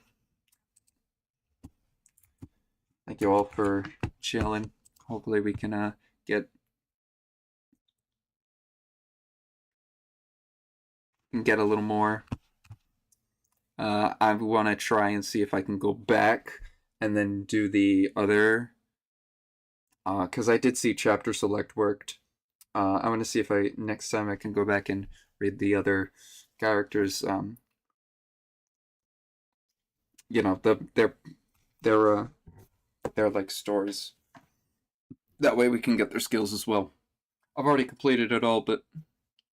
Thank you all for chilling. Hopefully we can get a little more. I want to try and see if I can go back and then do the other, because I did see chapter select worked. I want to see if next time I can go back and read the other characters. You know, their like stories. That way we can get their skills as well. I've already completed it all, but